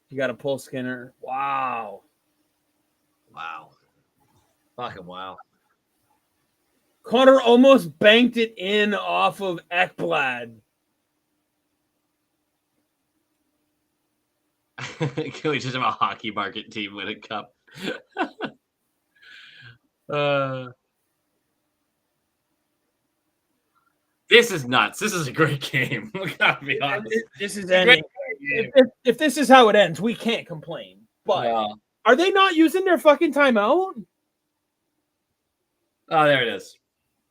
B: You got to pull Skinner. Wow.
A: Wow. Fucking wow.
B: Connor almost banked it in off of Ekblad.
A: Can we just have a hockey market team win a cup? This is nuts. This is a great game. We gotta be honest.
B: This is ending. If this is how it ends, we can't complain. But are they not using their fucking timeout?
A: Oh, there it is.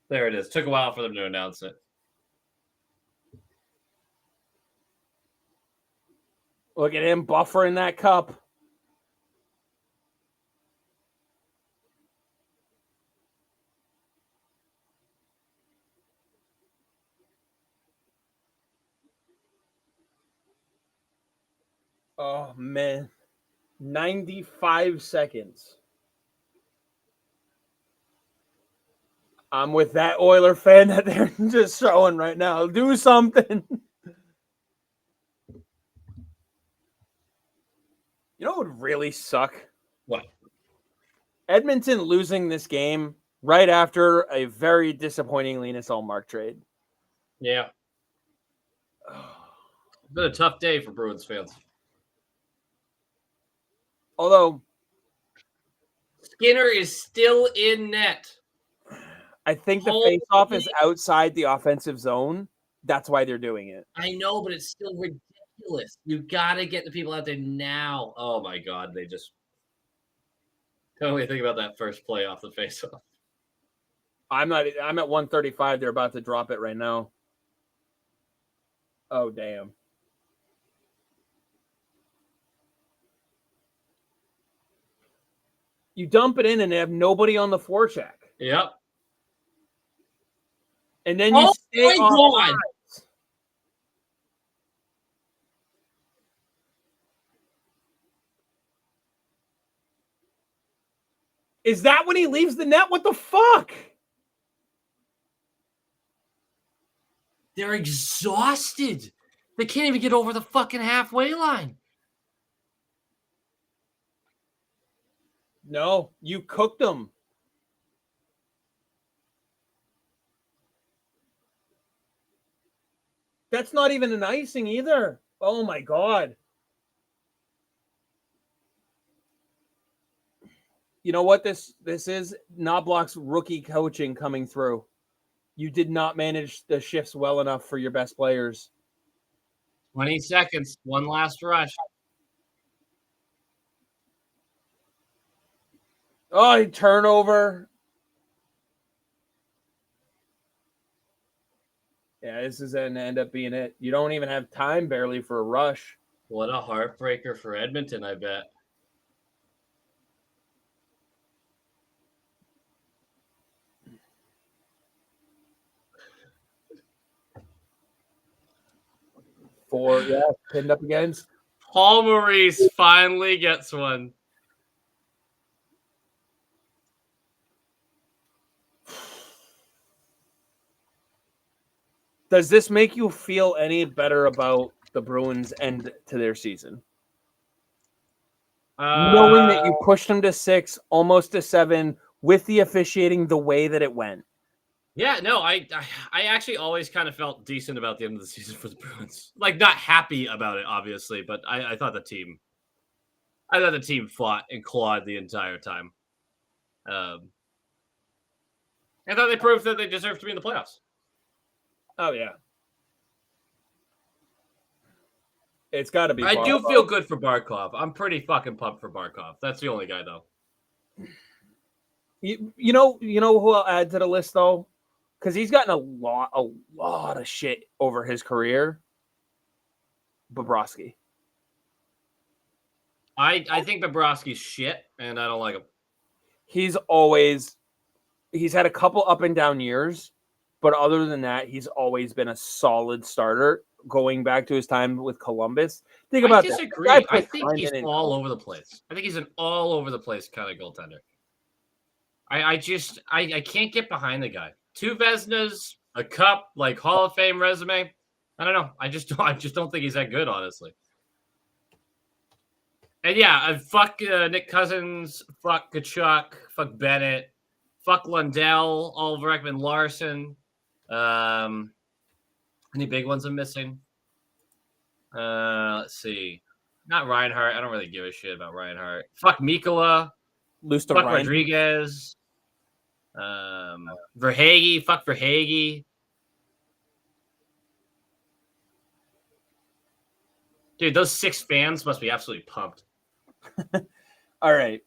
A: There it is. Took a while for them to announce it.
B: Look at him buffering that cup. Oh, man. 95 seconds. I'm with that Oiler fan that they're just showing right now. Do something. You know what would really suck?
A: What?
B: Edmonton losing this game right after a very disappointing Linus Ullmark trade.
A: Yeah. It's been a tough day for Bruins fans.
B: Although
A: Skinner is still in net.
B: I think the face-off is outside the offensive zone. That's why they're doing it.
A: I know, but it's still ridiculous. You got to get the people out there now. Oh, my God. They just... Tell me what you think about that first play off the face-off.
B: I'm at 135. They're about to drop it right now. Oh, damn. You dump it in and they have nobody on the forecheck.
A: Yep.
B: And then you stay on. Is that when he leaves the net? What the fuck?
A: They're exhausted. They can't even get over the fucking halfway line.
B: No, you cooked them. That's not even an icing either. Oh, my God. You know what this is? Knobloch's rookie coaching coming through. You did not manage the shifts well enough for your best players.
A: 20 seconds. One last rush.
B: Oh, turnover. Yeah, this is going to end up being it. You don't even have time barely for a rush.
A: What a heartbreaker for Edmonton, I bet.
B: Pinned up against.
A: Paul Maurice finally gets one.
B: Does this make you feel any better about the Bruins' end to their season? Knowing that you pushed them to 6, almost to 7, with the officiating the way that it went.
A: Yeah, no, I actually always kind of felt decent about the end of the season for the Bruins. Like, not happy about it, obviously, but I thought the team fought and clawed the entire time. I thought they proved that they deserve to be in the playoffs.
B: Oh, yeah. It's got to be.
A: I do feel good for Barkov. I'm pretty fucking pumped for Barkov. That's the only guy, though.
B: You know who I'll add to the list, though? Because he's gotten a lot of shit over his career. Bobrovsky.
A: I think Bobrovsky's shit, and I don't like him.
B: He's had a couple up and down years, but other than that, he's always been a solid starter going back to his time with Columbus. Think about
A: I
B: that.
A: disagree. I think he's all over the place. I think he's an all over the place kind of goaltender. I can't get behind the guy. 2 Vezinas, a cup, like Hall of Fame resume. I don't know. I just don't think he's that good, honestly. And yeah, fuck Nick Cousins, fuck Kachuk, fuck Bennett, fuck Lundell, Oliver Ekman Larson. Any big ones I'm missing? Let's see. Not Reinhardt. I don't really give a shit about Reinhardt. Fuck Mikola. Fuck Rodriguez. Verhage. Fuck Verhage. Dude, those 6 fans must be absolutely pumped.
B: All right.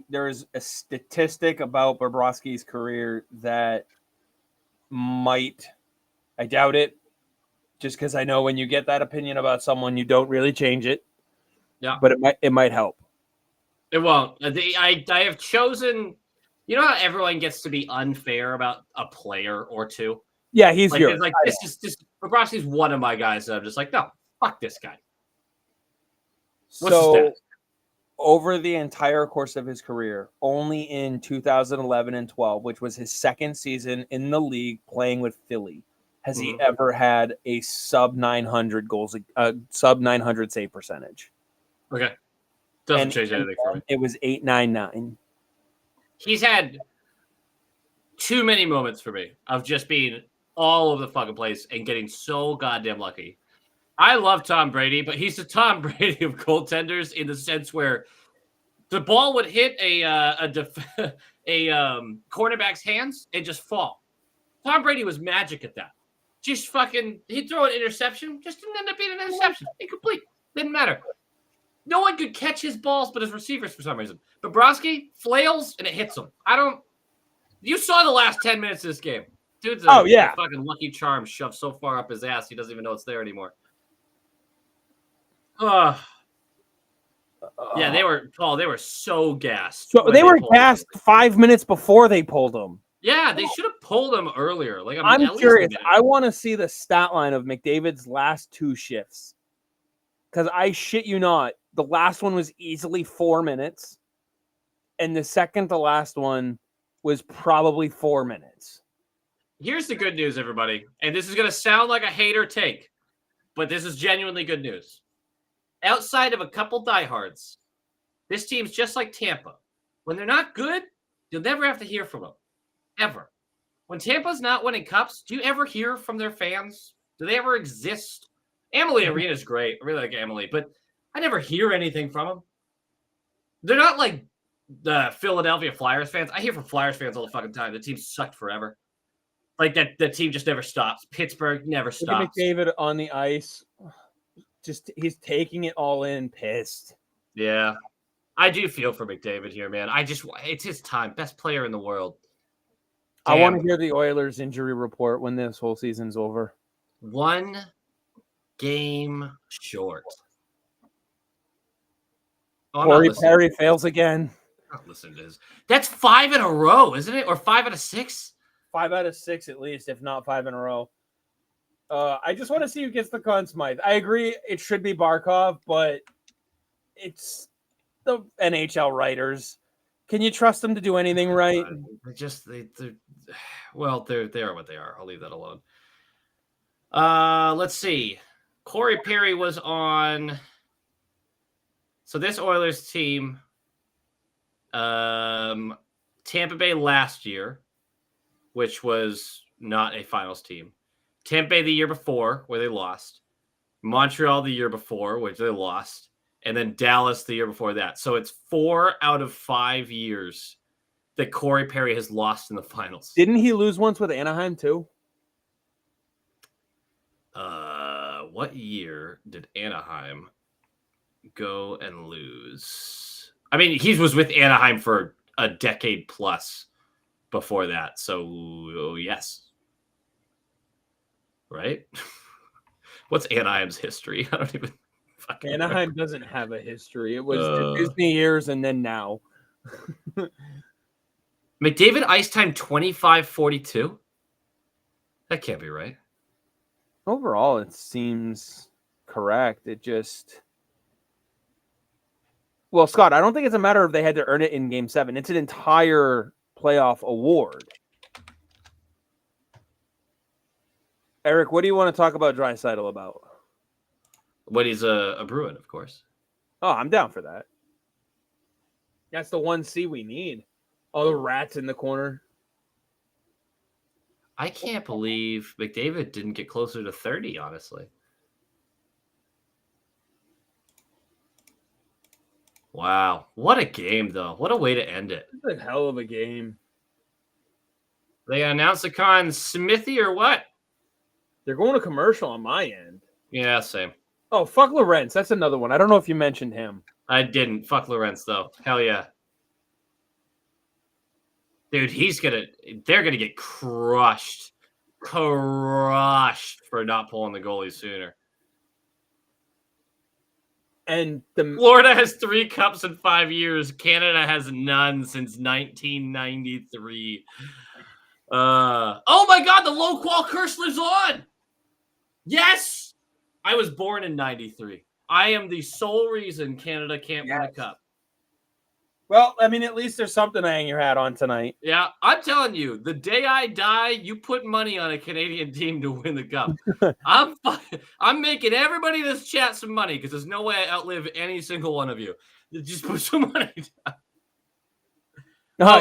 B: There's a statistic about Bobrovsky's career that I doubt it, just because I know when you get that opinion about someone, you don't really change it.
A: Yeah,
B: but it might help.
A: It won't. I have chosen. You know how everyone gets to be unfair about a player or two.
B: Yeah, he's
A: like,
B: yours.
A: Like this is just Bobrovsky's one of my guys that I'm just like, no, fuck this guy.
B: So over the entire course of his career, only in 2011 and 12, which was his second season in the league playing with Philly, has he ever had a sub 900 save percentage.
A: Okay. Doesn't change anything for me.
B: It was 899.
A: He's had too many moments for me of just being all over the fucking place and getting so goddamn lucky. I love Tom Brady, but he's the Tom Brady of goaltenders in the sense where the ball would hit a cornerback's hands and just fall. Tom Brady was magic at that. Just fucking, he'd throw an interception, just didn't end up being an interception. Incomplete. Didn't matter. No one could catch his balls but his receivers for some reason. Bobrovsky flails and it hits him. You saw the last 10 minutes of this game. Dude's a fucking Lucky Charm shoved so far up his ass he doesn't even know it's there anymore. Yeah, they were so gassed.
B: So they were gassed 5 minutes before they pulled him.
A: Yeah, they should have pulled him earlier. Like
B: I'm curious. I want to see the stat line of McDavid's last 2 shifts. Because I shit you not, the last one was easily 4 minutes. And the second to last one was probably 4 minutes.
A: Here's the good news, everybody. And this is going to sound like a hater take, but this is genuinely good news. Outside of a couple diehards, this team's just like Tampa. When they're not good, you'll never have to hear from them. Ever. When Tampa's not winning cups, do you ever hear from their fans? Do they ever exist? Amalie Arena's great. I really like Amalie, but I never hear anything from them. They're not like the Philadelphia Flyers fans. I hear from Flyers fans all the fucking time. The team sucked forever. Like that, the team just never stops. Pittsburgh never stops.
B: Look at McDavid on the ice. Just he's taking it all in, pissed.
A: Yeah. I do feel for McDavid here, man. It's his time. Best player in the world. Damn.
B: I want to hear the Oilers injury report when this whole season's over.
A: 1 game short.
B: Corey Perry fails again.
A: I'm not listening to this. That's 5 in a row, isn't it? Or 5 out of 6?
B: 5 out of 6 at least, if not 5 in a row. I just want to see who gets the Conn Smythe. I agree it should be Barkov, but it's the NHL writers. Can you trust them to do anything right?
A: They're what they are. I'll leave that alone. Let's see. Corey Perry was on. So this Oilers team, Tampa Bay last year, which was not a finals team. Tampa Bay the year before, where they lost. Montreal the year before, which they lost. And then Dallas the year before that. So it's 4 out of 5 years that Corey Perry has lost in the finals.
B: Didn't he lose once with Anaheim too?
A: What year did Anaheim go and lose? I mean, he was with Anaheim for a decade plus before that. So, yes. Right? What's Anaheim's history? I don't even fucking
B: Anaheim doesn't have a history. It was the Disney years and then now.
A: McDavid ice time 25:42. That can't be right.
B: Overall, it seems correct. It just... Well, Scott, I don't think it's a matter of they had to earn it in Game 7. It's an entire playoff award. Eric, what do you want to talk about Draisaitl about?
A: When he's a Bruin, of course.
B: Oh, I'm down for that. That's the 1C we need. All the rats in the corner.
A: I can't believe McDavid didn't get closer to 30, honestly. Wow. What a game, though. What a way to end it.
B: It's a hell of a game.
A: They announced the Conn Smithy or what?
B: They're going to commercial on my end.
A: Yeah, same.
B: Oh, fuck Lorentz. That's another one. I don't know if you mentioned him.
A: I didn't. Fuck Lorentz, though. Hell yeah. Dude, they're going to get crushed. Crushed for not pulling the goalie sooner.
B: And
A: Florida has 3 cups in 5 years. Canada has none since 1993. Oh my God, the low qual curse lives on. Yes, I was born in 93. I am the sole reason Canada can't win a cup.
B: Well, I mean, at least there's something to hang your hat on tonight.
A: Yeah, I'm telling you, the day I die, you put money on a Canadian team to win the cup. I'm making everybody in this chat some money because there's no way I outlive any single one of you. Just put some money down.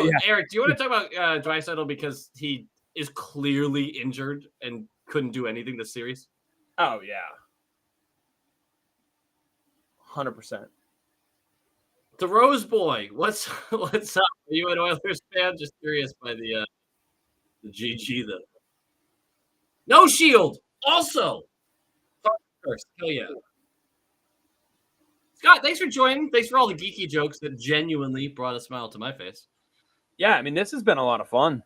A: Yeah. Eric, do you want to talk about Draisaitl because he is clearly injured and couldn't do anything this series?
B: Oh, yeah. 100%.
A: The Rose Boy, what's up? Are you an Oilers fan? Just curious by the GG though. No Shield, also. First, hell yeah. Scott, thanks for joining. Thanks for all the geeky jokes that genuinely brought a smile to my face.
B: Yeah, I mean, this has been a lot of fun.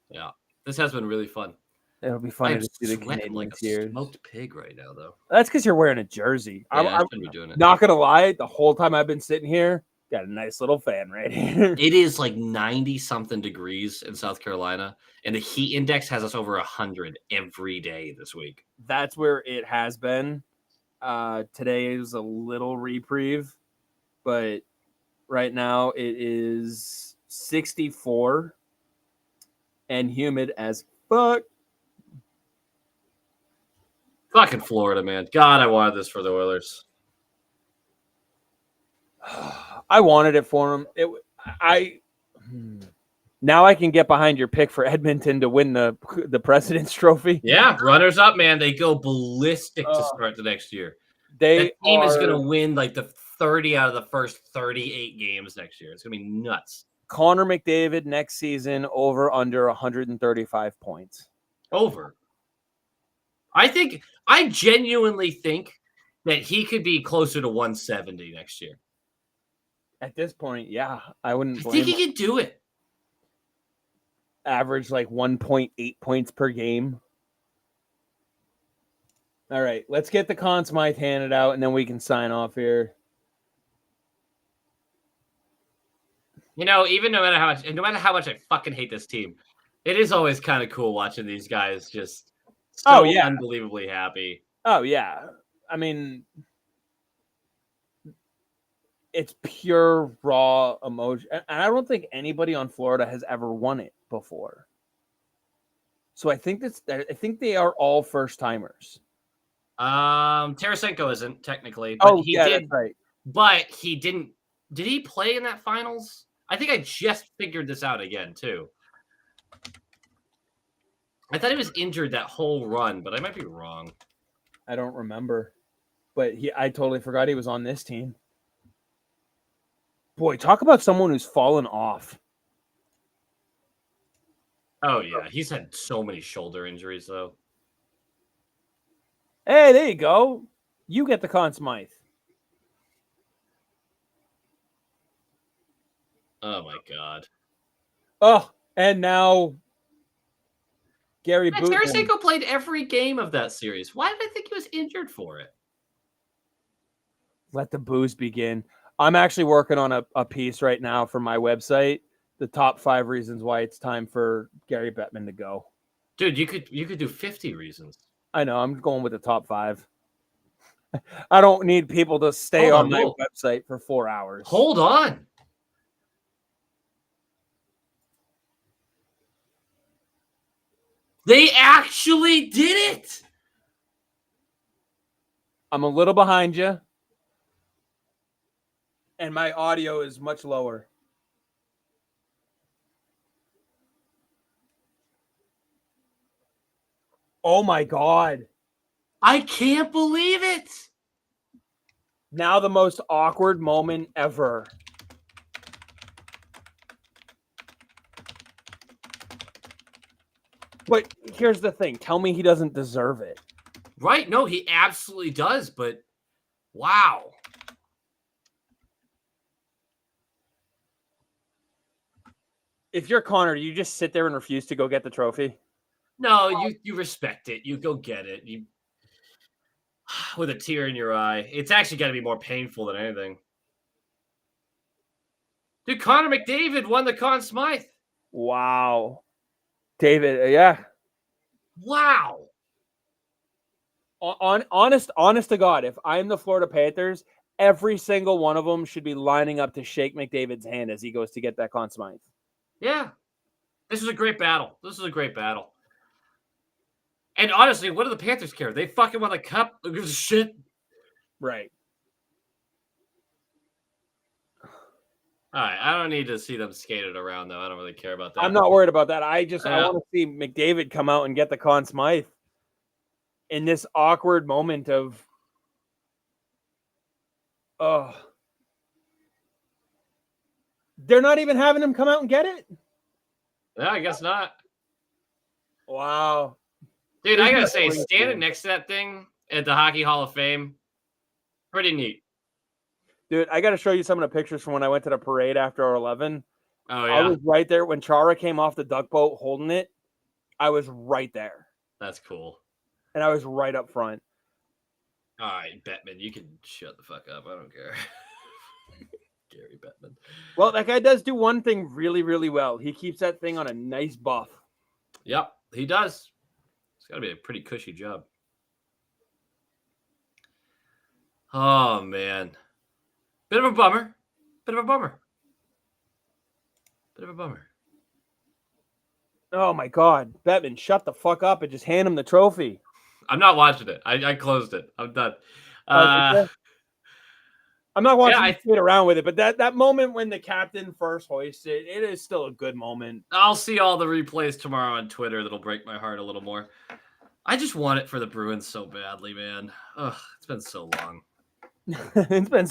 A: Yeah, this has been really fun.
B: It'll be fun to see the
A: Canadians
B: Canadians
A: like
B: here.
A: a smoked pig right now, though.
B: That's because you're wearing a jersey.
A: Yeah, I shouldn't be doing it.
B: Not gonna lie, the whole time I've been sitting here, got a nice little fan right here.
A: It is like 90-something degrees in South Carolina, and the heat index has us over 100 every day this week.
B: That's where it has been. Today is a little reprieve, but right now it is 64 and humid as fuck.
A: Fucking Florida, man. God, I wanted this for the Oilers.
B: I wanted it for him. Now I can get behind your pick for Edmonton to win the President's Trophy.
A: Yeah, runners up, man. They go ballistic to start the next year. That team is going to win like the 30 out of the first 38 games next year. It's going to be nuts.
B: Connor McDavid next season over under 135 points.
A: Over. I genuinely think that he could be closer to 170 next year.
B: At this point, yeah, I wouldn't blame
A: I think he could do it.
B: Average like 1.8 points per game. All right, let's get the Conn Smythe handed out, and then we can sign off here.
A: You know, even no matter how much I fucking hate this team, it is always kind of cool watching these guys just unbelievably happy.
B: Oh yeah, I mean, it's pure raw emotion, and I don't think anybody on Florida has ever won it before. So I think they are all first timers.
A: Tarasenko isn't technically, but he did.
B: That's right.
A: But he didn't. Did he play in that finals? I think I just figured this out again too. I thought he was injured that whole run, but I might be wrong.
B: I don't remember, but I totally forgot he was on this team. Boy, talk about someone who's fallen off.
A: Oh yeah, he's had so many shoulder injuries though.
B: Hey, there you go. You get the Conn Smythe.
A: Oh my God.
B: Oh, and now Gary Booth.
A: Tarasenko played every game of that series. Why did I think he was injured for it?
B: Let the booze begin. I'm actually working on a piece right now for my website. The top 5 reasons why it's time for Gary Bettman to go.
A: Dude, you could do 50 reasons.
B: I know. I'm going with the top 5. I don't need people to stay on my website for 4 hours.
A: Hold on. They actually did it.
B: I'm a little behind you. And my audio is much lower. Oh my God.
A: I can't believe it.
B: Now the most awkward moment ever. But here's the thing. Tell me he doesn't deserve it.
A: Right? No, he absolutely does, but wow.
B: If you're Connor, do you just sit there and refuse to go get the trophy?
A: No, you respect it. You go get it. You with a tear in your eye. It's actually got to be more painful than anything. Dude, Connor McDavid won the Conn Smythe.
B: Wow. David, yeah.
A: Wow.
B: Honest to God, if I'm the Florida Panthers, every single one of them should be lining up to shake McDavid's hand as he goes to get that Conn Smythe.
A: Yeah. This is a great battle. And honestly, what do the Panthers care? They fucking won the cup. Who gives a shit?
B: Right.
A: All right. I don't need to see them skated around, though. I don't really care about that.
B: I'm not worried about that. I want to see McDavid come out and get the Conn Smythe in this awkward moment of, they're not even having him come out and get it?
A: Yeah, I guess not.
B: Wow.
A: Dude, I gotta say, standing next to that thing at the Hockey Hall of Fame, pretty neat.
B: Dude, I got to show you some of the pictures from when I went to the parade after 11.
A: Oh, yeah?
B: I was right there. When Chara came off the duck boat holding it, I was right there.
A: That's cool.
B: And I was right up front.
A: All right, Bettman, you can shut the fuck up. I don't care. Gary Bettman.
B: Well, that guy does do one thing really, really well. He keeps that thing on a nice buff.
A: Yep, he does. It's got to be a pretty cushy job. Oh, man. Bit of a bummer.
B: Oh, my God. Bettman, shut the fuck up and just hand him the trophy.
A: I'm not watching it. I closed it. I'm done.
B: I'm not watching you skate around with it, but that moment when the captain first hoisted, it is still a good moment.
A: I'll see all the replays tomorrow on Twitter. That'll break my heart a little more. I just want it for the Bruins so badly, man. Ugh, it's been so long.
B: It's been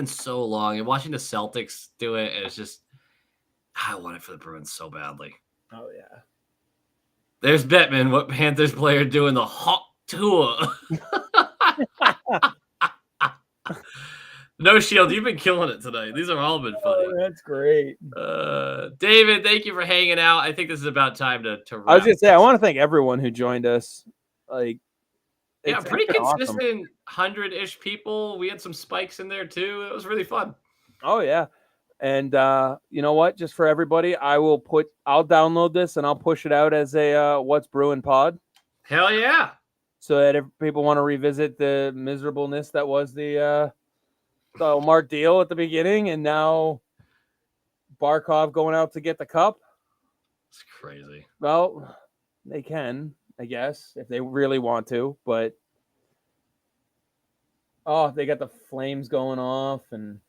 B: so long.
A: And watching the Celtics do it, it's just, I want it for the Bruins so badly.
B: Oh, yeah.
A: There's Bettman, what Panthers player doing the hot tour? No Shield, you've been killing it tonight. These have all been funny.
B: Oh, that's great.
A: David, thank you for hanging out. I think this is about time to wrap.
B: I was going to say, I want to thank everyone who joined us. Pretty
A: consistent 100-ish people. We had some spikes in there too. It was really fun.
B: Oh, yeah. And you know what? Just for everybody, I'll download this and I'll push it out as a What's Brewing pod.
A: Hell yeah.
B: So that if people want to revisit the miserableness that was the Omar deal at the beginning, and now Barkov going out to get the cup.
A: It's crazy.
B: Well, they can, I guess, if they really want to, but they got the flames going off, and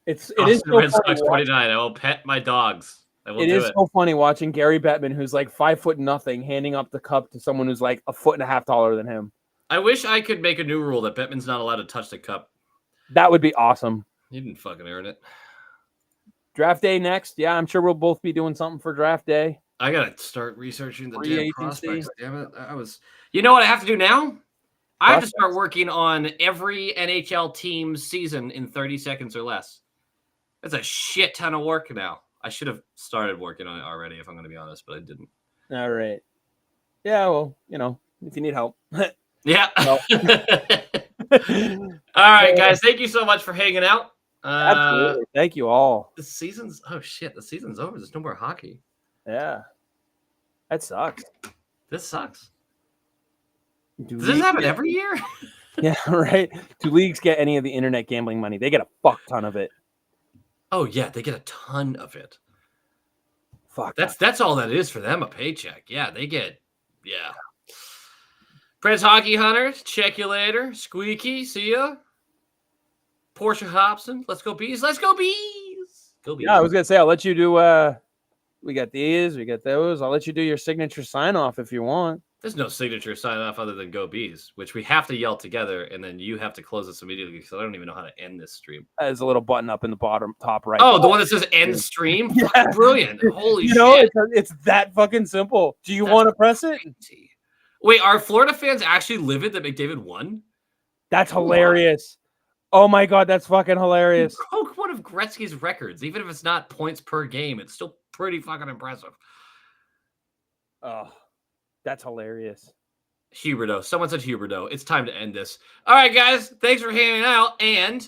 B: it is so funny
A: 29. I will pet my dogs.
B: It is so funny watching Gary Bettman, who's like 5'0", handing up the cup to someone who's like 1.5 feet taller than him.
A: I wish I could make a new rule that Bettman's not allowed to touch the cup.
B: That would be awesome.
A: He didn't fucking earn it.
B: Draft day next. Yeah, I'm sure we'll both be doing something for draft day.
A: I gotta start researching the damn prospects. Damn it! You know what I have to do now? I have to start working on every NHL team's season in 30 seconds or less. That's a shit ton of work now. I should have started working on it already, if I'm going to be honest, but I didn't.
B: All right. Yeah, well, if you need help.
A: Yeah. All right, guys. Thank you so much for hanging out.
B: Absolutely. Thank you all.
A: The season's the season's over. There's no more hockey.
B: Yeah. That sucks.
A: This sucks.
B: Do
A: Does this happen every year?
B: Yeah, right. Do leagues get any of the internet gambling money? They get a fuck ton of it.
A: Oh yeah, they get a ton of it.
B: Fuck.
A: That's all that is for them, a paycheck. Yeah, they get Preds Hockey Hunters, check you later. Squeaky, see ya. Portia Hobson, let's go bees. Let's go bees. Go bees.
B: Yeah, I was gonna say I'll let you do we got these, we got those. I'll let you do your signature sign off if you want.
A: There's no signature sign off other than go bees, which we have to yell together, and then you have to close this immediately because I don't even know how to end this stream.
B: There's a little button up in the bottom top right.
A: Oh, the one that says end stream?
B: Yeah.
A: Brilliant. Holy shit.
B: It's that fucking simple. Do you want to press it?
A: Crazy. Wait, are Florida fans actually livid that McDavid won?
B: That's hilarious. Oh my god, that's fucking hilarious.
A: He broke one of Gretzky's records. Even if it's not points per game, it's still pretty fucking impressive.
B: Oh, that's hilarious.
A: Huberto. Someone said Huberto. It's time to end this. All right, guys. Thanks for hanging out, and